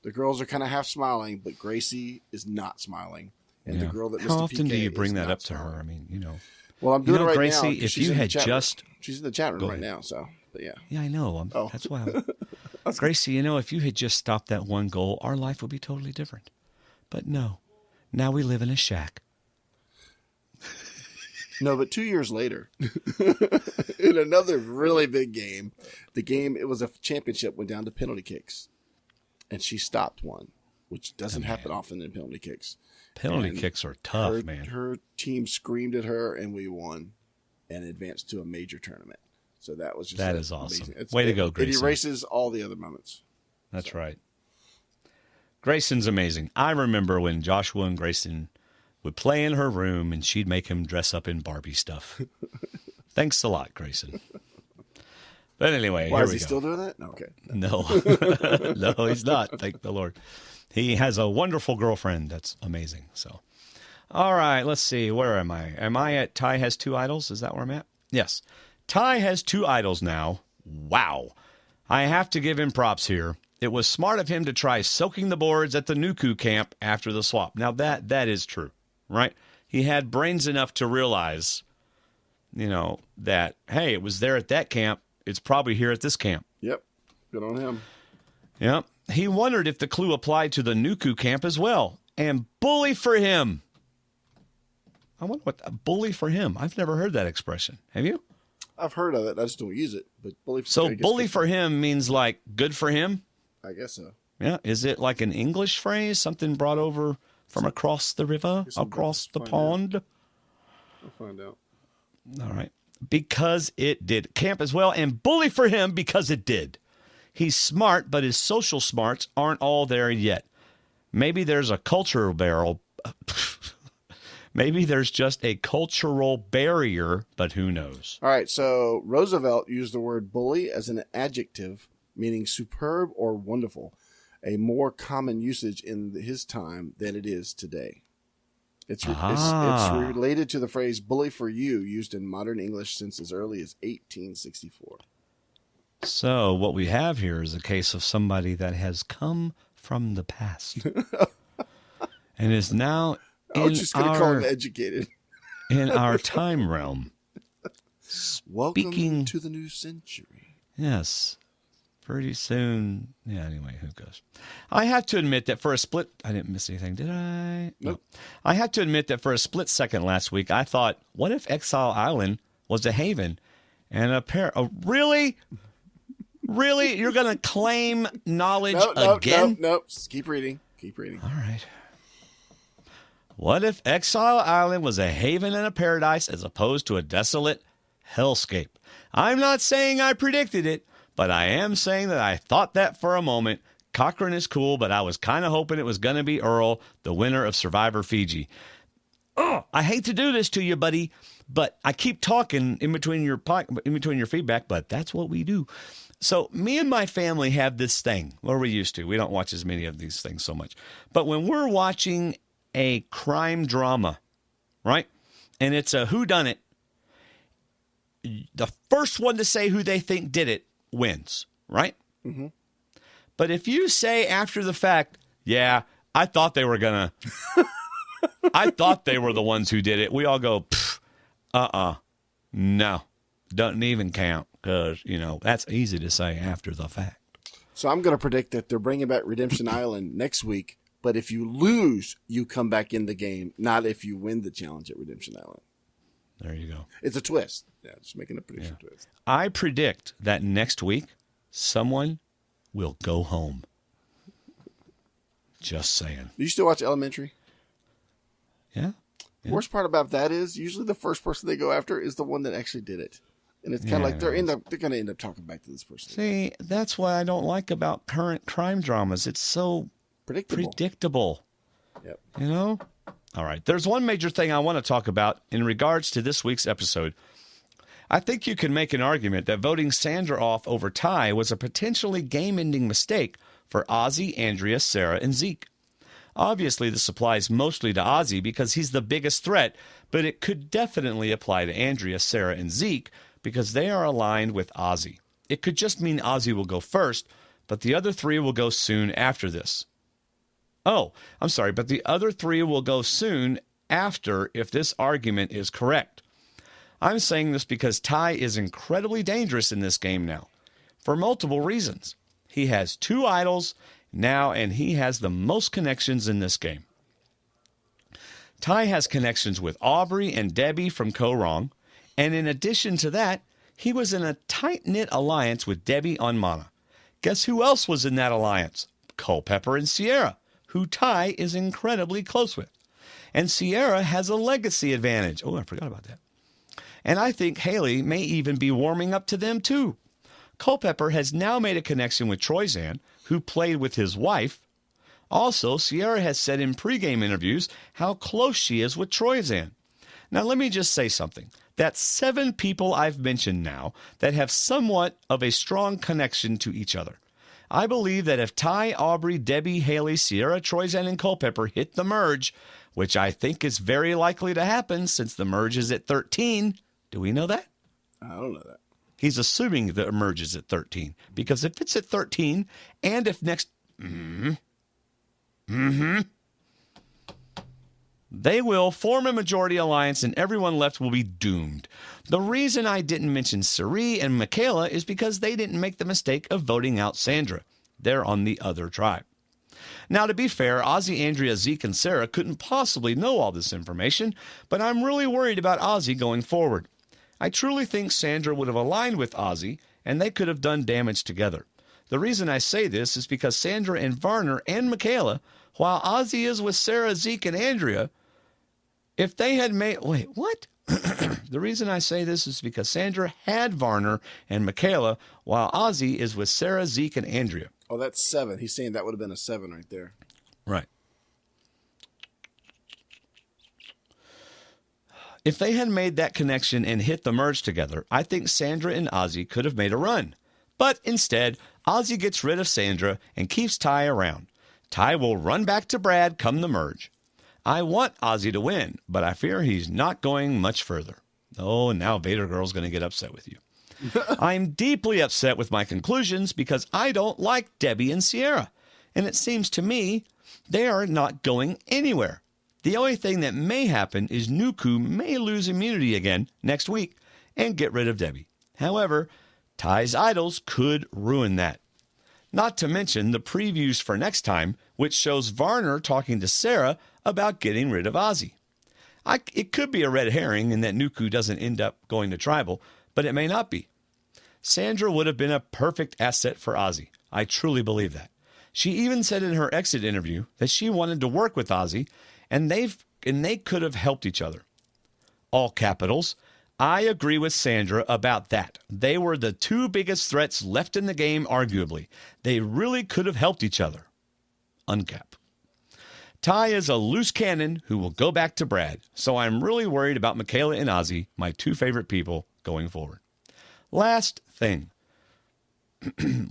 Speaker 3: the girls are kind of half smiling, but Gracie is not smiling. And the girl that missed
Speaker 2: How
Speaker 3: the
Speaker 2: often
Speaker 3: PK
Speaker 2: do you bring that up
Speaker 3: smiling.
Speaker 2: to her? I mean,
Speaker 3: Well, I'm doing it right
Speaker 2: Gracie,
Speaker 3: now.
Speaker 2: if you had just...
Speaker 3: She's in the chat room right now, so, but yeah.
Speaker 2: Yeah, I know. That's why Gracie, if you had just stopped that one goal, our life would be totally different. But no. Now we live in a shack.
Speaker 3: No, but 2 years later, in another really big game, it was a championship, went down to penalty kicks. And she stopped one, which doesn't happen often in penalty kicks.
Speaker 2: Penalty kicks are tough, man.
Speaker 3: Her team screamed at her, and we won and advanced to a major tournament. So that was just
Speaker 2: that is awesome.
Speaker 3: Amazing.
Speaker 2: Way to go, Grayson.
Speaker 3: It erases all the other moments.
Speaker 2: That's right. Grayson's amazing. I remember when Joshua and Grayson would play in her room, and she'd make him dress up in Barbie stuff. Thanks a lot, Grayson. But anyway,
Speaker 3: Why
Speaker 2: here
Speaker 3: is
Speaker 2: we
Speaker 3: he
Speaker 2: go.
Speaker 3: still doing that? No, okay.
Speaker 2: No. No, he's not. Thank the Lord. He has a wonderful girlfriend. That's amazing. So, all right, let's see. Where am I? Am I at Ty has 2 idols? Is that where I'm at? Yes. Ty has 2 idols now. Wow. I have to give him props here. It was smart of him to try soaking the boards at the Nuku camp after the swap. Now, that is true, right? He had brains enough to realize, that, hey, it was there at that camp. It's probably here at this camp.
Speaker 3: Yep. Good on him.
Speaker 2: Yep. He wondered if the clue applied to the Nuku camp as well. And bully for him. I wonder what bully for him. I've never heard that expression. Have you?
Speaker 3: I've heard of it. I just don't use it. But
Speaker 2: bully for him means like good for him?
Speaker 3: I guess so.
Speaker 2: Yeah. Is it like an English phrase? Something brought over from across the river, across the pond?
Speaker 3: I'll find out.
Speaker 2: All right. Because it did. Camp as well. And bully for him because it did. He's smart, but his social smarts aren't all there yet. Maybe there's a cultural barrel. Maybe there's just a cultural barrier, but who knows?
Speaker 3: All right, so Roosevelt used the word bully as an adjective meaning superb or wonderful, a more common usage in his time than it is today. It's related to the phrase bully for you, used in modern English since as early as 1864.
Speaker 2: So what we have here is a case of somebody that has come from the past and is now
Speaker 3: I was just going to call him educated.
Speaker 2: in our time realm.
Speaker 3: Welcome to the new century.
Speaker 2: Yes. Pretty soon. Yeah, anyway, who goes? I have to admit that for a split... I didn't miss anything, did I?
Speaker 3: Nope.
Speaker 2: No. I have to admit that for a split second last week, I thought, what if Exile Island was a haven and a pair... Oh, really? Really? You're going to claim knowledge again?
Speaker 3: Nope. Keep reading.
Speaker 2: All right. What if Exile Island was a haven and a paradise as opposed to a desolate hellscape? I'm not saying I predicted it, but I am saying that I thought that for a moment. Cochrane is cool, but I was kind of hoping it was going to be Earl, the winner of Survivor Fiji. Oh, I hate to do this to you, buddy, but I keep talking in between your feedback, but that's what we do. So me and my family have this thing, or we used to. We don't watch as many of these things so much. But when we're watching a crime drama, right, and it's a whodunit, the first one to say who they think did it wins, right?
Speaker 3: Mm-hmm.
Speaker 2: But if you say after the fact, yeah, I thought they were going to, I thought they were the ones who did it, we all go, no, doesn't even count because, that's easy to say after the fact.
Speaker 3: So I'm going to predict that they're bringing back Redemption Island next week, but if you lose, you come back in the game, not if you win the challenge at Redemption Island.
Speaker 2: There you go.
Speaker 3: It's a twist. Yeah, just making a prediction twist.
Speaker 2: I predict that next week, someone will go home. Just saying.
Speaker 3: Do you still watch Elementary?
Speaker 2: Yeah.
Speaker 3: The worst part about that is usually the first person they go after is the one that actually did it. And it's kind of like they're going to end up talking back to this person.
Speaker 2: See, that's what I don't like about current crime dramas. It's so predictable.
Speaker 3: Yep.
Speaker 2: You know? All right. There's one major thing I want to talk about in regards to this week's episode. I think you can make an argument that voting Sandra off over Ty was a potentially game-ending mistake for Ozzy, Andrea, Sarah, and Zeke. Obviously, this applies mostly to Ozzy because he's the biggest threat, but it could definitely apply to Andrea, Sarah, and Zeke because they are aligned with Ozzy. It could just mean Ozzy will go first, but the other three will go soon after this. Oh, I'm sorry, but the other three will go soon after if this argument is correct. I'm saying this because Ty is incredibly dangerous in this game now, for multiple reasons. He has 2 idols now, and he has the most connections in this game. Ty has connections with Aubrey and Debbie from Co-Wrong, and in addition to that, he was in a tight-knit alliance with Debbie on Mana. Guess who else was in that alliance? Culpepper and Sierra, who Ty is incredibly close with. And Sierra has a legacy advantage. Oh, I forgot about that. And I think Haley may even be warming up to them too. Culpepper has now made a connection with Troyzan, who played with his wife. Also, Sierra has said in pregame interviews how close she is with Troyzan. Now, let me just say something. That's 7 people I've mentioned now that have somewhat of a strong connection to each other. I believe that if Ty, Aubrey, Debbie, Haley, Sierra, Troyzan, and Culpepper hit the merge, which I think is very likely to happen since the merge is at 13. Do we know that?
Speaker 3: I don't know that.
Speaker 2: He's assuming that it merges at 13. Because if it's at 13, and if next... They will form a majority alliance and everyone left will be doomed. The reason I didn't mention Sari and Michaela is because they didn't make the mistake of voting out Sandra. They're on the other tribe. Now, to be fair, Ozzy, Andrea, Zeke, and Sarah couldn't possibly know all this information, but I'm really worried about Ozzy going forward. I truly think Sandra would have aligned with Ozzy, and they could have done damage together. The reason I say this is because Sandra and Varner and Michaela, while Ozzy is with Sarah, Zeke, and Andrea, if they had made... Wait, what? The reason I say this is because Sandra had Varner and Michaela, while Ozzy is with Sarah, Zeke, and Andrea.
Speaker 3: Oh, that's 7. He's saying that would have been a 7 right there.
Speaker 2: Right. If they had made that connection and hit the merge together, I think Sandra and Ozzy could have made a run. But instead, Ozzy gets rid of Sandra and keeps Ty around. Ty will run back to Brad come the merge. I want Ozzy to win, but I fear he's not going much further. Oh, and now Vader Girl's going to get upset with you. I'm deeply upset with my conclusions because I don't like Debbie and Sierra. And it seems to me they are not going anywhere. The only thing that may happen is Nuku may lose immunity again next week and get rid of Debbie. However, Ty's idols could ruin that. Not to mention the previews for next time, which shows Varner talking to Sarah about getting rid of Ozzy. It could be a red herring in that Nuku doesn't end up going to Tribal, but it may not be. Sandra would have been a perfect asset for Ozzy. I truly believe that. She even said in her exit interview that she wanted to work with Ozzy, and they could have helped each other. All capitals. I agree with Sandra about that. They were the 2 biggest threats left in the game, arguably. They really could have helped each other. Uncap. Ty is a loose cannon who will go back to Brad, so I'm really worried about Michaela and Ozzy, my 2 favorite people, going forward. Last thing.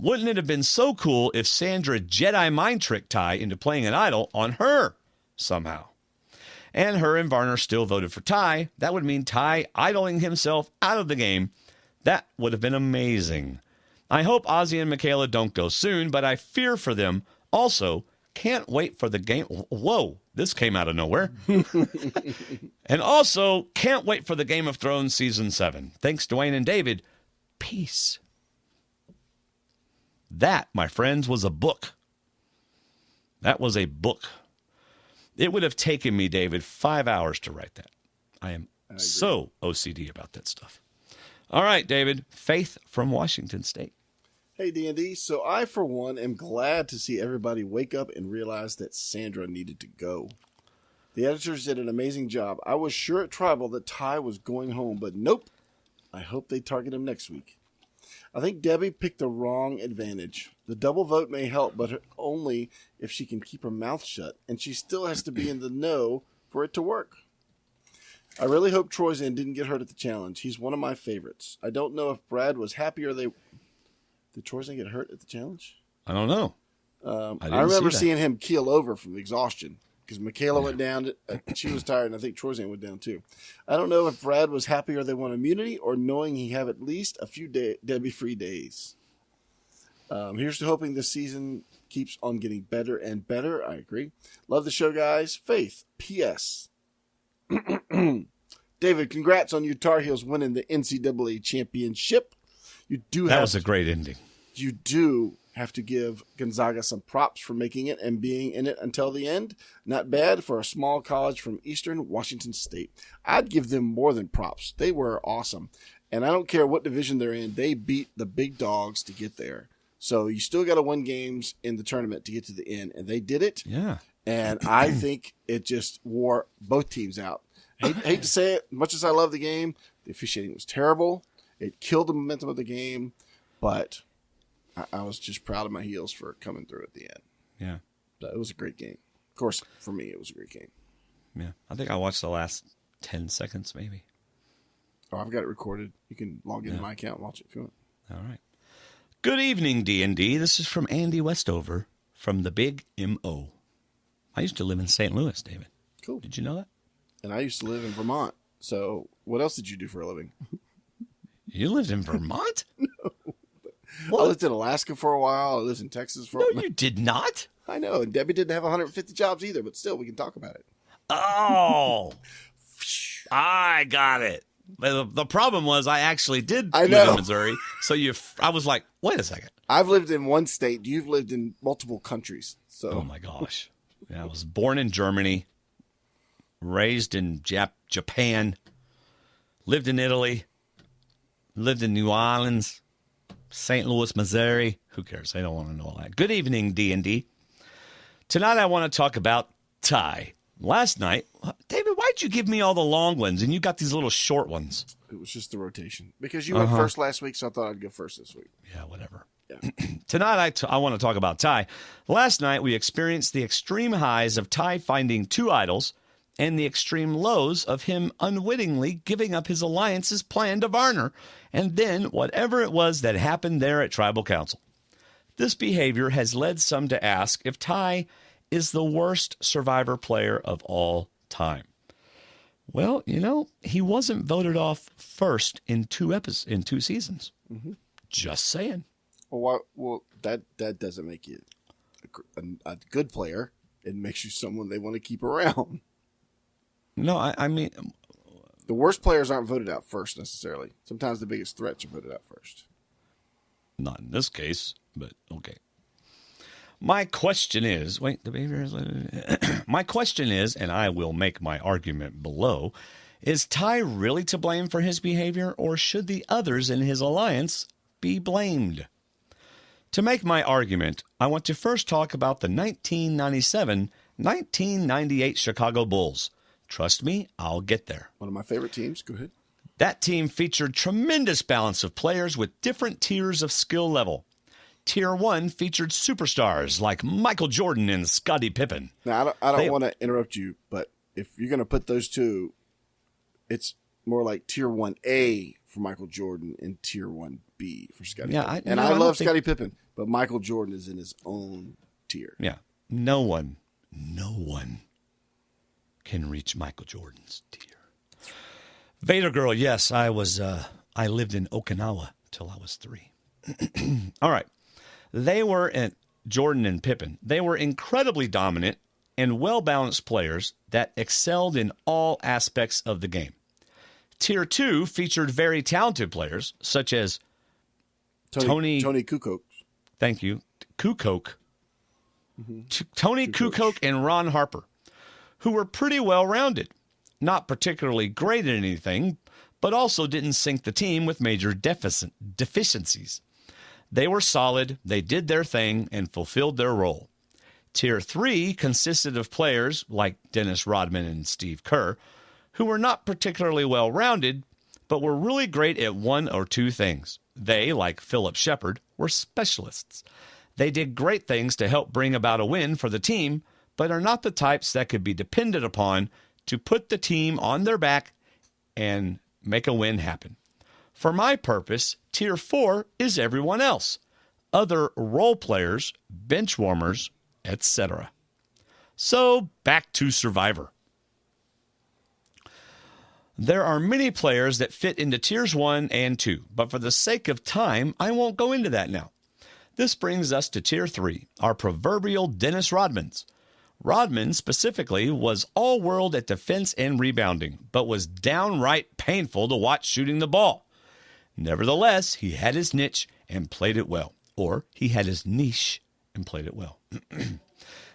Speaker 2: Wouldn't it have been so cool if Sandra Jedi mind tricked Ty into playing an idol on her somehow? And her and Varner still voted for Ty. That would mean Ty idling himself out of the game. That would have been amazing. I hope Ozzy and Michaela don't go soon, but I fear for them. Also, can't wait for the game. Whoa, this came out of nowhere. And also, can't wait for the Game of Thrones Season 7. Thanks, Dwaine and David. Peace. That, my friends, was a book. That was a book. It would have taken me, David, 5 hours to write that. I am So OCD about that stuff. All right, David. Faith from Washington State.
Speaker 3: Hey, D&D. So I, for one, am glad to see everybody wake up and realize that Sandra needed to go. The editors did an amazing job. I was sure at Tribal that Ty was going home, but nope. I hope they target him next week. I think Debbie picked the wrong advantage. The double vote may help, but only if she can keep her mouth shut, and she still has to be in the know for it to work. I really hope Troyzan didn't get hurt at the challenge. He's one of my favorites. I don't know if Brad was happy or they... Did Troyzan get hurt at the challenge?
Speaker 2: I don't know.
Speaker 3: I remember seeing him keel over from exhaustion because Michaela went down. She was tired, and I think Troyzan went down too. I don't know if Brad was happy or they won immunity or knowing he have at least a few Debbie-free days. Here's to hoping this season keeps on getting better and better. I agree. Love the show, guys. Faith. P.S. David, congrats on your Tar Heels winning the NCAA championship.
Speaker 2: That was a great ending.
Speaker 3: You do have to give Gonzaga some props for making it and being in it until the end. Not bad for a small college from Eastern Washington State. I'd give them more than props. They were awesome. And I don't care what division they're in. They beat the big dogs to get there. So you still got to win games in the tournament to get to the end. And they did it.
Speaker 2: Yeah.
Speaker 3: And I think it just wore both teams out. Hate to say it, much as I love the game, the officiating was terrible. It killed the momentum of the game, but I was just proud of my heels for coming through at the end.
Speaker 2: Yeah.
Speaker 3: But it was a great game. Of course, for me, it was a great game.
Speaker 2: Yeah. I think I watched the last 10 seconds, maybe.
Speaker 3: Oh, I've got it recorded. You can log into my account and watch it if you want.
Speaker 2: All right. Good evening, D&D. This is from Andy Westover from the Big M.O. I used to live in St. Louis, David.
Speaker 3: Cool.
Speaker 2: Did you know that?
Speaker 3: And I used to live in Vermont. So what else did you do for a living?
Speaker 2: You lived in Vermont?
Speaker 3: No. I lived in Alaska for a while. I lived in Texas for a while.
Speaker 2: No, you did not.
Speaker 3: I know. And Debbie didn't have 150 jobs either, but still, we can talk about it.
Speaker 2: Oh, I got it. The problem was I actually did
Speaker 3: I
Speaker 2: live
Speaker 3: know.
Speaker 2: in Missouri. So I was like, wait a second.
Speaker 3: I've lived in one state. You've lived in multiple countries. So.
Speaker 2: Oh, my gosh. Yeah, I was born in Germany, raised in Japan, lived in Italy, lived in New Orleans, St. Louis, Missouri. Who cares? They don't want to know all that. Good evening, D&D. Tonight I want to talk about Ty. Last night, David, why'd you give me all the long ones and you got these little short ones?
Speaker 3: It was just the rotation. Because you went first last week, so I thought I'd go first this week.
Speaker 2: Yeah, whatever.
Speaker 3: Yeah.
Speaker 2: Tonight I want to talk about Ty. Last night we experienced the extreme highs of Ty finding two idols and the extreme lows of him unwittingly giving up his alliance's plan to Varner, and then whatever it was that happened there at Tribal Council. This behavior has led some to ask if Ty is the worst Survivor player of all time. Well, he wasn't voted off first in two seasons. Mm-hmm. Just saying.
Speaker 3: Well, that doesn't make you a good player. It makes you someone they want to keep around.
Speaker 2: No, I mean...
Speaker 3: The worst players aren't voted out first, necessarily. Sometimes the biggest threats are voted out first.
Speaker 2: Not in this case, but okay. My question is... Wait, the behavior is... My question is, and I will make my argument below, is Ty really to blame for his behavior, or should the others in his alliance be blamed? To make my argument, I want to first talk about the 1997-1998 Chicago Bulls. Trust me, I'll get there.
Speaker 3: One of my favorite teams. Go ahead.
Speaker 2: That team featured tremendous balance of players with different tiers of skill level. Tier 1 featured superstars like Michael Jordan and Scottie Pippen.
Speaker 3: Now, I don't want to interrupt you, but if you're going to put those two, it's more like Tier 1A for Michael Jordan and Tier 1B for Scottie Pippen. I love Scottie Pippen, but Michael Jordan is in his own tier.
Speaker 2: Yeah. No one can reach Michael Jordan's tier. Vader Girl, yes, I lived in Okinawa till I was 3. All right. They were Jordan and Pippen. They were incredibly dominant and well-balanced players that excelled in all aspects of the game. Tier 2 featured very talented players such as Tony
Speaker 3: Kukoc.
Speaker 2: Thank you. Kukoc.
Speaker 3: Mm-hmm.
Speaker 2: Tony Kukoc and Ron Harper, who were pretty well-rounded. not particularly great at anything, but also didn't sink the team with major deficiencies. They were solid, they did their thing, and fulfilled their role. Tier 3 consisted of players like Dennis Rodman and Steve Kerr, who were not particularly well-rounded, but were really great at one or two things. They, like Philip Shepard, were specialists. They did great things to help bring about a win for the team, but are not the types that could be depended upon to put the team on their back and make a win happen. For my purpose, Tier 4 is everyone else. Other role players, bench warmers, etc. So, back to Survivor. There are many players that fit into Tiers 1 and 2, but for the sake of time, I won't go into that now. This brings us to Tier 3, our proverbial Dennis Rodmans. Rodman, specifically, was all-world at defense and rebounding, but was downright painful to watch shooting the ball. Nevertheless, he had his niche and played it well. Or he had his niche and played it well.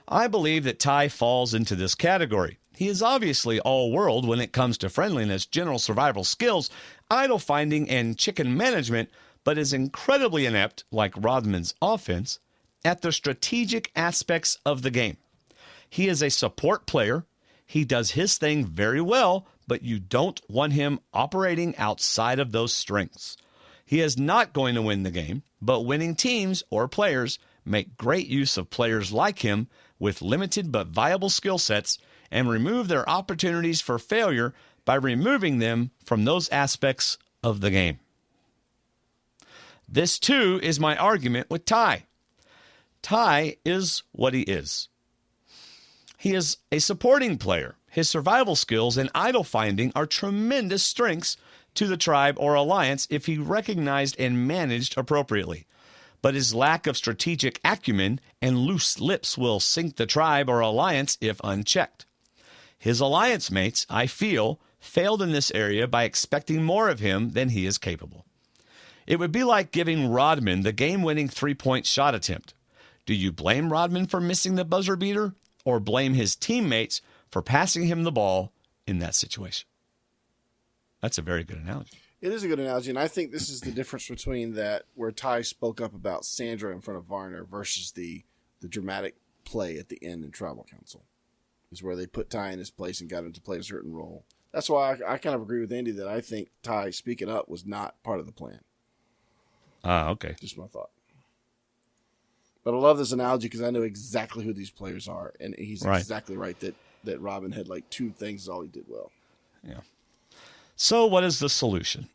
Speaker 2: I believe that Ty falls into this category. He is obviously all-world when it comes to friendliness, general survival skills, idol finding, and chicken management, but is incredibly inept, like Rodman's offense, at the strategic aspects of the game. He is a support player. He does his thing very well, but you don't want him operating outside of those strengths. He is not going to win the game, but winning teams or players make great use of players like him with limited but viable skill sets and remove their opportunities for failure by removing them from those aspects of the game. This, too, is my argument with Ty. Ty is what he is. He is a supporting player. His survival skills and idol finding are tremendous strengths to the tribe or alliance if he recognized and managed appropriately. But his lack of strategic acumen and loose lips will sink the tribe or alliance if unchecked. His alliance mates, I feel, failed in this area by expecting more of him than he is capable. It would be like giving Rodman the game-winning three-point shot attempt. Do you blame Rodman for missing the buzzer beater, or blame his teammates for passing him the ball in that situation? That's a very good analogy.
Speaker 3: It is a good analogy, and I think this is the difference between that where Ty spoke up about Sandra in front of Varner versus the dramatic play at the end in Tribal Council. Is where they put Ty in his place and got him to play a certain role. That's why I kind of agree with Andy that I think Ty speaking up was not part of the plan.
Speaker 2: Okay.
Speaker 3: Just my thought. But I love this analogy because I know exactly who these players are, and he's exactly right that Robin had like two things all he did well.
Speaker 2: Yeah. So what is the solution?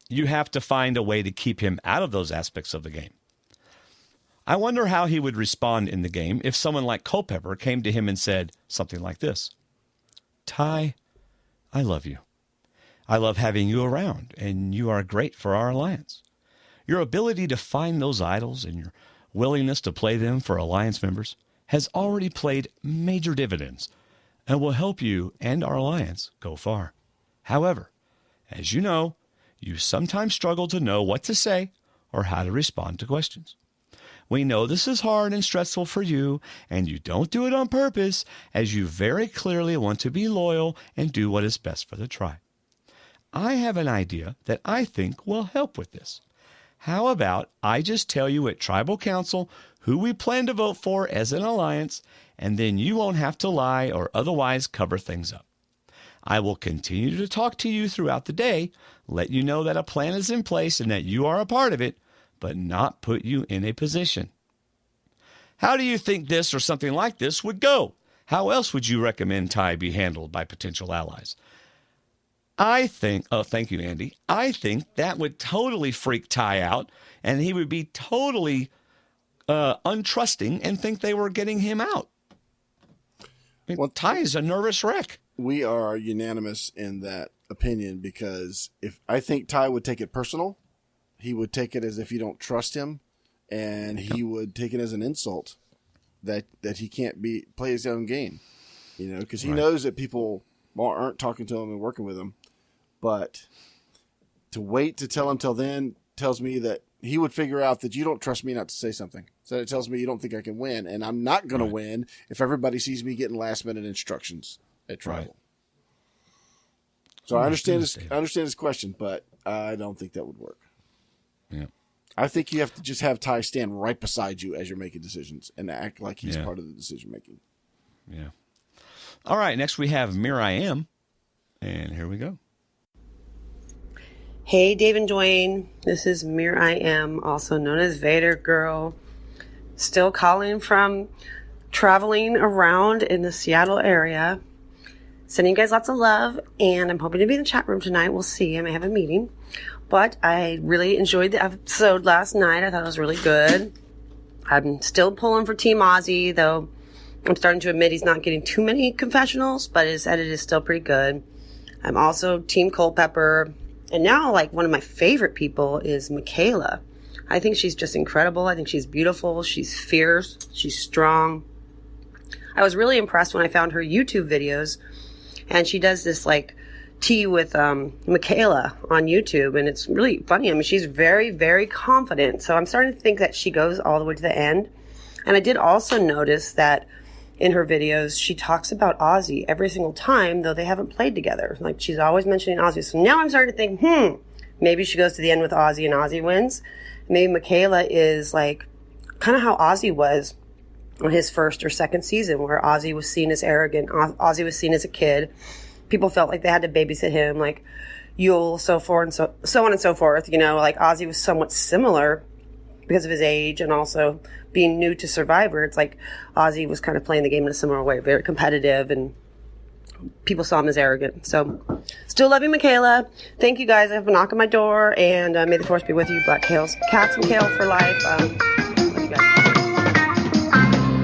Speaker 2: You have to find a way to keep him out of those aspects of the game. I wonder how he would respond in the game if someone like Culpepper came to him and said something like this. Ty, I love you. I love having you around, and you are great for our alliance. Your ability to find those idols and your willingness to play them for alliance members has already played major dividends and will help you and our alliance go far. However, as you know, you sometimes struggle to know what to say or how to respond to questions. We know this is hard and stressful for you, and you don't do it on purpose, as you very clearly want to be loyal and do what is best for the tribe. I have an idea that I think will help with this. How about I just tell you at Tribal Council who we plan to vote for as an alliance, and then you won't have to lie or otherwise cover things up. I will continue to talk to you throughout the day, let you know that a plan is in place and that you are a part of it, but not put you in a position. How do you think this or something like this would go? How else would you recommend Ty be handled by potential allies? I think, thank you, Andy. I think that would totally freak Ty out, and he would be totally untrusting and think they were getting him out. Well, Ty is a nervous wreck.
Speaker 3: We are unanimous in that opinion because if I think Ty would take it personal, he would take it as if you don't trust him, and he would take it as an insult that he can't play his own game, because he knows that people aren't talking to him and working with him. But to wait to tell him till then tells me that he would figure out that you don't trust me not to say something. So it tells me you don't think I can win, and I'm not going to win if everybody sees me getting last-minute instructions at Tribal. So I understand his question, but I don't think that would work.
Speaker 2: Yeah.
Speaker 3: I think you have to just have Ty stand right beside you as you're making decisions and act like he's part of the decision making.
Speaker 2: Yeah. All right. Next we have Mir I Am, and here we go.
Speaker 5: Hey, Dave and Dwaine. This is Mir I Am, also known as Vader Girl. Still calling from traveling around in the Seattle area. Sending you guys lots of love, and I'm hoping to be in the chat room tonight. We'll see. I may have a meeting. But I really enjoyed the episode last night. I thought it was really good. I'm still pulling for Team Ozzy, though I'm starting to admit he's not getting too many confessionals, but his edit is still pretty good. I'm also Team Culpepper. And now, like, one of my favorite people is Michaela. I think she's just incredible. I think she's beautiful. She's fierce. She's strong. I was really impressed when I found her YouTube videos. And she does this, like, tea with Michaela on YouTube. And it's really funny. I mean, she's very, very confident. So I'm starting to think that she goes all the way to the end. And I did also notice that in her videos, she talks about Ozzy every single time, though they haven't played together. Like, she's always mentioning Ozzy. So now I'm starting to think, maybe she goes to the end with Ozzy and Ozzy wins. Maybe Michaela is like kind of how Ozzy was on his first or second season, where Ozzy was seen as arrogant. Ozzy was seen as a kid. People felt like they had to babysit him, like Yule, so on and so forth. You know, like Ozzy was somewhat similar because of his age and also being new to Survivor. It's like Ozzy was kind of playing the game in a similar way, very competitive, and people saw him as arrogant. So, still love you, Michaela. Thank you, guys. I have a knock on my door, and may the force be with you. Black cats and kale for life. Love you guys.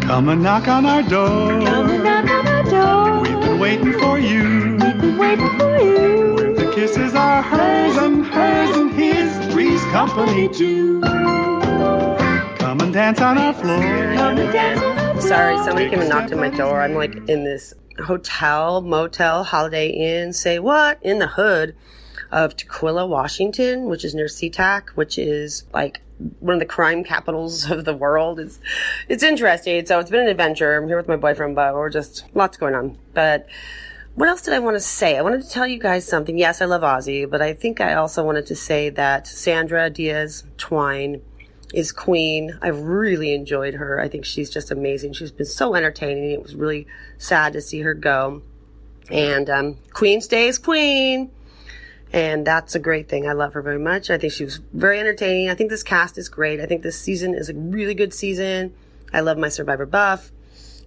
Speaker 6: Come and knock on our door.
Speaker 7: Come and knock on our door.
Speaker 6: We've been waiting for you.
Speaker 7: We've been waiting for you.
Speaker 6: Where the kisses are hers and his. Three's company too. Come and dance on our floor.
Speaker 7: Come and dance on our floor.
Speaker 5: Sorry, somebody came and knocked on my door. I'm like in this hotel, motel, Holiday Inn, say what? In the hood of Tequila, Washington, which is near SeaTac, which is like one of the crime capitals of the world. It's interesting. So it's been an adventure. I'm here with my boyfriend, but we're just lots going on. But what else did I want to say? I wanted to tell you guys something. Yes, I love Ozzy, but I think I also wanted to say that Sandra Diaz Twine is queen. I really enjoyed her. I think she's just amazing. She's been so entertaining. It was really sad to see her go. And queen stays queen. And that's a great thing. I love her very much. I think she was very entertaining. I think this cast is great. I think this season is a really good season. I love my Survivor buff.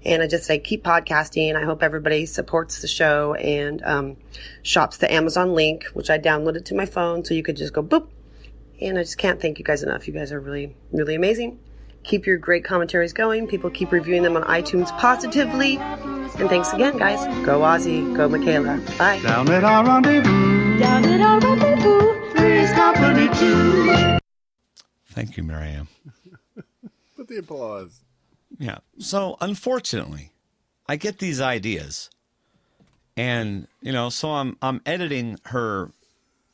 Speaker 5: And I keep podcasting. I hope everybody supports the show and shops the Amazon link, which I downloaded to my phone. So you could just go boop. And I just can't thank you guys enough. You guys are really, really amazing. Keep your great commentaries going. People keep reviewing them on iTunes positively. And thanks again, guys. Go Ozzy. Go Michaela. Bye.
Speaker 6: Down at our rendezvous.
Speaker 7: Down at our rendezvous.
Speaker 6: Three's company too.
Speaker 2: Thank you, Miriam.
Speaker 3: But the applause.
Speaker 2: Yeah. So, unfortunately, I get these ideas. And, so I'm editing her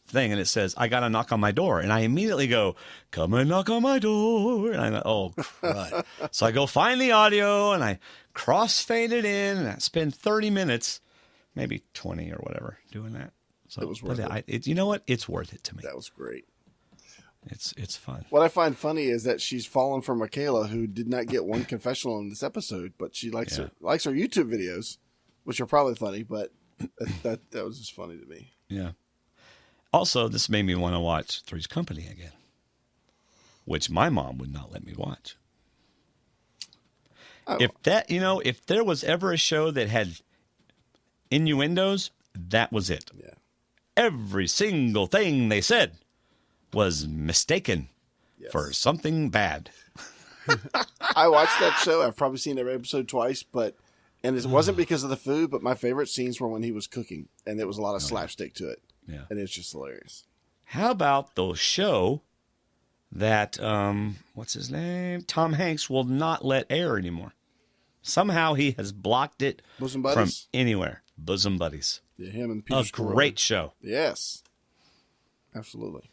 Speaker 2: thing, and it says, I got to knock on my door. And I immediately go, come and knock on my door. And I go, oh, crud. So I go find the audio, and I crossfade it in, and I spend 30 minutes, maybe 20 or whatever, doing that. So
Speaker 3: it was worth it.
Speaker 2: You know what? It's worth it to me.
Speaker 3: That was great.
Speaker 2: It's fun.
Speaker 3: What I find funny is that she's fallen for Michaela, who did not get one confessional in this episode, but she likes her YouTube videos, which are probably funny, but that was just funny to me.
Speaker 2: Yeah. Also, this made me want to watch Three's Company again, which my mom would not let me watch.
Speaker 3: Oh.
Speaker 2: If there was ever a show that had innuendos, that was it.
Speaker 3: Yeah.
Speaker 2: Every single thing they said was mistaken for something bad.
Speaker 3: I watched that show. I've probably seen every episode twice, and it wasn't because of the food, but my favorite scenes were when he was cooking, and there was a lot of slapstick to it.
Speaker 2: Yeah.
Speaker 3: And it's just hilarious.
Speaker 2: How about the show that, what's his name? Tom Hanks will not let air anymore. Somehow he has blocked it
Speaker 3: Bosom
Speaker 2: from
Speaker 3: Buddies?
Speaker 2: anywhere. Bosom Buddies.
Speaker 3: Yeah, him and Peter
Speaker 2: A
Speaker 3: Stormare.
Speaker 2: great show.
Speaker 3: Yes. Absolutely.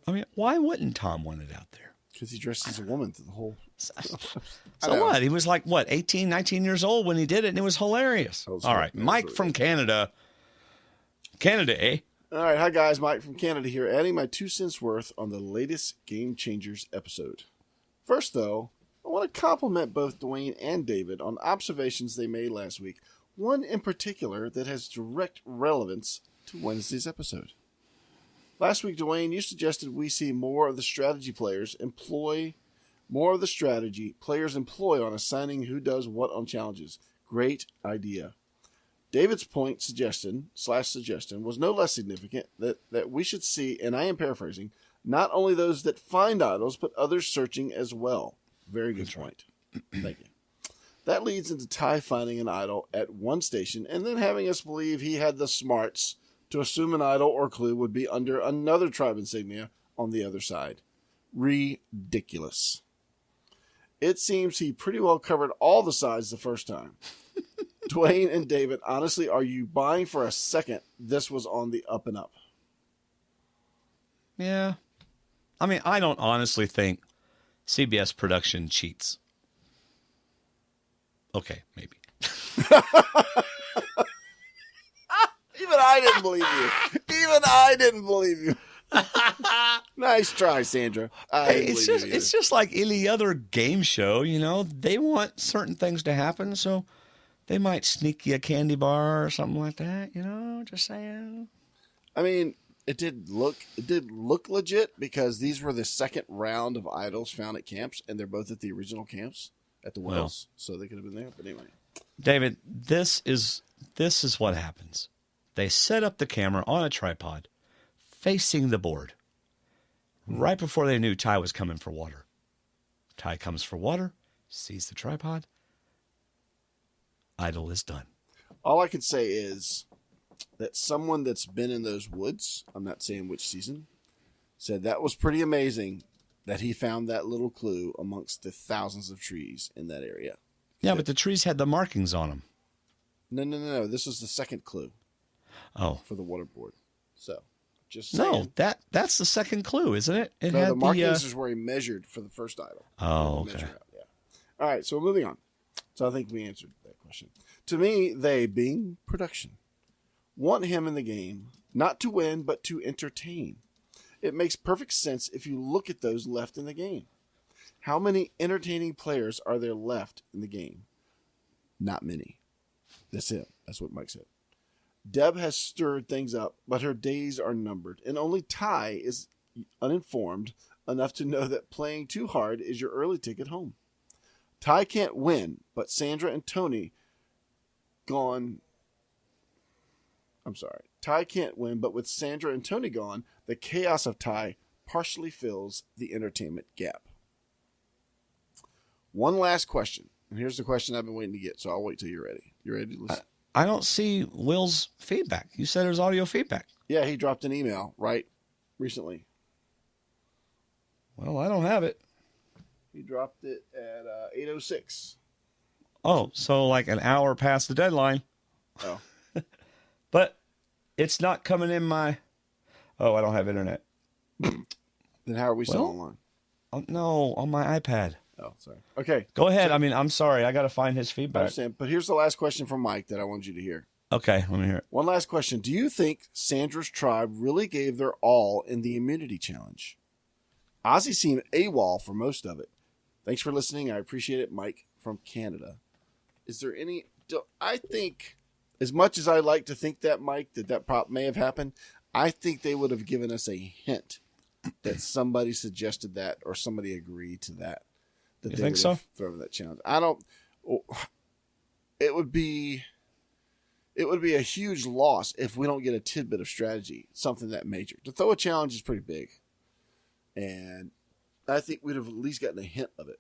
Speaker 2: I mean, why wouldn't Tom want it out there?
Speaker 3: Because he dressed as a woman through the whole...
Speaker 2: So what? He was like, 18, 19 years old when he did it, and it was hilarious. All right, Mike from Canada. Canada, eh?
Speaker 3: All right, hi guys, Mike from Canada here, adding my 2 cents worth on the latest Game Changers episode. First, though, I want to compliment both Dwaine and David on observations they made last week, one in particular that has direct relevance to Wednesday's episode. Last week, Dwaine, you suggested we see more of the strategy players employ on assigning who does what on challenges. Great idea. David's suggestion was no less significant that we should see, and I am paraphrasing, not only those that find idols, but others searching as well. Very good point. Thank you. That leads into Ty finding an idol at one station and then having us believe he had the smarts to assume an idol or clue would be under another tribe insignia on the other side. Ridiculous. It seems he pretty well covered all the sides the first time. Dwaine and David, honestly, are you buying for a second this was on the up and up?
Speaker 2: Yeah. I mean, I don't honestly think CBS production cheats. Okay, maybe.
Speaker 3: Even I didn't believe you. Nice try, Sandra.
Speaker 2: It's just like any other game show, you know. They want certain things to happen, so they might sneak you a candy bar or something like that, you know. Just saying.
Speaker 3: I mean, it did look legit because these were the second round of idols found at camps, and they're both at the original camps at the wells, so they could have been there. But anyway,
Speaker 2: David, this is what happens. They set up the camera on a tripod, facing the board. Right before they knew Ty was coming for water. Ty comes for water, sees the tripod. Idol is done.
Speaker 3: All I can say is that someone that's been in those woods, I'm not saying which season, said that was pretty amazing that he found that little clue amongst the thousands of trees in that area.
Speaker 2: Yeah, but the trees had the markings on them.
Speaker 3: No. This was the second clue.
Speaker 2: Oh.
Speaker 3: For the water board. So, just saying.
Speaker 2: No, that's the second clue, isn't it? It had
Speaker 3: the markings is where he measured for the first idol.
Speaker 2: Oh, okay.
Speaker 3: Yeah. All right, so moving on. So I think we answered that question. To me, they, being production, want him in the game, not to win, but to entertain. It makes perfect sense if you look at those left in the game. How many entertaining players are there left in the game? Not many. That's it. That's what Mike said. Deb has stirred things up, but her days are numbered, and only Ty is uninformed enough to know that playing too hard is your early ticket home. Ty can't win, but Sandra and Tony gone. I'm sorry. Ty can't win, but with Sandra and Tony gone, the chaos of Ty partially fills the entertainment gap. One last question, and here's the question I've been waiting to get, so I'll wait till you're ready. You ready to listen?
Speaker 2: I don't see Will's feedback. You said there's audio feedback.
Speaker 3: Yeah, he dropped an email, right, recently.
Speaker 2: Well, I don't have it.
Speaker 3: He dropped it at 8:06.
Speaker 2: Oh, so like an hour past the deadline.
Speaker 3: Oh.
Speaker 2: But it's not coming in my... Oh, I don't have internet.
Speaker 3: Then how are we still online?
Speaker 2: No, on my iPad.
Speaker 3: Oh, sorry. Okay.
Speaker 2: Go ahead. I mean, I'm sorry. I got to find his
Speaker 3: I
Speaker 2: feedback.
Speaker 3: understand. But here's the last question from Mike that I wanted you to hear.
Speaker 2: Okay, let me hear it.
Speaker 3: One last question. Do you think Sandra's tribe really gave their all in the immunity challenge? Ozzy seemed AWOL for most of it. Thanks for listening. I appreciate it, Mike from Canada. Is there any... I think, as much as I like to think that, Mike, that prop may have happened, I think they would have given us a hint that somebody suggested that or somebody agreed to that.
Speaker 2: You think so?
Speaker 3: Throw that challenge. I don't... It would be a huge loss if we don't get a tidbit of strategy, something that major. To throw a challenge is pretty big. And I think we'd have at least gotten a hint of it.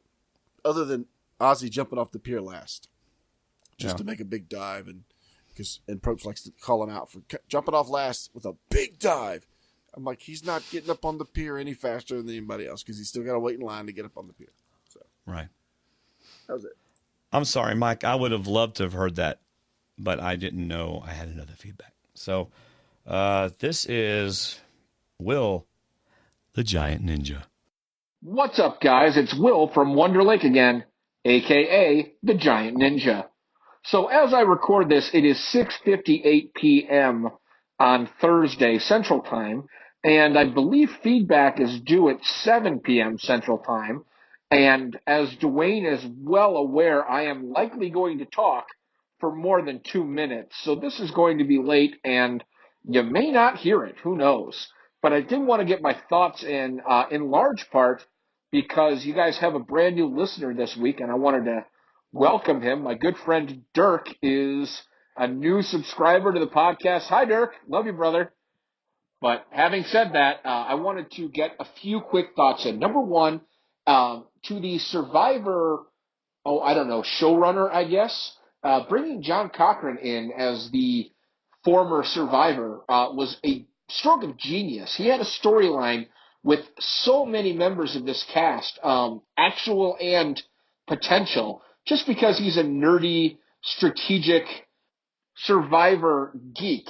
Speaker 3: Other than Ozzy jumping off the pier last. Just to make a big dive. And Probst likes to call him out for jumping off last with a big dive. I'm like, he's not getting up on the pier any faster than anybody else because he's still got to wait in line to get up on the pier. So
Speaker 2: right.
Speaker 3: That was it.
Speaker 2: I'm sorry, Mike. I would have loved to have heard that, but I didn't know I had another feedback. So this is Will, the Giant Ninja.
Speaker 8: What's up, guys? It's Will from Wonder Lake again, a.k.a. the Giant Ninja. So as I record this, it is 6:58 p.m. on Thursday Central Time, and I believe feedback is due at 7 p.m. Central Time. And as Dwaine is well aware, I am likely going to talk for more than 2 minutes. So this is going to be late, and you may not hear it. Who knows? But I did want to get my thoughts in large part because you guys have a brand new listener this week, and I wanted to welcome him. My good friend Dirk is a new subscriber to the podcast. Hi, Dirk. Love you, brother. But having said that, I wanted to get a few quick thoughts in. Number one, to the Survivor, showrunner, I guess, bringing John Cochran in as the former Survivor was a stroke of genius. He had a storyline with so many members of this cast, actual and potential, just because he's a nerdy, strategic Survivor geek.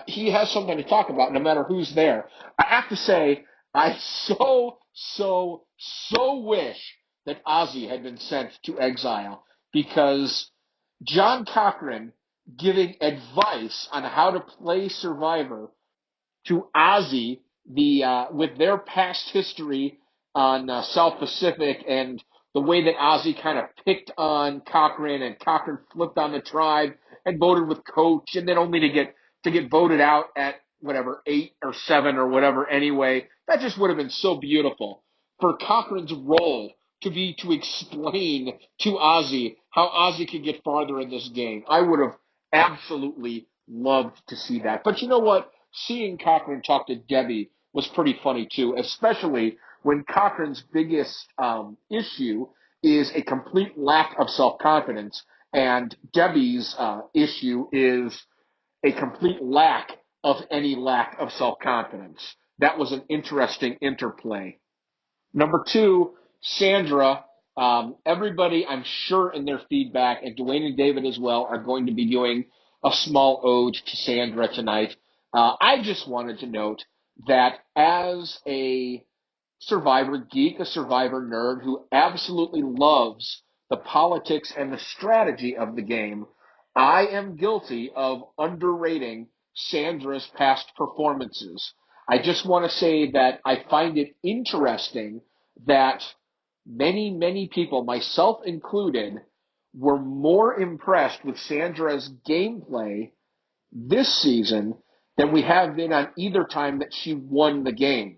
Speaker 8: He has something to talk about no matter who's there. I have to say, I so wish that Ozzy had been sent to exile, because John Cochran giving advice on how to play Survivor to Ozzy, with their past history on South Pacific and the way that Ozzy kind of picked on Cochran and Cochran flipped on the tribe and voted with Coach, and then only to get voted out at whatever 8 or 7 or whatever anyway. That just would have been so beautiful for Cochran's role to explain to Ozzy how Ozzy could get farther in this game. I would have absolutely loved to see that. But you know what? Seeing Cochran talk to Debbie was pretty funny too, especially when Cochran's biggest issue is a complete lack of self-confidence, and Debbie's issue is a complete lack of any lack of self-confidence. That was an interesting interplay. Number two, Sandra. Everybody, I'm sure, in their feedback, and Dwaine and David as well, are going to be doing a small ode to Sandra tonight. I just wanted to note that as a Survivor geek, a Survivor nerd who absolutely loves the politics and the strategy of the game, I am guilty of underrating Sandra's past performances. I just want to say that I find it interesting that many people, myself included, were more impressed with Sandra's gameplay this season than we have been on either time that she won the game.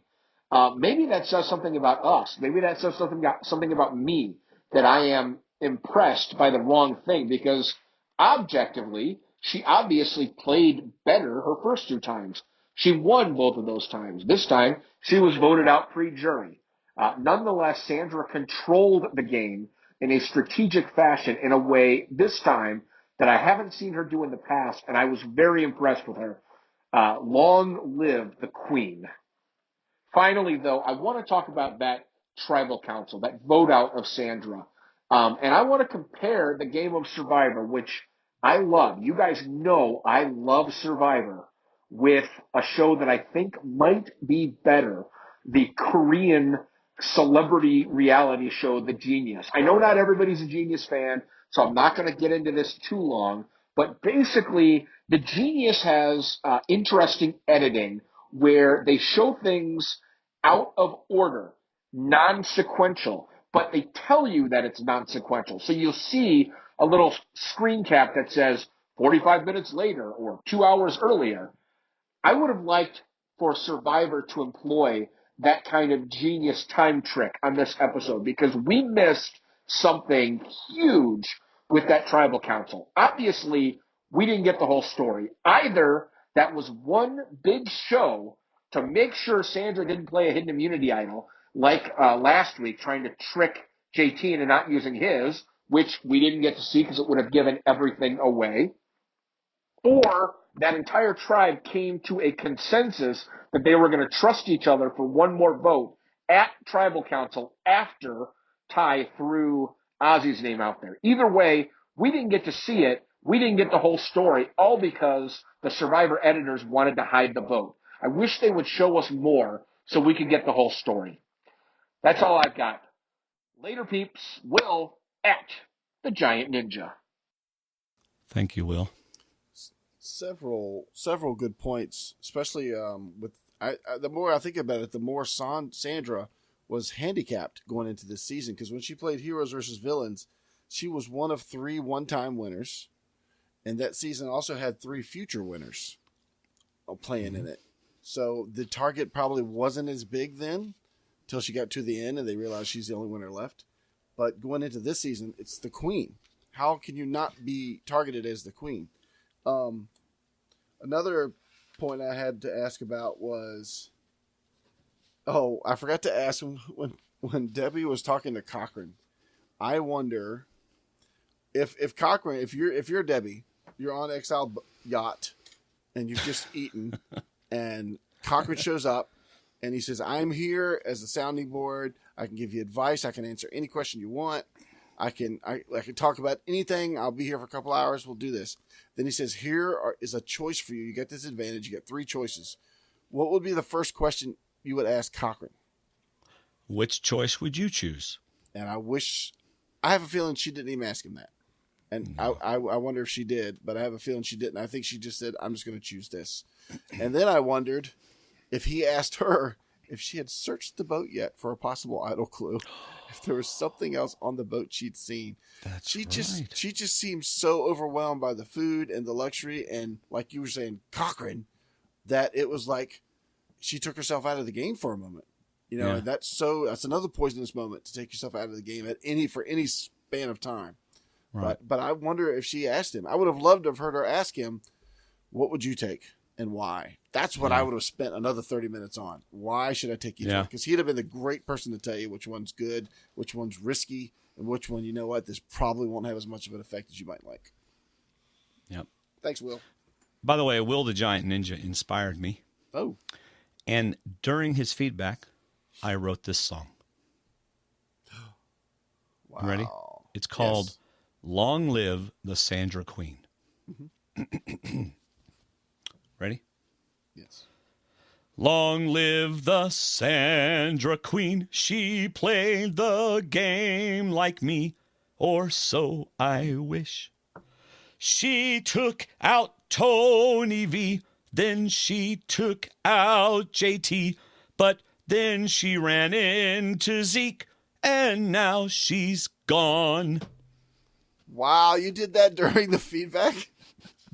Speaker 8: Maybe that says something about us. Maybe that says something about me, that I am impressed by the wrong thing, because objectively, she obviously played better her first 2 times. She won both of those times. This time, she was voted out pre-jury. Nonetheless, Sandra controlled the game in a strategic fashion in a way this time that I haven't seen her do in the past, and I was very impressed with her. Long live the Queen. Finally, though, I want to talk about that tribal council, that vote out of Sandra. And I want to compare the game of Survivor, which I love. You guys know I love Survivor, with a show that I think might be better, the Korean celebrity reality show, The Genius. I know not everybody's a Genius fan, so I'm not going to get into this too long, but basically, The Genius has interesting editing where they show things out of order, non-sequential, but they tell you that it's non-sequential. So you'll see a little screen cap that says 45 minutes later or 2 hours earlier. I would have liked for Survivor to employ that kind of genius time trick on this episode, because we missed something huge with that tribal council. Obviously, we didn't get the whole story. Either that was one big show to make sure Sandra didn't play a hidden immunity idol, like last week, trying to trick JT into not using his, which we didn't get to see because it would have given everything away. Or that entire tribe came to a consensus that they were going to trust each other for one more vote at tribal council after Ty threw Ozzy's name out there. Either way, we didn't get to see it. We didn't get the whole story, all because the Survivor editors wanted to hide the vote. I wish they would show us more so we could get the whole story. That's all I've got. Later, peeps. Will at the Giant Ninja.
Speaker 2: Thank you, Will.
Speaker 3: several good points, especially with the more I think about it, the more Sandra was handicapped going into this season, because when she played Heroes versus Villains, she was one of 3 one-time winners, and that season also had 3 future winners playing in it. So the target probably wasn't as big then, till she got to the end and they realized she's the only winner left. But going into this season, it's the Queen. How can you not be targeted as the Queen? Another point I had to ask about was, I forgot to ask when Debbie was talking to Cochran. I wonder if Cochran, if you're Debbie, you're on Exile yacht and you've just eaten, and Cochran shows up and he says, "I'm here as a sounding board. I can give you advice. I can answer any question you want. I can talk about anything. I'll be here for a couple hours. We'll do this." Then he says, is a choice for you. You get this advantage. You get 3 choices. What would be the first question you would ask Cochran?
Speaker 2: Which choice would you choose?
Speaker 3: And I have a feeling she didn't even ask him that. And no. I wonder if she did, but I have a feeling she didn't. I think she just said, "I'm just going to choose this." And then I wondered if he asked her if she had searched the boat yet for a possible idol clue, if there was something else on the boat she'd seen. She just seemed so overwhelmed by the food and the luxury, and like you were saying, Cochran, that it was like she took herself out of the game for a moment. And that's another poisonous moment, to take yourself out of the game for any span of time. Right. But I wonder if she asked him. I would have loved to have heard her ask him, "What would you take and why?" That's what I would have spent another 30 minutes on. Why should I take you? Because he'd have been the great person to tell you which one's good, which one's risky, and which one, you know what, this probably won't have as much of an effect as you might like.
Speaker 2: Yep.
Speaker 3: Thanks, Will.
Speaker 2: By the way, Will the Giant Ninja inspired me.
Speaker 3: Oh.
Speaker 2: And during his feedback, I wrote this song.
Speaker 3: Wow.
Speaker 2: You ready? It's called "Long Live the Sandra Queen." Mm-hmm. Ready?
Speaker 3: Yes.
Speaker 2: Long live the Sandra Queen. She played the game like me, or so I wish. She took out Tony V, then she took out JT, but then she ran into Zeke, and now she's gone.
Speaker 3: Wow, you did that during the feedback?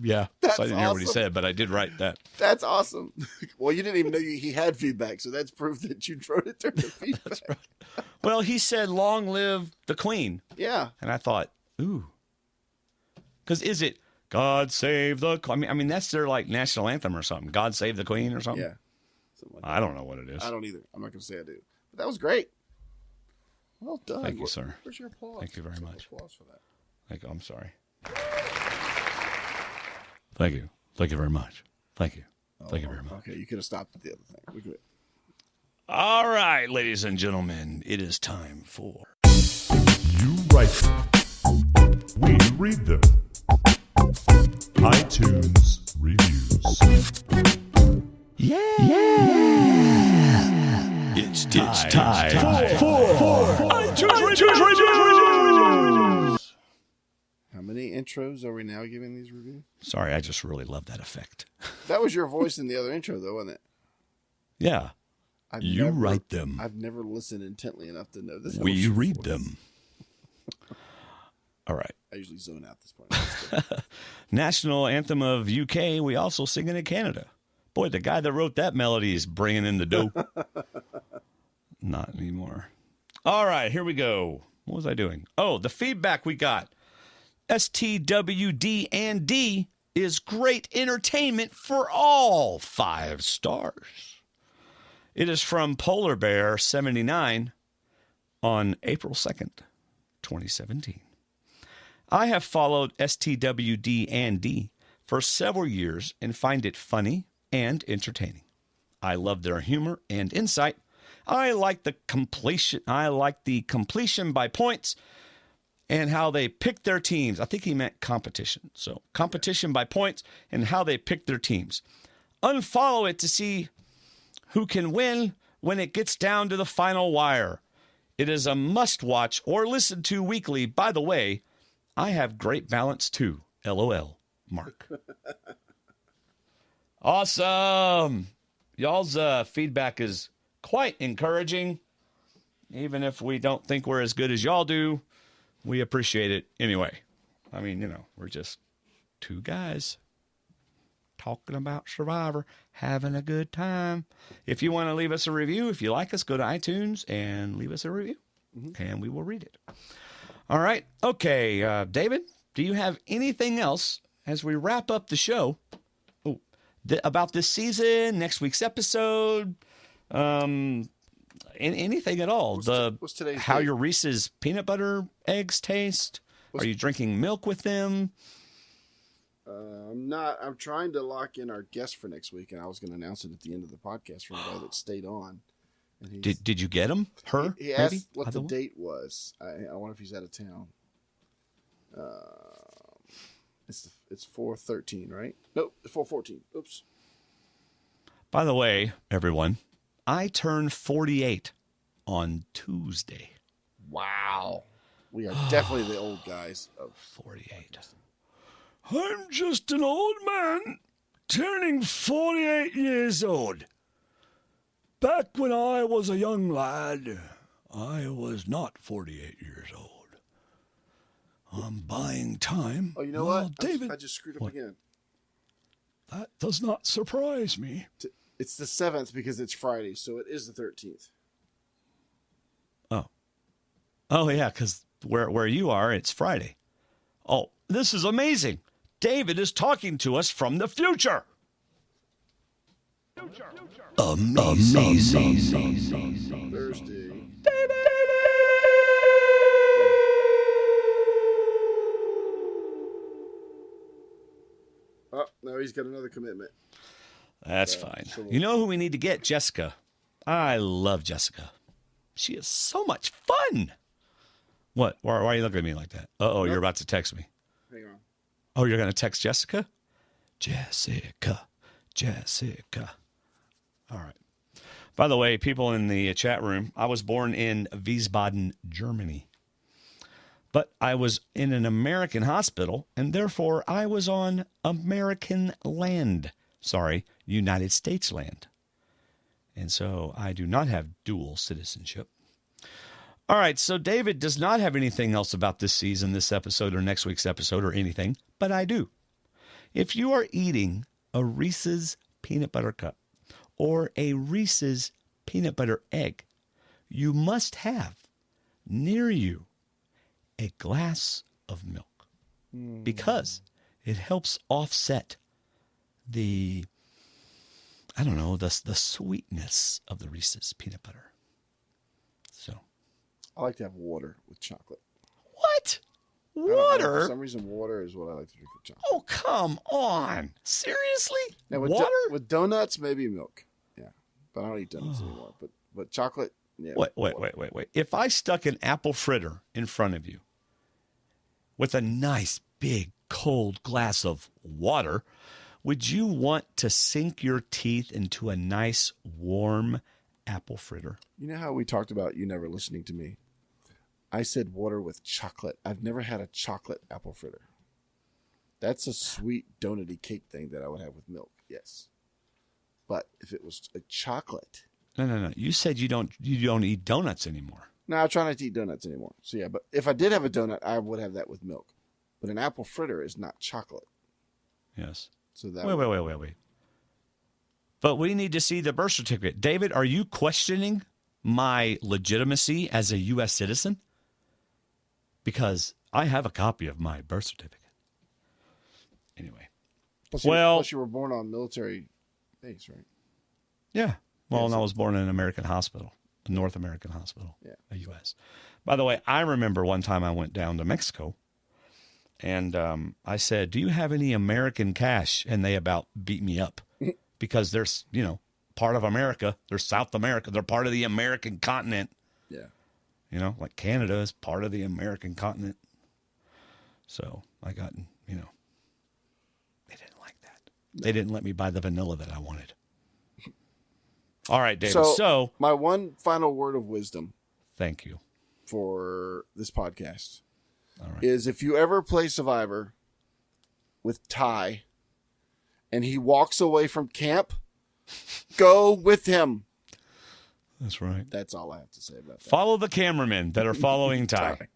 Speaker 2: Yeah,
Speaker 3: that's
Speaker 2: so I didn't hear what he said, but I did write that.
Speaker 3: That's awesome. Well, you didn't even know he had feedback, so that's proof that you wrote it during the feedback.
Speaker 2: That's right. Well, he said, "Long live the Queen."
Speaker 3: Yeah.
Speaker 2: And I thought, ooh. Because is it "God Save the Queen"? I mean, that's their national anthem or something. "God Save the Queen" or something?
Speaker 3: Yeah.
Speaker 2: I don't know what it is.
Speaker 3: I don't either. I'm not going to say I do. But that was great. Well done.
Speaker 2: Thank you, sir.
Speaker 3: Where's your applause?
Speaker 2: Thank you very much.
Speaker 3: Applause for that.
Speaker 2: Thank you. I'm sorry. Thank you. Thank you very much. Thank you. Thank you very much.
Speaker 3: Okay, you could have stopped at the other thing. We could.
Speaker 2: All right, ladies and gentlemen, it is time for...
Speaker 6: You write them. We read them. iTunes Reviews.
Speaker 2: Yeah. It's time for iTunes Reviews.
Speaker 3: How many intros are we now giving these reviews?
Speaker 2: Sorry, I just really love that effect.
Speaker 3: That was your voice in the other intro, though, wasn't it?
Speaker 2: Yeah. You write them.
Speaker 3: I've never listened intently enough to know this.
Speaker 2: We read them. All right.
Speaker 3: I usually zone out this point.
Speaker 2: National Anthem of UK. We also sing it in Canada. Boy, the guy that wrote that melody is bringing in the dough. Not anymore. All right, here we go. What was I doing? Oh, the feedback we got. STWD and D is great entertainment for all. 5 stars. It is from Polar Bear 79 on April 2nd, 2017. I have followed STWD and D for several years and find it funny and entertaining. I love their humor and insight. I like the completion by points and how they pick their teams. I think he meant competition. So competition by points and how they pick their teams. Unfollow it to see who can win when it gets down to the final wire. It is a must-watch or listen to weekly. By the way, I have great balance too. LOL, Mark. Awesome. Y'all's feedback is quite encouraging. Even if we don't think we're as good as y'all do, we appreciate it anyway. I mean, we're just two guys talking about Survivor, having a good time. If you want to leave us a review, if you like us, go to iTunes and leave us a review, and we will read it. All right. Okay, David, do you have anything else as we wrap up the show about this season, next week's episode, anything at all?
Speaker 3: What's today's
Speaker 2: how
Speaker 3: date?
Speaker 2: your Reese's peanut butter eggs taste? Are you drinking milk with them?
Speaker 3: I'm not. I'm trying to lock in our guest for next week, and I was going to announce it at the end of the podcast for anybody that stayed on. And
Speaker 2: Did you get him? Her?
Speaker 3: He asked
Speaker 2: maybe?
Speaker 3: what the date was. I wonder if he's out of town. It's 4/13, right? Nope, 4/14. Oops.
Speaker 2: By the way, everyone, I turned 48 on Tuesday.
Speaker 3: Wow. We are definitely the old guys of
Speaker 2: 48. I'm just an old man turning 48 years old. Back when I was a young lad, I was not 48 years old. I'm buying time.
Speaker 3: Oh, you know
Speaker 2: well,
Speaker 3: what?
Speaker 2: David,
Speaker 3: I just screwed up again.
Speaker 2: That does not surprise me.
Speaker 3: It's the 7th because it's Friday, so it is the 13th.
Speaker 2: Oh, yeah, because where you are, it's Friday. Oh, this is amazing. David is talking to us from the future. Amazing.
Speaker 3: Thursday. Oh, no, he's got another commitment.
Speaker 2: That's fine. You know who we need to get? Jessica. I love Jessica. She is so much fun. What? Why are you looking at me like that? Uh-oh, you're about to text me.
Speaker 3: Hang on.
Speaker 2: Oh, you're going to text Jessica? Jessica. All right. By the way, people in the chat room, I was born in Wiesbaden, Germany. But I was in an American hospital, and therefore I was on American land. Sorry, United States land. And so I do not have dual citizenship. All right, so David does not have anything else about this season, this episode, or next week's episode, or anything, but I do. If you are eating a Reese's peanut butter cup or a Reese's peanut butter egg, you must have near you a glass of milk because it helps offset the sweetness of the Reese's peanut butter. So
Speaker 3: I like to have water with chocolate.
Speaker 2: what?
Speaker 3: I don't know,
Speaker 2: Water?
Speaker 3: for some reason, water is what I like to drink with chocolate.
Speaker 2: Oh, come on. Seriously?
Speaker 3: Now, with
Speaker 2: Water?
Speaker 3: with donuts, maybe milk. Yeah, but I don't eat donuts anymore. But chocolate, yeah.
Speaker 2: Wait. If I stuck an apple fritter in front of you with a nice, big, cold glass of water, would you want to sink your teeth into a nice, warm apple fritter?
Speaker 3: You know how we talked about you never listening to me? I said water with chocolate. I've never had a chocolate apple fritter. That's a sweet donutty cake thing that I would have with milk. Yes. But if it was a chocolate.
Speaker 2: No. You said you don't eat donuts anymore.
Speaker 3: No, I try not to eat donuts anymore. So yeah, but if I did have a donut, I would have that with milk. But an apple fritter is not chocolate.
Speaker 2: Yes.
Speaker 3: So that
Speaker 2: Wait. But we need to see the birth certificate. David, are you questioning my legitimacy as a U.S. citizen? Because I have a copy of my birth certificate. Anyway.
Speaker 3: Plus you were born on military base, right?
Speaker 2: Yeah. Well, and I was born in an American hospital, a North American hospital, a U.S. By the way, I remember one time I went down to Mexico, and I said, do you have any American cash? And they about beat me up because they're, part of America. They're South America. They're part of the American continent.
Speaker 3: Yeah.
Speaker 2: Like Canada is part of the American continent. So I got, they didn't like that. No. They didn't let me buy the vanilla that I wanted. All right, David. So
Speaker 3: my one final word of wisdom.
Speaker 2: Thank you.
Speaker 3: For this podcast. All right. Is if you ever play Survivor with Ty and he walks away from camp, go with him.
Speaker 2: That's right.
Speaker 3: That's all I have to say about that.
Speaker 2: Follow the cameramen that are following Ty.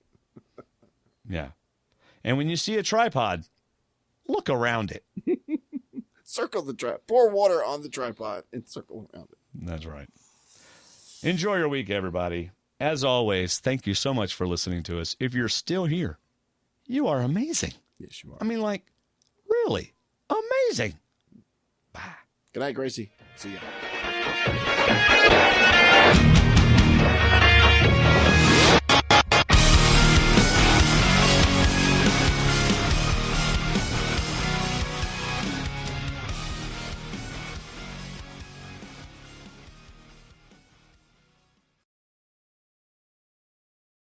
Speaker 2: Yeah. And when you see a tripod, look around it.
Speaker 3: Circle the tripod. Pour water on the tripod and circle around it.
Speaker 2: That's right. Enjoy your week, everybody. As always, thank you so much for listening to us. If you're still here, you are amazing.
Speaker 3: Yes, you are.
Speaker 2: I mean, like, really amazing. Bye.
Speaker 3: Good night, Gracie. See ya.